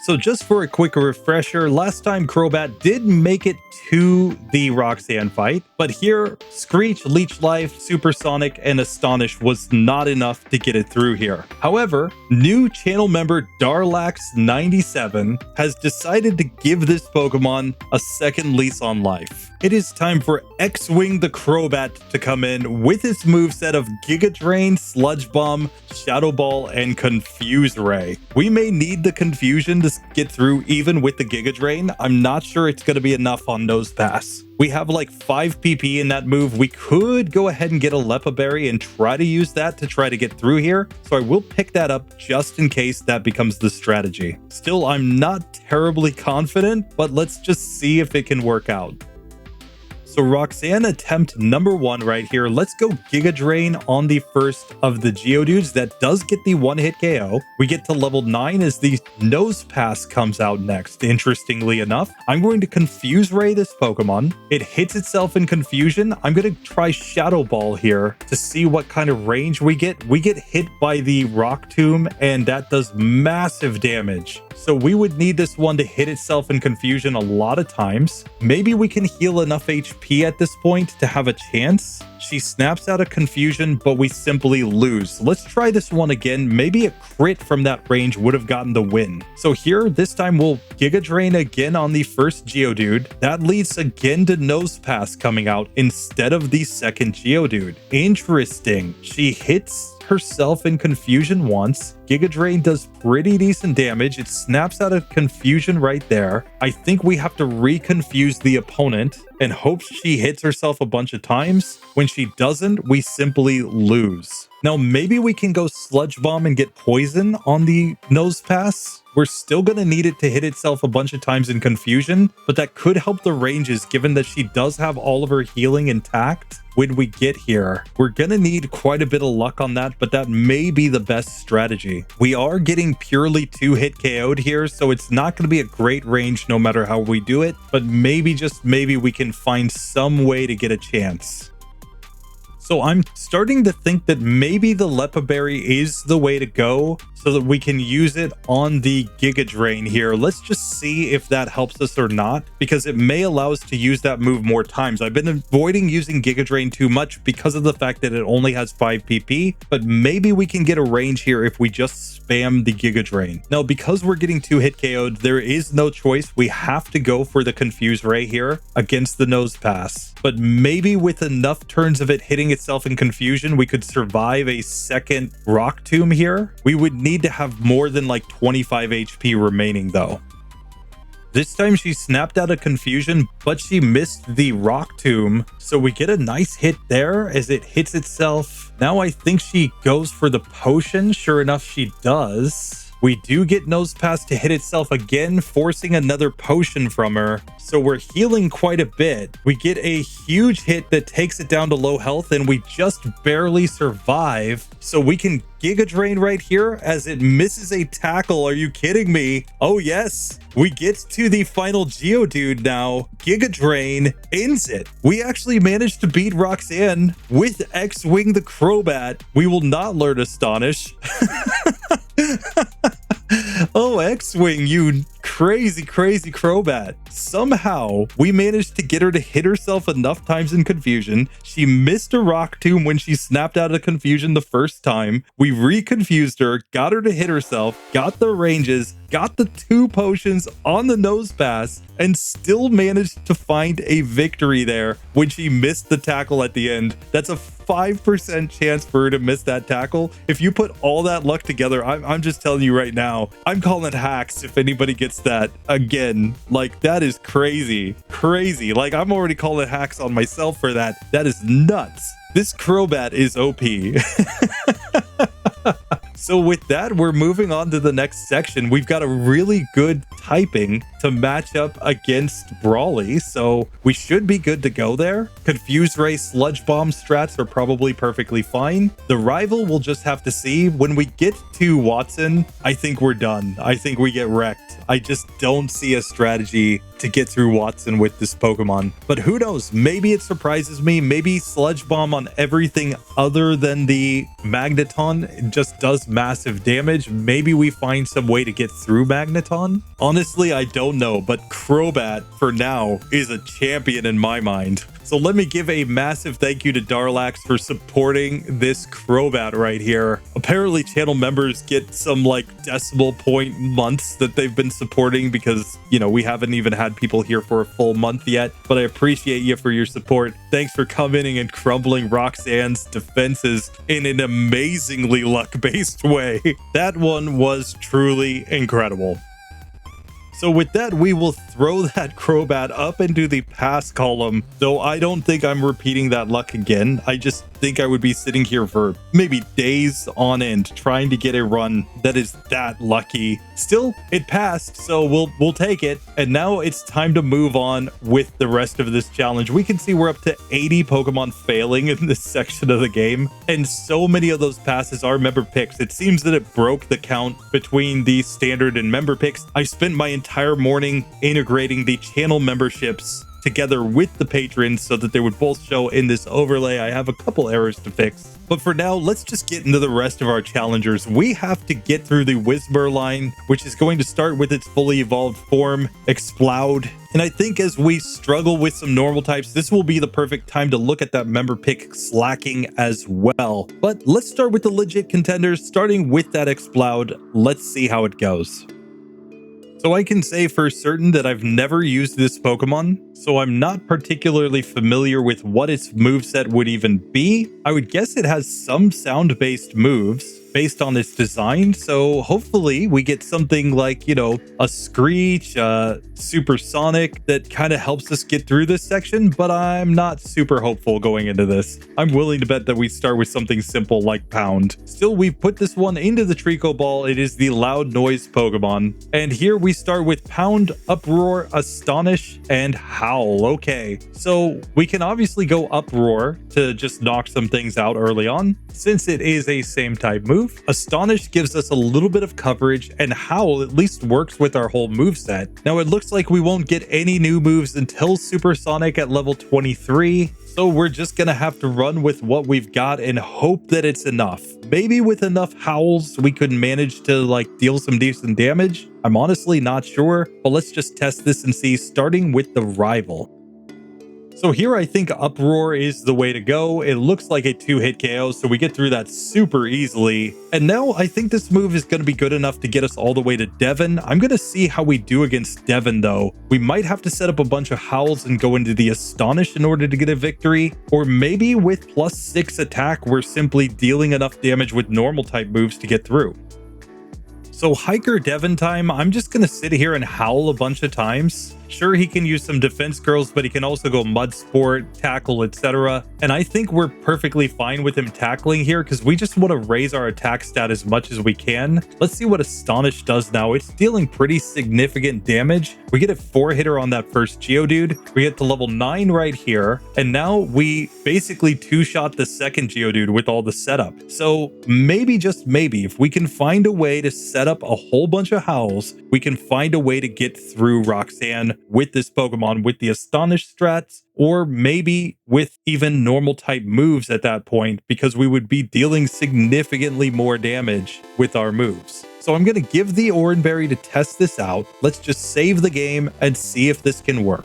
So just for a quick refresher, last time Crobat did make it to the Roxanne fight, but here Screech, Leech Life, Supersonic, and Astonish was not enough to get it through here. However, new channel member Darlax97 has decided to give this Pokemon a second lease on life. It is time for X-Wing the Crobat to come in with its moveset of Giga Drain, Sludge Bomb, Shadow Ball, and Confuse Ray. We may need the confusion to get through even with the Giga Drain. I'm not sure it's going to be enough on Nosepass. We have like 5 PP in that move. We could go ahead and get a Lepa Berry and try to use that to try to get through here. So I will pick that up just in case that becomes the strategy. Still, I'm not terribly confident, but let's just see if it can work out. So Roxanne attempt number 1 right here. Let's go Giga Drain on the first of the Geodudes. That does get the 1-hit KO. We get to level 9 as the Nosepass comes out next. Interestingly enough, I'm going to Confuse Ray this Pokemon. It hits itself in confusion. I'm going to try Shadow Ball here to see what kind of range we get. We get hit by the Rock Tomb, and that does massive damage. So we would need this one to hit itself in confusion a lot of times. Maybe we can heal enough HP at this point to have a chance. She snaps out of confusion, but we simply lose. Let's try this one again. Maybe a crit from that range would have gotten the win. So here, this time we'll Giga Drain again on the first Geodude. That leads again to Nosepass coming out instead of the second Geodude. Interesting. She hits herself in confusion once. Giga Drain does pretty decent damage. It snaps out of confusion right there. I think we have to reconfuse the opponent and hope she hits herself a bunch of times. When she doesn't, we simply lose. Now, maybe we can go Sludge Bomb and get poison on the Nosepass. We're still going to need it to hit itself a bunch of times in confusion, but that could help the ranges given that she does have all of her healing intact when we get here. We're going to need quite a bit of luck on that, but that may be the best strategy. We are getting purely 2-hit KO'd here, so it's not going to be a great range no matter how we do it, but maybe, just maybe, we can find some way to get a chance. So I'm starting to think that maybe the Leppa Berry is the way to go so that we can use it on the Giga Drain here. Let's just see if that helps us or not, because it may allow us to use that move more times. I've been avoiding using Giga Drain too much because of the fact that it only has 5 PP, but maybe we can get a range here if we just spam the Giga Drain. Now, because we're getting 2-hit KO'd, there is no choice. We have to go for the Confuse Ray here against the Nosepass. But maybe with enough turns of it hitting itself in confusion, we could survive a second Rock Tomb here. We would need to have more than like 25 HP remaining though. This time she snapped out of confusion, but she missed the Rock Tomb. So we get a nice hit there as it hits itself. Now I think she goes for the potion. Sure enough, she does. We do get Nosepass to hit itself again, forcing another potion from her. So we're healing quite a bit. We get a huge hit that takes it down to low health, and we just barely survive. So we can Giga Drain right here as it misses a tackle. Are you kidding me? Oh yes, we get to the final Geodude now. Giga Drain ends it. We actually managed to beat Roxanne with X-Wing the Crobat. We will not learn Astonish. Oh, X-Wing, you crazy Crobat. Somehow, we managed to get her to hit herself enough times in confusion. She missed a Rock Tomb when she snapped out of confusion the first time. We reconfused her, got her to hit herself, got the ranges, got the 2 potions on the Nosepass, and still managed to find a victory there when she missed the tackle at the end. That's a 5% chance for her to miss that tackle. If you put all that luck together, I'm just telling you right now, I'm calling hacks if anybody gets that again. Like, that is crazy. Like, I'm already calling hacks on myself for that. That is nuts. This Crobat is OP. So with that, we're moving on to the next section. We've got a really good typing to match up against Brawly, so we should be good to go there. Confuse Ray Sludge Bomb strats are probably perfectly fine. The rival we'll just have to see. When we get to Watson, I think we're done. I think we get wrecked. I just don't see a strategy to get through Watson with this Pokemon. But who knows? Maybe it surprises me. Maybe Sludge Bomb on everything other than the Magneton just does massive damage. Maybe we find some way to get through Magneton. Honestly, I don't know, but Crobat for now is a champion in my mind. So let me give a massive thank you to Darlax for supporting this Crobat right here. Apparently channel members get some like decimal point months that they've been supporting because, you know, we haven't even had people here for a full month yet, but I appreciate you for your support. Thanks for coming and crumbling Roxanne's defenses in an amazingly luck-based way. That one was truly incredible. So with that, we will throw that Crobat up into the pass column, though I don't think I'm repeating that luck again. I just think I would be sitting here for maybe days on end trying to get a run that is that lucky. Still, it passed, so we'll take it. And now it's time to move on with the rest of this challenge. We can see we're up to 80 Pokemon failing in this section of the game, and so many of those passes are member picks. It seems that it broke the count between the standard and member picks. I spent my entire morning integrating the channel memberships together with the patrons so that they would both show in this overlay. I have a couple errors to fix. But for now, let's just get into the rest of our challengers. We have to get through the Whismur line, which is going to start with its fully evolved form, Exploud. And I think as we struggle with some normal types, this will be the perfect time to look at that member pick slacking as well. But let's start with the legit contenders, starting with that Exploud. Let's see how it goes. So I can say for certain that I've never used this Pokemon, so I'm not particularly familiar with what its moveset would even be. I would guess it has some sound-based moves based on its design, so hopefully we get something like, you know, a Screech, Supersonic that kind of helps us get through this section, but I'm not super hopeful going into this. I'm willing to bet that we start with something simple like Pound. Still, we put this one into the Trico Ball. It is the Loud Noise Pokemon, and here we start with Pound, Uproar, Astonish, and Howl. Okay, so we can obviously go Uproar to just knock some things out early on, since it is a same type move. Astonish gives us a little bit of coverage, and Howl at least works with our whole moveset. Now it looks like we won't get any new moves until Supersonic at level 23, so we're just gonna have to run with what we've got and hope that it's enough. Maybe with enough Howls we could manage to like deal some decent damage. I'm honestly not sure, but let's just test this and see, starting with the rival. So here I think Uproar is the way to go. It looks like a 2-hit KO, so we get through that super easily. And now I think this move is going to be good enough to get us all the way to Devon. I'm going to see how we do against Devon though. We might have to set up a bunch of Howls and go into the Astonish in order to get a victory. Or maybe with +6 attack, we're simply dealing enough damage with normal type moves to get through. So Hiker Devon time, I'm just going to sit here and howl a bunch of times. Sure, he can use some defense curls, but he can also go Mud Sport, Tackle, etc. And I think we're perfectly fine with him tackling here because we just want to raise our attack stat as much as we can. Let's see what Astonish does now. It's dealing pretty significant damage. We get a 4-hitter on that first Geodude. We get to level 9 right here. And now we basically 2-shot the second Geodude with all the setup. So maybe, just maybe, if we can find a way to set up a whole bunch of Howls, we can find a way to get through Roxanne with this Pokemon with the Astonish strats, or maybe with even normal type moves at that point, because we would be dealing significantly more damage with our moves. So I'm going to give the Oranberry to test this out. Let's just save the game and see if this can work.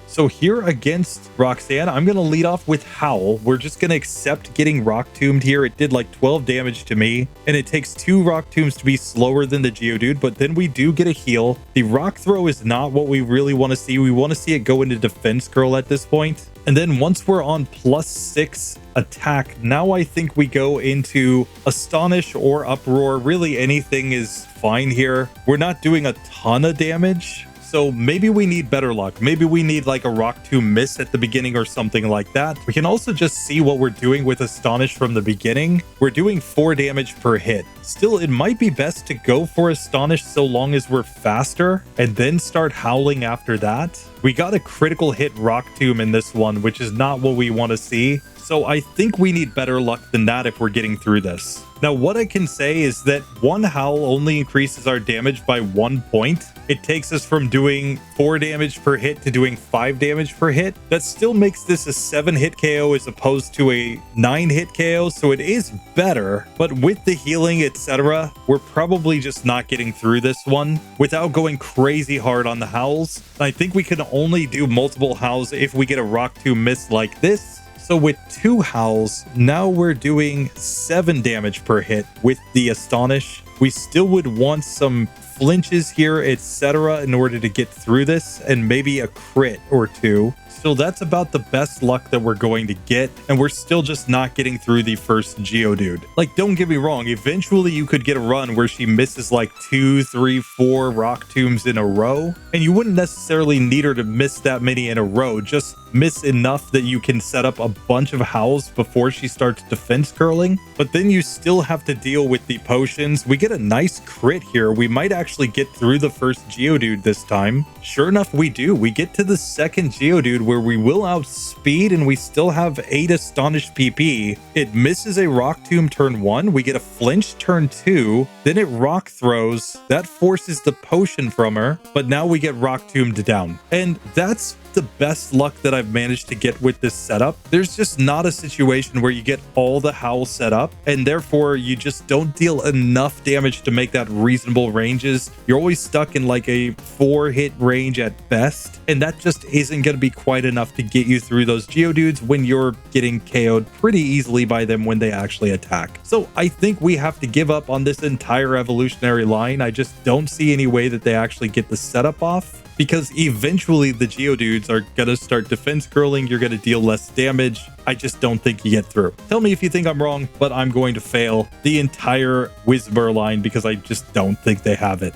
So here against Roxanne, I'm going to lead off with Howl. We're just going to accept getting Rock Tombed here. It did like 12 damage to me, and it takes 2 Rock Tombs to be slower than the Geodude, but then we do get a heal. The Rock Throw is not what we really want to see. We want to see it go into Defense Curl at this point. And then once we're on +6 attack, now I think we go into Astonish or Uproar. Really anything is fine here. We're not doing a ton of damage, so maybe we need better luck. Maybe we need like a Rock Tomb miss at the beginning or something like that. We can also just see what we're doing with Astonish from the beginning. We're doing 4 damage per hit. Still, it might be best to go for Astonish so long as we're faster and then start howling after that. We got a critical hit Rock Tomb in this one, which is not what we want to see. So I think we need better luck than that if we're getting through this. Now, what I can say is that 1 Howl only increases our damage by 1 point. It takes us from doing 4 damage per hit to doing 5 damage per hit. That still makes this a 7-hit KO as opposed to a 9-hit KO, so it is better. But with the healing, etc., we're probably just not getting through this one without going crazy hard on the Howls. I think we can only do multiple Howls if we get a Rock Tomb miss like this. So with 2 Howls, now we're doing 7 damage per hit with the Astonish. We still would want some flinches here, etc., in order to get through this, and maybe a crit or 2. So that's about the best luck that we're going to get, and we're still just not getting through the first Geodude. Like, don't get me wrong, eventually you could get a run where she misses like 2, 3, 4 Rock Tombs in a row, and you wouldn't necessarily need her to miss that many in a row, just miss enough that you can set up a bunch of Howls before she starts defense curling. But then you still have to deal with the potions. We get a nice crit here. We might actually get through the first Geodude this time. Sure enough, we do. We get to the second Geodude where we will outspeed, and we still have 8 Astonish PP. It misses a Rock Tomb turn 1. We get a flinch turn 2. Then it Rock Throws. That forces the potion from her, but now we get Rock Tombed down. And that's the best luck that I've managed to get with this setup. There's just not a situation where you get all the Howl set up, and therefore you just don't deal enough damage to make that reasonable ranges. You're always stuck in like a 4-hit range at best, and that just isn't going to be quite enough to get you through those Geodudes when you're getting KO'd pretty easily by them when they actually attack. So I think we have to give up on this entire evolutionary line. I just don't see any way that they actually get the setup off, because eventually the Geodudes are going to start defense curling. You're going to deal less damage. I just don't think you get through. Tell me if you think I'm wrong, but I'm going to fail the entire Whismur line because I just don't think they have it.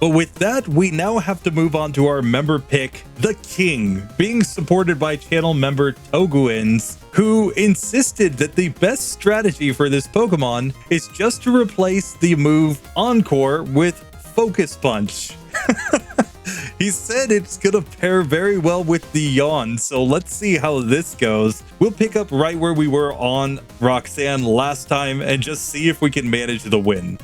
But with that, we now have to move on to our member pick, the King, being supported by channel member Toguins, who insisted that the best strategy for this Pokemon is just to replace the move Encore with Focus Punch. He said it's gonna pair very well with the Yawn, so let's see how this goes. We'll pick up right where we were on Roxanne last time and just see if we can manage the win.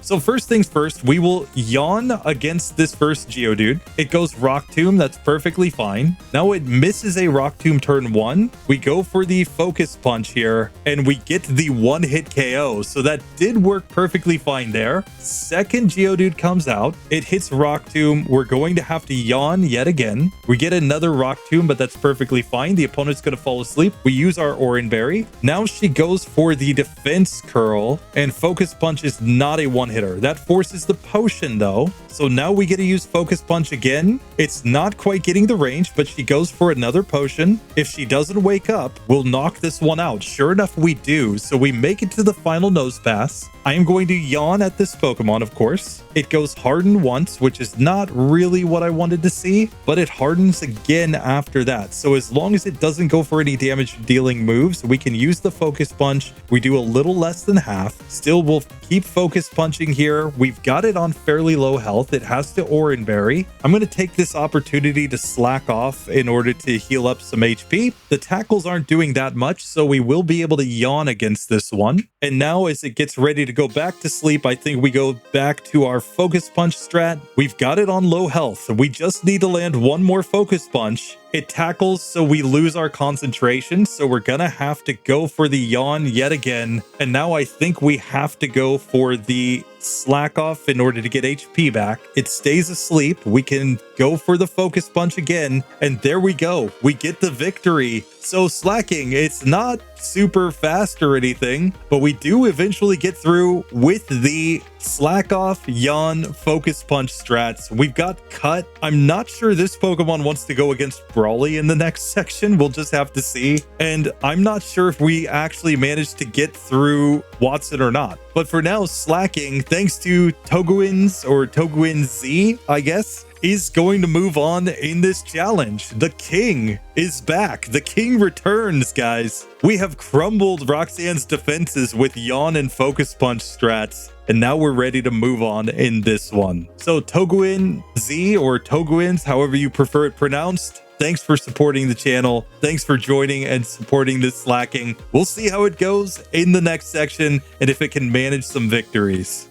So first things first, we will Yawn against this first Geodude. It goes Rock Tomb, that's perfectly fine. Now it misses a Rock Tomb turn 1. We go for the Focus Punch here, and we get the 1-hit KO. So that did work perfectly fine there. Second Geodude comes out. It hits Rock Tomb. We're going to have to Yawn yet again. We get another Rock Tomb, but that's perfectly fine. The opponent's going to fall asleep. We use our Oran Berry. Now she goes for the Defense Curl, and Focus Punch is not a one-hitter. That forces the potion though. So now we get to use Focus Punch again. It's not quite getting the range, but she goes for another potion. If she doesn't wake up, we'll knock this one out. Sure enough, we do. So we make it to the final Nosepass. I am going to Yawn at this Pokemon, of course. It goes Harden once, which is not really what I wanted to see, but it hardens again after that. So as long as it doesn't go for any damage dealing moves, we can use the Focus Punch. We do a little less than half. Still, we'll keep Focus Punching here. We've got it on fairly low health. It has to Oran Berry. I'm going to take this opportunity to slack off in order to heal up some HP. The tackles aren't doing that much, so we will be able to Yawn against this one. And now as it gets ready to go back to sleep, I think we go back to our Focus Punch strat. We've got it on low health. We just need to land one more Focus Punch. It tackles, so we lose our concentration, so we're gonna have to go for the Yawn yet again. And now I think we have to go for the slack off in order to get HP back. It stays asleep. We can go for the Focus Punch again, and there we go. We get the victory. So slacking, it's not super fast or anything, but we do eventually get through with the slack off, Yawn, Focus Punch strats. We've got Cut. I'm not sure this Pokemon wants to go against Brawly in the next section. We'll just have to see. And I'm not sure if we actually managed to get through Watson or not. But for now, slacking, thanks to Toguins or Toguin Z, I guess, is going to move on in this challenge. The King is back. The King returns, guys. We have crumbled Roxanne's defenses with Yawn and Focus Punch strats, and now we're ready to move on in this one. So Toguin Z, or Toguins, however you prefer it pronounced, thanks for supporting the channel. Thanks for joining and supporting this slacking. We'll see how it goes in the next section and if it can manage some victories.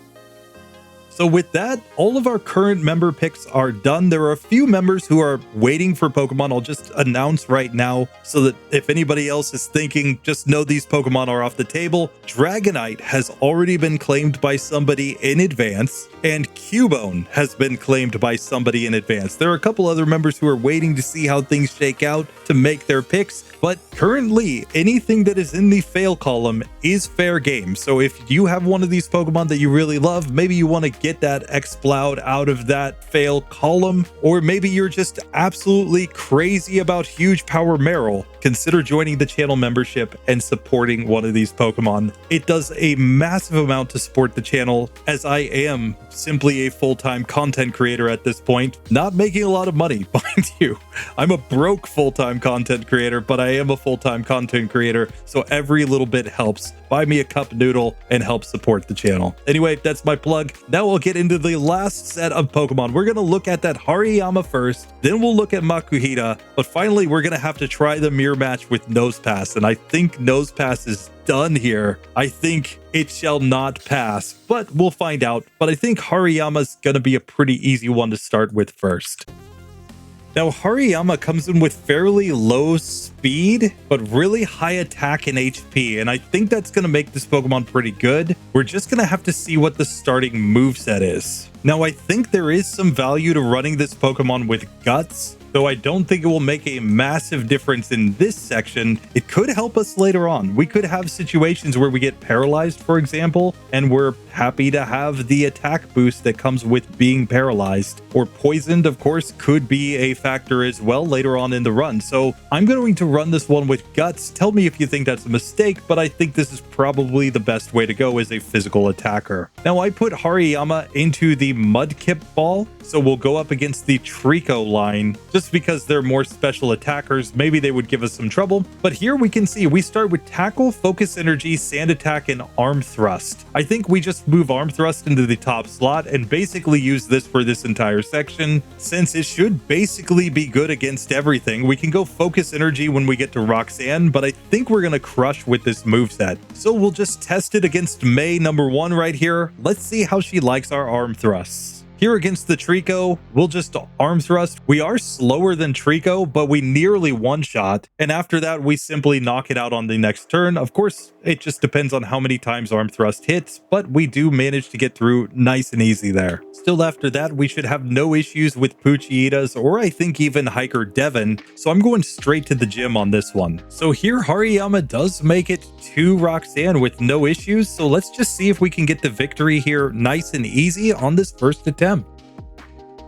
So with that, all of our current member picks are done. There are a few members who are waiting for Pokemon. I'll just announce right now so that if anybody else is thinking, just know these Pokemon are off the table. Dragonite has already been claimed by somebody in advance, and Cubone has been claimed by somebody in advance. There are a couple other members who are waiting to see how things shake out to make their picks, but currently anything that is in the fail column is fair game. So if you have one of these Pokemon that you really love, maybe you want to get that Exploud out of that fail column, or maybe you're just absolutely crazy about Huge Power Meryl, consider joining the channel membership and supporting one of these Pokemon. It does a massive amount to support the channel, as I am simply a full-time content creator at this point, not making a lot of money, mind you. I'm a broke full-time content creator, but I am a full-time content creator, so every little bit helps. Buy me a cup noodle and help support the channel. Anyway, that's my plug. Now we'll get into the last set of Pokemon. We're going to look at that Hariyama first, then we'll look at Makuhita, but finally we're going to have to try the mirror match with Nosepass, and I think Nosepass is done here. I think it shall not pass, but we'll find out. But I think Hariyama's going to be a pretty easy one to start with first. Now, Hariyama comes in with fairly low speed, but really high attack and HP, and I think that's going to make this Pokemon pretty good. We're just going to have to see what the starting moveset is. Now, I think there is some value to running this Pokemon with Guts, though I don't think it will make a massive difference in this section. It could help us later on. We could have situations where we get paralyzed, for example, and we're happy to have the attack boost that comes with being paralyzed. Or poisoned, of course, could be a factor as well later on in the run. So I'm going to run this one with Guts. Tell me if you think that's a mistake, but I think this is probably the best way to go as a physical attacker. Now, I put Hariyama into the Mudkip ball, so we'll go up against the Trico line. Just because they're more special attackers, maybe they would give us some trouble. But here we can see we start with Tackle, Focus Energy, Sand Attack, and Arm Thrust. I think we just move Arm Thrust into the top slot and basically use this for this entire section. Since it should basically be good against everything, we can go Focus Energy when we get to Roxanne, but I think we're going to crush with this moveset. So we'll just test it against May number 1 right here. Let's see how she likes our Arm Thrusts. Here against the Trico, we'll just Arm Thrust. We are slower than Trico, but we nearly one-shot. And after that, we simply knock it out on the next turn. Of course, it just depends on how many times Arm Thrust hits, but we do manage to get through nice and easy there. Still after that, we should have no issues with Poochyitas, or I think even Hiker Devon. So I'm going straight to the gym on this one. So here, Hariyama does make it to Roxanne with no issues. So let's just see if we can get the victory here nice and easy on this first attempt.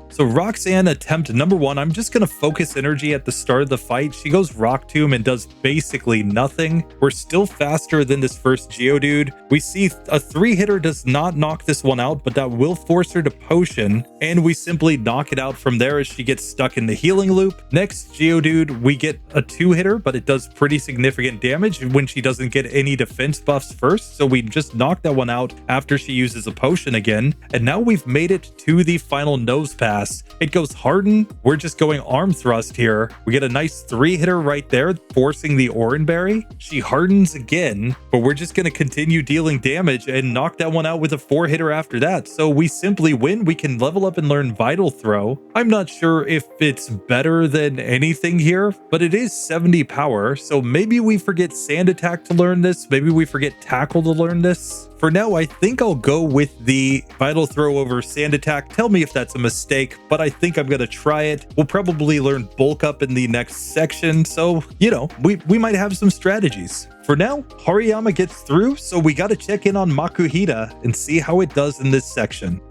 So Roxanne attempt number 1, I'm just going to Focus Energy at the start of the fight. She goes Rock Tomb and does basically nothing. We're still faster than this first Geodude. We see a 3-hitter does not knock this one out, but that will force her to Potion. And we simply knock it out from there as she gets stuck in the healing loop. Next Geodude, we get a 2-hitter, but it does pretty significant damage when she doesn't get any defense buffs first. So we just knock that one out after she uses a Potion again. And now we've made it to the final Nosepass. It goes Harden. We're just going Arm Thrust here. We get a nice 3-hitter right there, forcing the Oranberry. She hardens again, but we're just going to continue dealing damage and knock that one out with a 4-hitter after that. So we simply win. We can level up and learn Vital Throw. I'm not sure if it's better than anything here, but it is 70 power. So maybe we forget Sand Attack to learn this. Maybe we forget Tackle to learn this. For now, I think I'll go with the Vital Throw over Sand Attack. Tell me if that's a mistake, but I think I'm going to try it. We'll probably learn Bulk Up in the next section, so, you know, we might have some strategies. For now, Hariyama gets through, so we got to check in on Makuhita and see how it does in this section.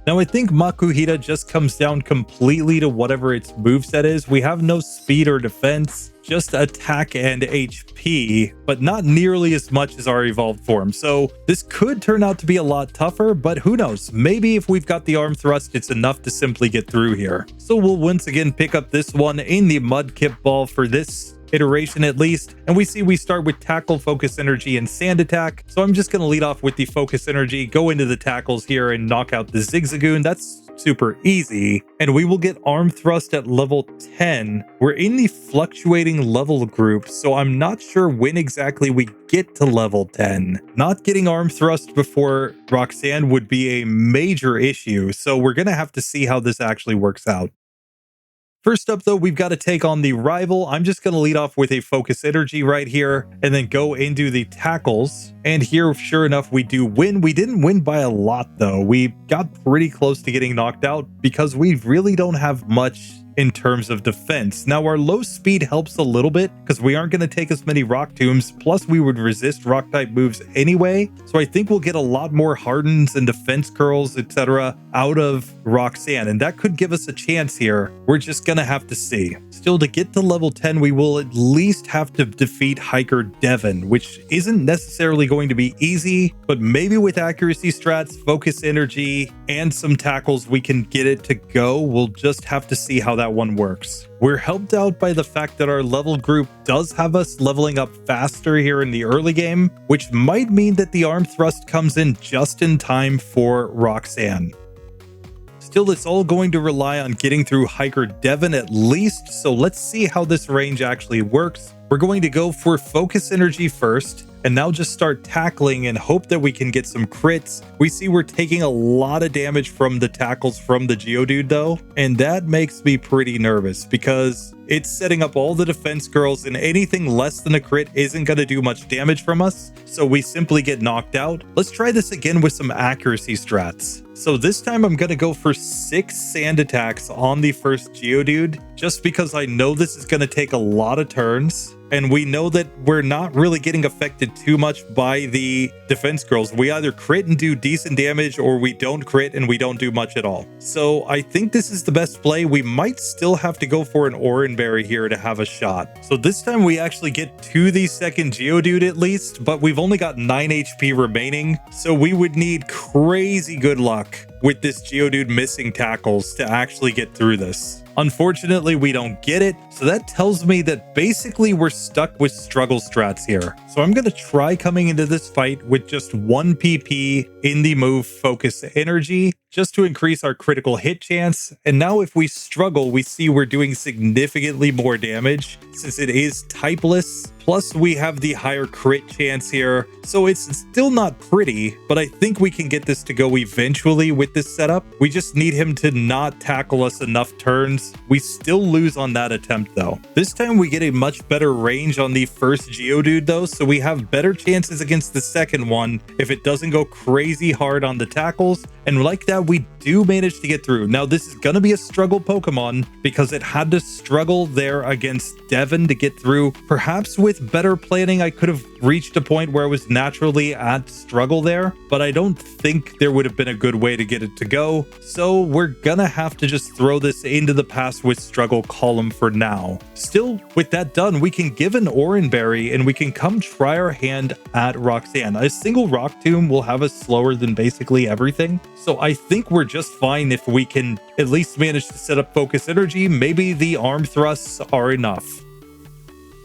Now, I think Makuhita just comes down completely to whatever its moveset is. We have no speed or defense, just attack and HP, but not nearly as much as our evolved form. So this could turn out to be a lot tougher, but who knows? Maybe if we've got the Arm Thrust, it's enough to simply get through here. So we'll once again pick up this one in the Mudkip ball for this iteration at least, and we see we start with Tackle, Focus Energy, and Sand Attack. So I'm just going to lead off with the Focus Energy, go into the tackles here and knock out the Zigzagoon. That's super easy, and we will get Arm Thrust at level 10. We're in the fluctuating level group, so I'm not sure when exactly we get to level 10. Not getting Arm Thrust before Roxanne would be a major issue, so we're going to have to see how this actually works out. First up, though, we've got to take on the rival. I'm just going to lead off with a Focus Energy right here and then go into the tackles. And here, sure enough, we do win. We didn't win by a lot, though. We got pretty close to getting knocked out because we really don't have much in terms of defense. Now, our low speed helps a little bit because we aren't going to take as many Rock Tombs, plus we would resist Rock type moves anyway. So I think we'll get a lot more Hardens and Defense Curls, etc. out of Roxanne, and that could give us a chance here. We're just going to have to see. Still, to get to level 10, we will at least have to defeat Hiker Devon, which isn't necessarily going to be easy, but maybe with accuracy strats, Focus Energy, and some tackles, we can get it to go. We'll just have to see how that one works. We're helped out by the fact that our level group does have us leveling up faster here in the early game, which might mean that the Arm Thrust comes in just in time for Roxanne. Still, it's all going to rely on getting through Hiker Devon at least, so let's see how this range actually works. We're going to go for Focus Energy first. and now just start tackling and hope that we can get some crits. We see we're taking a lot of damage from the tackles from the Geodude though, and that makes me pretty nervous because it's setting up all the defense girls, and anything less than a crit isn't going to do much damage from us, so we simply get knocked out. Let's try this again with some accuracy strats. So this time I'm going to go for 6 sand attacks on the first Geodude, just because I know this is going to take a lot of turns. And we know that we're not really getting affected too much by the defense girls. We either crit and do decent damage, or we don't crit and we don't do much at all. So I think this is the best play. We might still have to go for an Oranberry here to have a shot. So this time we actually get to the second Geodude at least, but we've only got 9 HP remaining. So we would need crazy good luck with this Geodude missing tackles to actually get through this. Unfortunately, we don't get it, so that tells me that basically we're stuck with struggle strats here. So I'm going to try coming into this fight with just 1 PP in the move Focus Energy, just to increase our critical hit chance. And now if we struggle, we see we're doing significantly more damage since it is typeless. Plus we have the higher crit chance here. So it's still not pretty, but I think we can get this to go eventually with this setup. We just need him to not tackle us enough turns. We still lose on that attempt though. This time we get a much better range on the first Geodude though, so we have better chances against the second one if it doesn't go crazy hard on the tackles. And like that, we do manage to get through. Now this is going to be a struggle Pokemon because it had to struggle there against Devon to get through. Perhaps with better planning, I could have reached a point where I was naturally at struggle there, but I don't think there would have been a good way to get it to go. So we're gonna have to just throw this into the pass with struggle column for now. Still, with that done, we can give an Oranberry and we can come try our hand at Roxanne. A single Rock Tomb will have us slower than basically everything. So I think we're just fine if we can at least manage to set up Focus Energy. Maybe the arm thrusts are enough.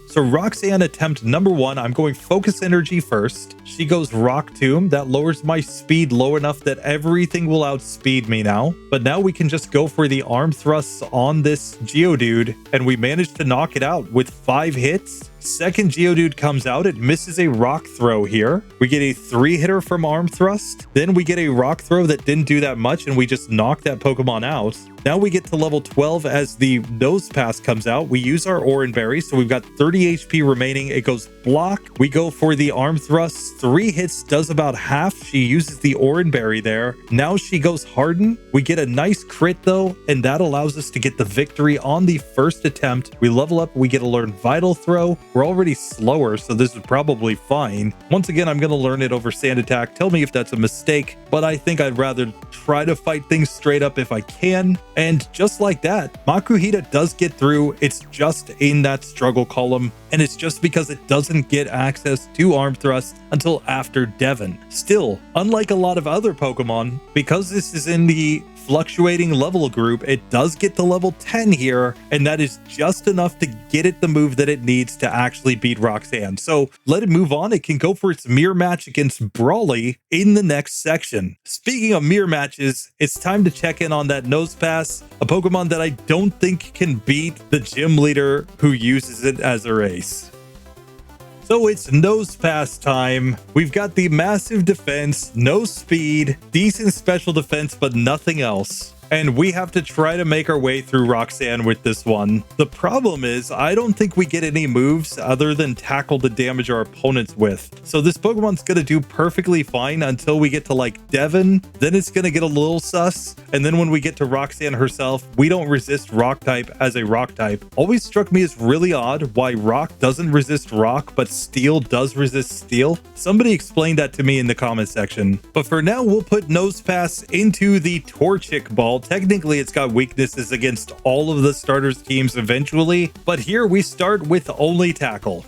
So Roxanne attempt number 1, I'm going Focus Energy first. She goes Rock Tomb. That lowers my speed low enough that everything will outspeed me now. But now we can just go for the arm thrusts on this Geodude, and we manage to knock it out with 5 hits. Second Geodude comes out. It misses a Rock Throw here. We get a 3-hitter from Arm Thrust. Then we get a Rock Throw that didn't do that much, and we just knock that Pokemon out. Now we get to level 12 as the Nosepass comes out. We use our Oranberry, so we've got 30 HP remaining. It goes Block. We go for the Arm Thrust. 3 hits does about half. She uses the Oranberry there. Now she goes Harden. We get a nice crit though, and that allows us to get the victory on the first attempt. We level up. We get to learn Vital Throw. We're already slower, so this is probably fine. Once again, I'm going to learn it over Sand Attack. Tell me if that's a mistake, but I think I'd rather try to fight things straight up if I can. And just like that, Makuhita does get through. It's just in that struggle column, and it's just because it doesn't get access to Arm Thrust until after Devon. Still, unlike a lot of other Pokemon, because this is in the fluctuating level group, it does get to level 10 here, and that is just enough to get it the move that it needs to actually beat Roxanne. So let it move on. It can go for its mirror match against Brawly in the next section. Speaking of mirror matches, it's time to check in on that Nosepass, a Pokemon that I don't think can beat the gym leader who uses it as a race. So it's Nosepass time. We've got the massive defense, no speed, decent special defense, but nothing else. And we have to try to make our way through Roxanne with this one. The problem is, I don't think we get any moves other than tackle to damage our opponents with. So this Pokemon's going to do perfectly fine until we get to like Devon. Then it's going to get a little sus. And then when we get to Roxanne herself, we don't resist Rock type as a Rock type. Always struck me as really odd why Rock doesn't resist Rock, but Steel does resist Steel. Somebody explain that to me in the comment section. But for now, we'll put Nosepass into the Torchic Ball. Technically, it's got weaknesses against all of the starters teams eventually, but here we start with only tackle.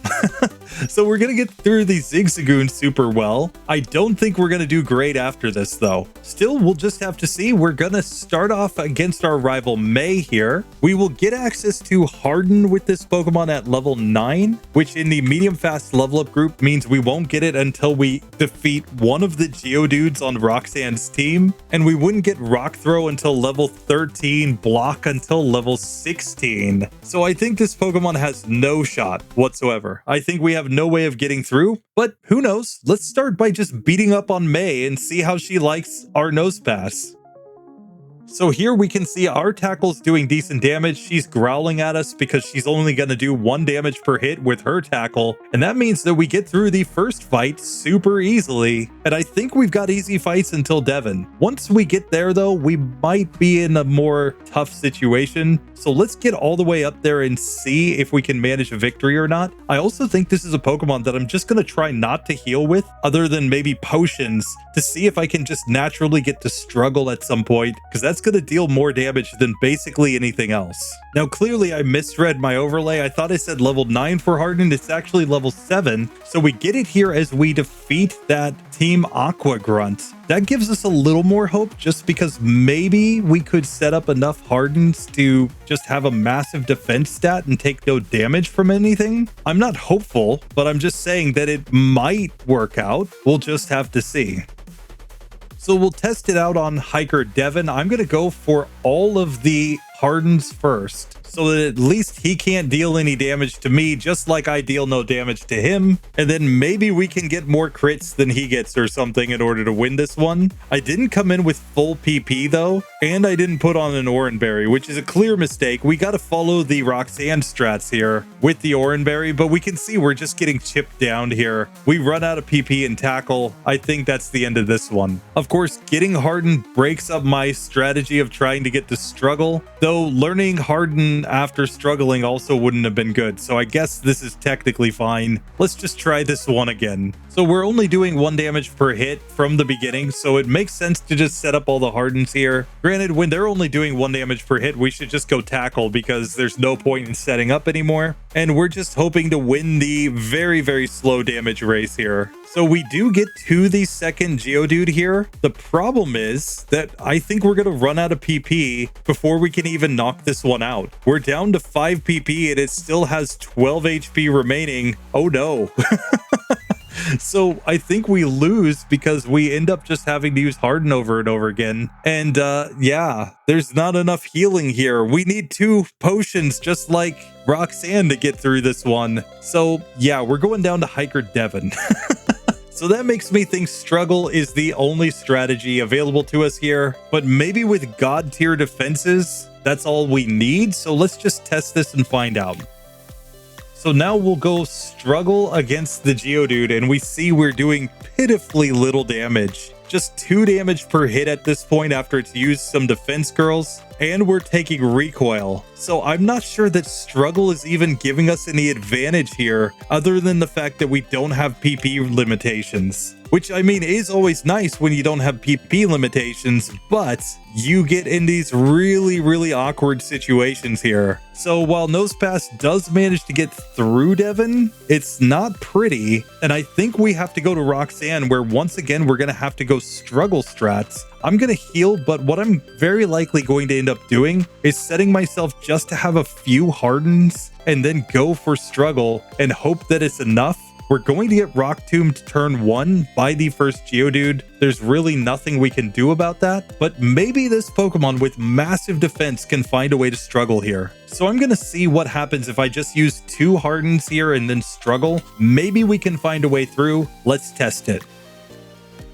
So we're going to get through the Zigzagoon super well. I don't think we're going to do great after this though. Still, we'll just have to see. We're going to start off against our rival May here. We will get access to Harden with this Pokemon at level 9, which in the medium fast level up group means we won't get it until we defeat one of the Geodudes on Roxanne's team, and we wouldn't get Rock Throw until until level 13, block until level 16. So I think this Pokemon has no shot whatsoever. I think we have no way of getting through, but who knows? Let's start by just beating up on May and see how she likes our Nosepass. So here we can see our tackle's doing decent damage. She's growling at us because she's only going to do 1 damage per hit with her tackle. And that means that we get through the first fight super easily. And I think we've got easy fights until Devon. Once we get there though, we might be in a more tough situation. So let's get all the way up there and see if we can manage a victory or not. I also think this is a Pokemon that I'm just going to try not to heal with, other than maybe potions, to see if I can just naturally get to struggle at some point, because that's going to deal more damage than basically anything else. Now clearly I misread my overlay. I thought I said level 9 for Hardened. It's actually level 7. So we get it here as we defeat that Team Aqua Grunt. That gives us a little more hope, just because maybe we could set up enough Hardens to just have a massive defense stat and take no damage from anything. I'm not hopeful, but I'm just saying that it might work out. We'll just have to see. So we'll test it out on Hiker Devon. I'm going to go for all of the Hardens first, so that at least he can't deal any damage to me, just like I deal no damage to him. And then maybe we can get more crits than he gets or something in order to win this one. I didn't come in with full PP though, and I didn't put on an Oranberry, which is a clear mistake. We got to follow the Roxanne strats here with the Oranberry, but we can see we're just getting chipped down here. We run out of PP and tackle. I think that's the end of this one. Of course, getting Harden breaks up my strategy of trying to get to struggle, though learning Harden after struggling also wouldn't have been good. So I guess this is technically fine. Let's just try this one again. So we're only doing 1 damage per hit from the beginning, so it makes sense to just set up all the Hardens here. Granted, when they're only doing 1 damage per hit, we should just go tackle because there's no point in setting up anymore. And we're just hoping to win the very, very slow damage race here. So we do get to the second Geodude here. The problem is that I think we're going to run out of PP before we can even knock this one out. We're down to 5 PP and it still has 12 HP remaining. Oh no. So I think we lose because we end up just having to use Harden over and over again. And yeah, there's not enough healing here. We need 2 potions just like Roxanne to get through this one. So yeah, we're going down to Hiker Devon. So that makes me think struggle is the only strategy available to us here. But maybe with God tier defenses, that's all we need. So let's just test this and find out. So now we'll go struggle against the Geodude, and we see we're doing pitifully little damage. Just 2 damage per hit at this point after it's used some defense curls, and we're taking recoil. So I'm not sure that struggle is even giving us any advantage here, other than the fact that we don't have PP limitations. Which, I mean, is always nice when you don't have PP limitations, but you get in these really, really awkward situations here. So while Nosepass does manage to get through Devon, it's not pretty, and I think we have to go to Roxanne, where once again we're going to have to go struggle strats. I'm going to heal, but what I'm very likely going to end up doing is setting myself just to have a few Hardens and then go for struggle and hope that it's enough. We're going to get Rock Tombed turn 1 by the first Geodude. There's really nothing we can do about that, but maybe this Pokemon with massive defense can find a way to struggle here. So I'm going to see what happens if I just use 2 Hardens here and then struggle. Maybe we can find a way through. Let's test it.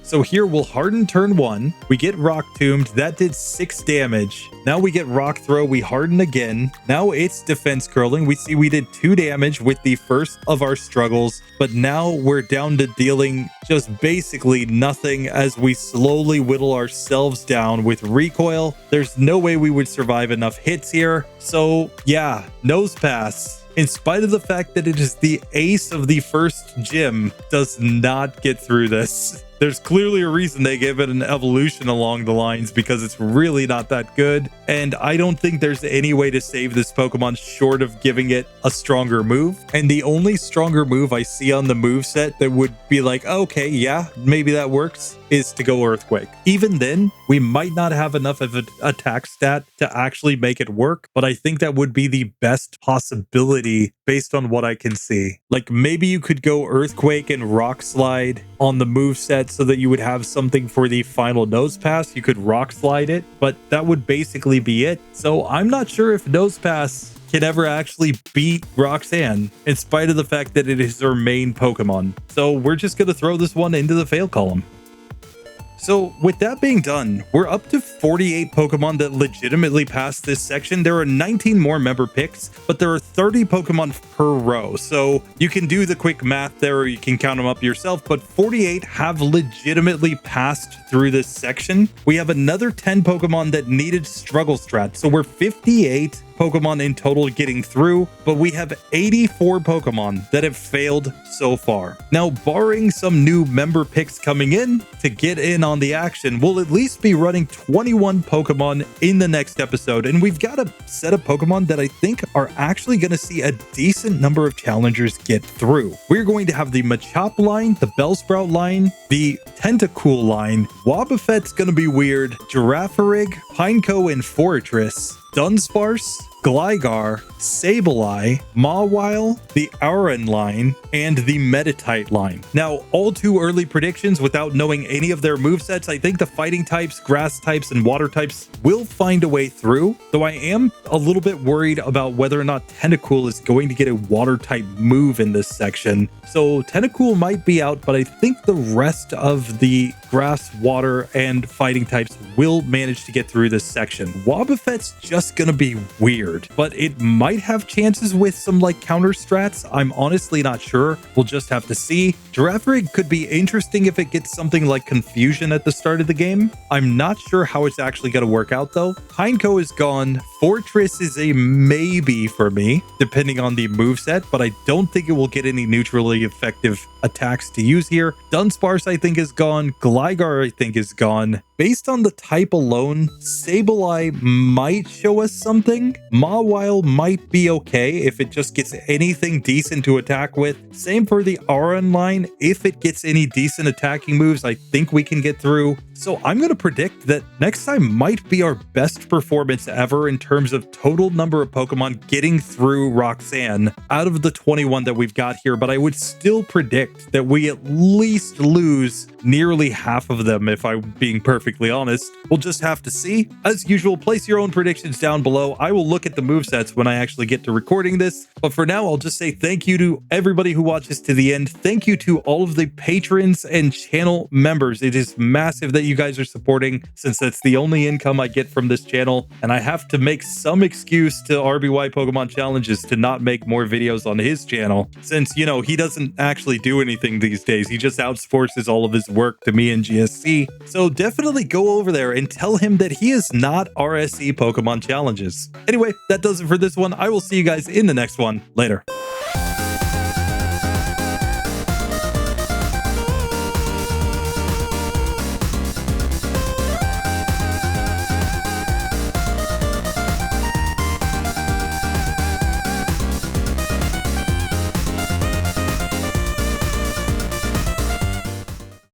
So here we'll Harden turn 1. We get Rock Tombed. That did 6 damage. Now we get Rock Throw. We Harden again. Now it's Defense Curling. We see we did 2 damage with the first of our struggles, but now we're down to dealing just basically nothing as we slowly whittle ourselves down with recoil. There's no way we would survive enough hits here. So yeah, Nosepass, in spite of the fact that it is the ace of the first gym, does not get through this. There's clearly a reason they gave it an evolution along the lines, because it's really not that good. And I don't think there's any way to save this Pokemon short of giving it a stronger move. And the only stronger move I see on the moveset that would be like, okay, yeah, maybe that works, is to go Earthquake. Even then, we might not have enough of an attack stat to actually make it work, but I think that would be the best possibility based on what I can see. Like maybe you could go Earthquake and Rock Slide on the moveset so that you would have something for the final Nosepass. You could Rock Slide it, but that would basically be it. So I'm not sure if Nosepass can ever actually beat Roxanne, in spite of the fact that it is her main Pokemon. So we're just going to throw this one into the fail column. So with that being done, we're up to 48 Pokemon that legitimately passed this section. There are 19 more member picks, but there are 30 Pokemon per row. So you can do the quick math there, or you can count them up yourself, but 48 have legitimately passed through this section. We have another 10 Pokemon that needed struggle strat. So we're 58 Pokemon in total getting through, but we have 84 Pokemon that have failed so far. Now, barring some new member picks coming in to get in on the action, we'll at least be running 21 Pokemon in the next episode, and we've got a set of Pokemon that I think are actually going to see a decent number of challengers get through. We're going to have the Machop line, the Bellsprout line, the Tentacool line, Wobbuffet's going to be weird, Girafarig, Pineco and Fortress, Dunsparce, Gligar, Sableye, Mawile, the Auron line, and the Meditite line. Now, all too early predictions without knowing any of their movesets. I think the fighting types, grass types, and water types will find a way through, though I am a little bit worried about whether or not Tentacool is going to get a water type move in this section. So Tentacool might be out, but I think the rest of the grass, water, and fighting types will manage to get through this section. Wobbuffet's just gonna be weird, but it might have chances with some like counter strats. I'm honestly not sure. We'll just have to see. Girafarig could be interesting if it gets something like confusion at the start of the game. I'm not sure how it's actually going to work out though. Pineco is gone. Fortress is a maybe for me, depending on the moveset, but I don't think it will get any neutrally effective attacks to use here. Dunsparce I think is gone. Gligar I think is gone. Based on the type alone, Sableye might show us something. Mawile might be okay if it just gets anything decent to attack with. Same for the Auron line. If it gets any decent attacking moves, I think we can get through. So I'm going to predict that next time might be our best performance ever in terms of total number of Pokemon getting through Roxanne out of the 21 that we've got here. But I would still predict that we at least lose nearly half of them, if I'm being perfectly honest. We'll just have to see. As usual, place your own predictions down below. I will look at the movesets when I actually get to recording this. But for now, I'll just say thank you to everybody who watches to the end. Thank you to all of the patrons and channel members. It is massive that you guys are supporting, since that's the only income I get from this channel. And I have to make some excuse to RBY Pokemon Challenges to not make more videos on his channel, since, you know, he doesn't actually do anything these days. He just outsources all of his work to me and GSC. So definitely go over there and tell him that he is not RSE Pokemon Challenges. Anyway, that does it for this one. I will see you guys in the next one. Later.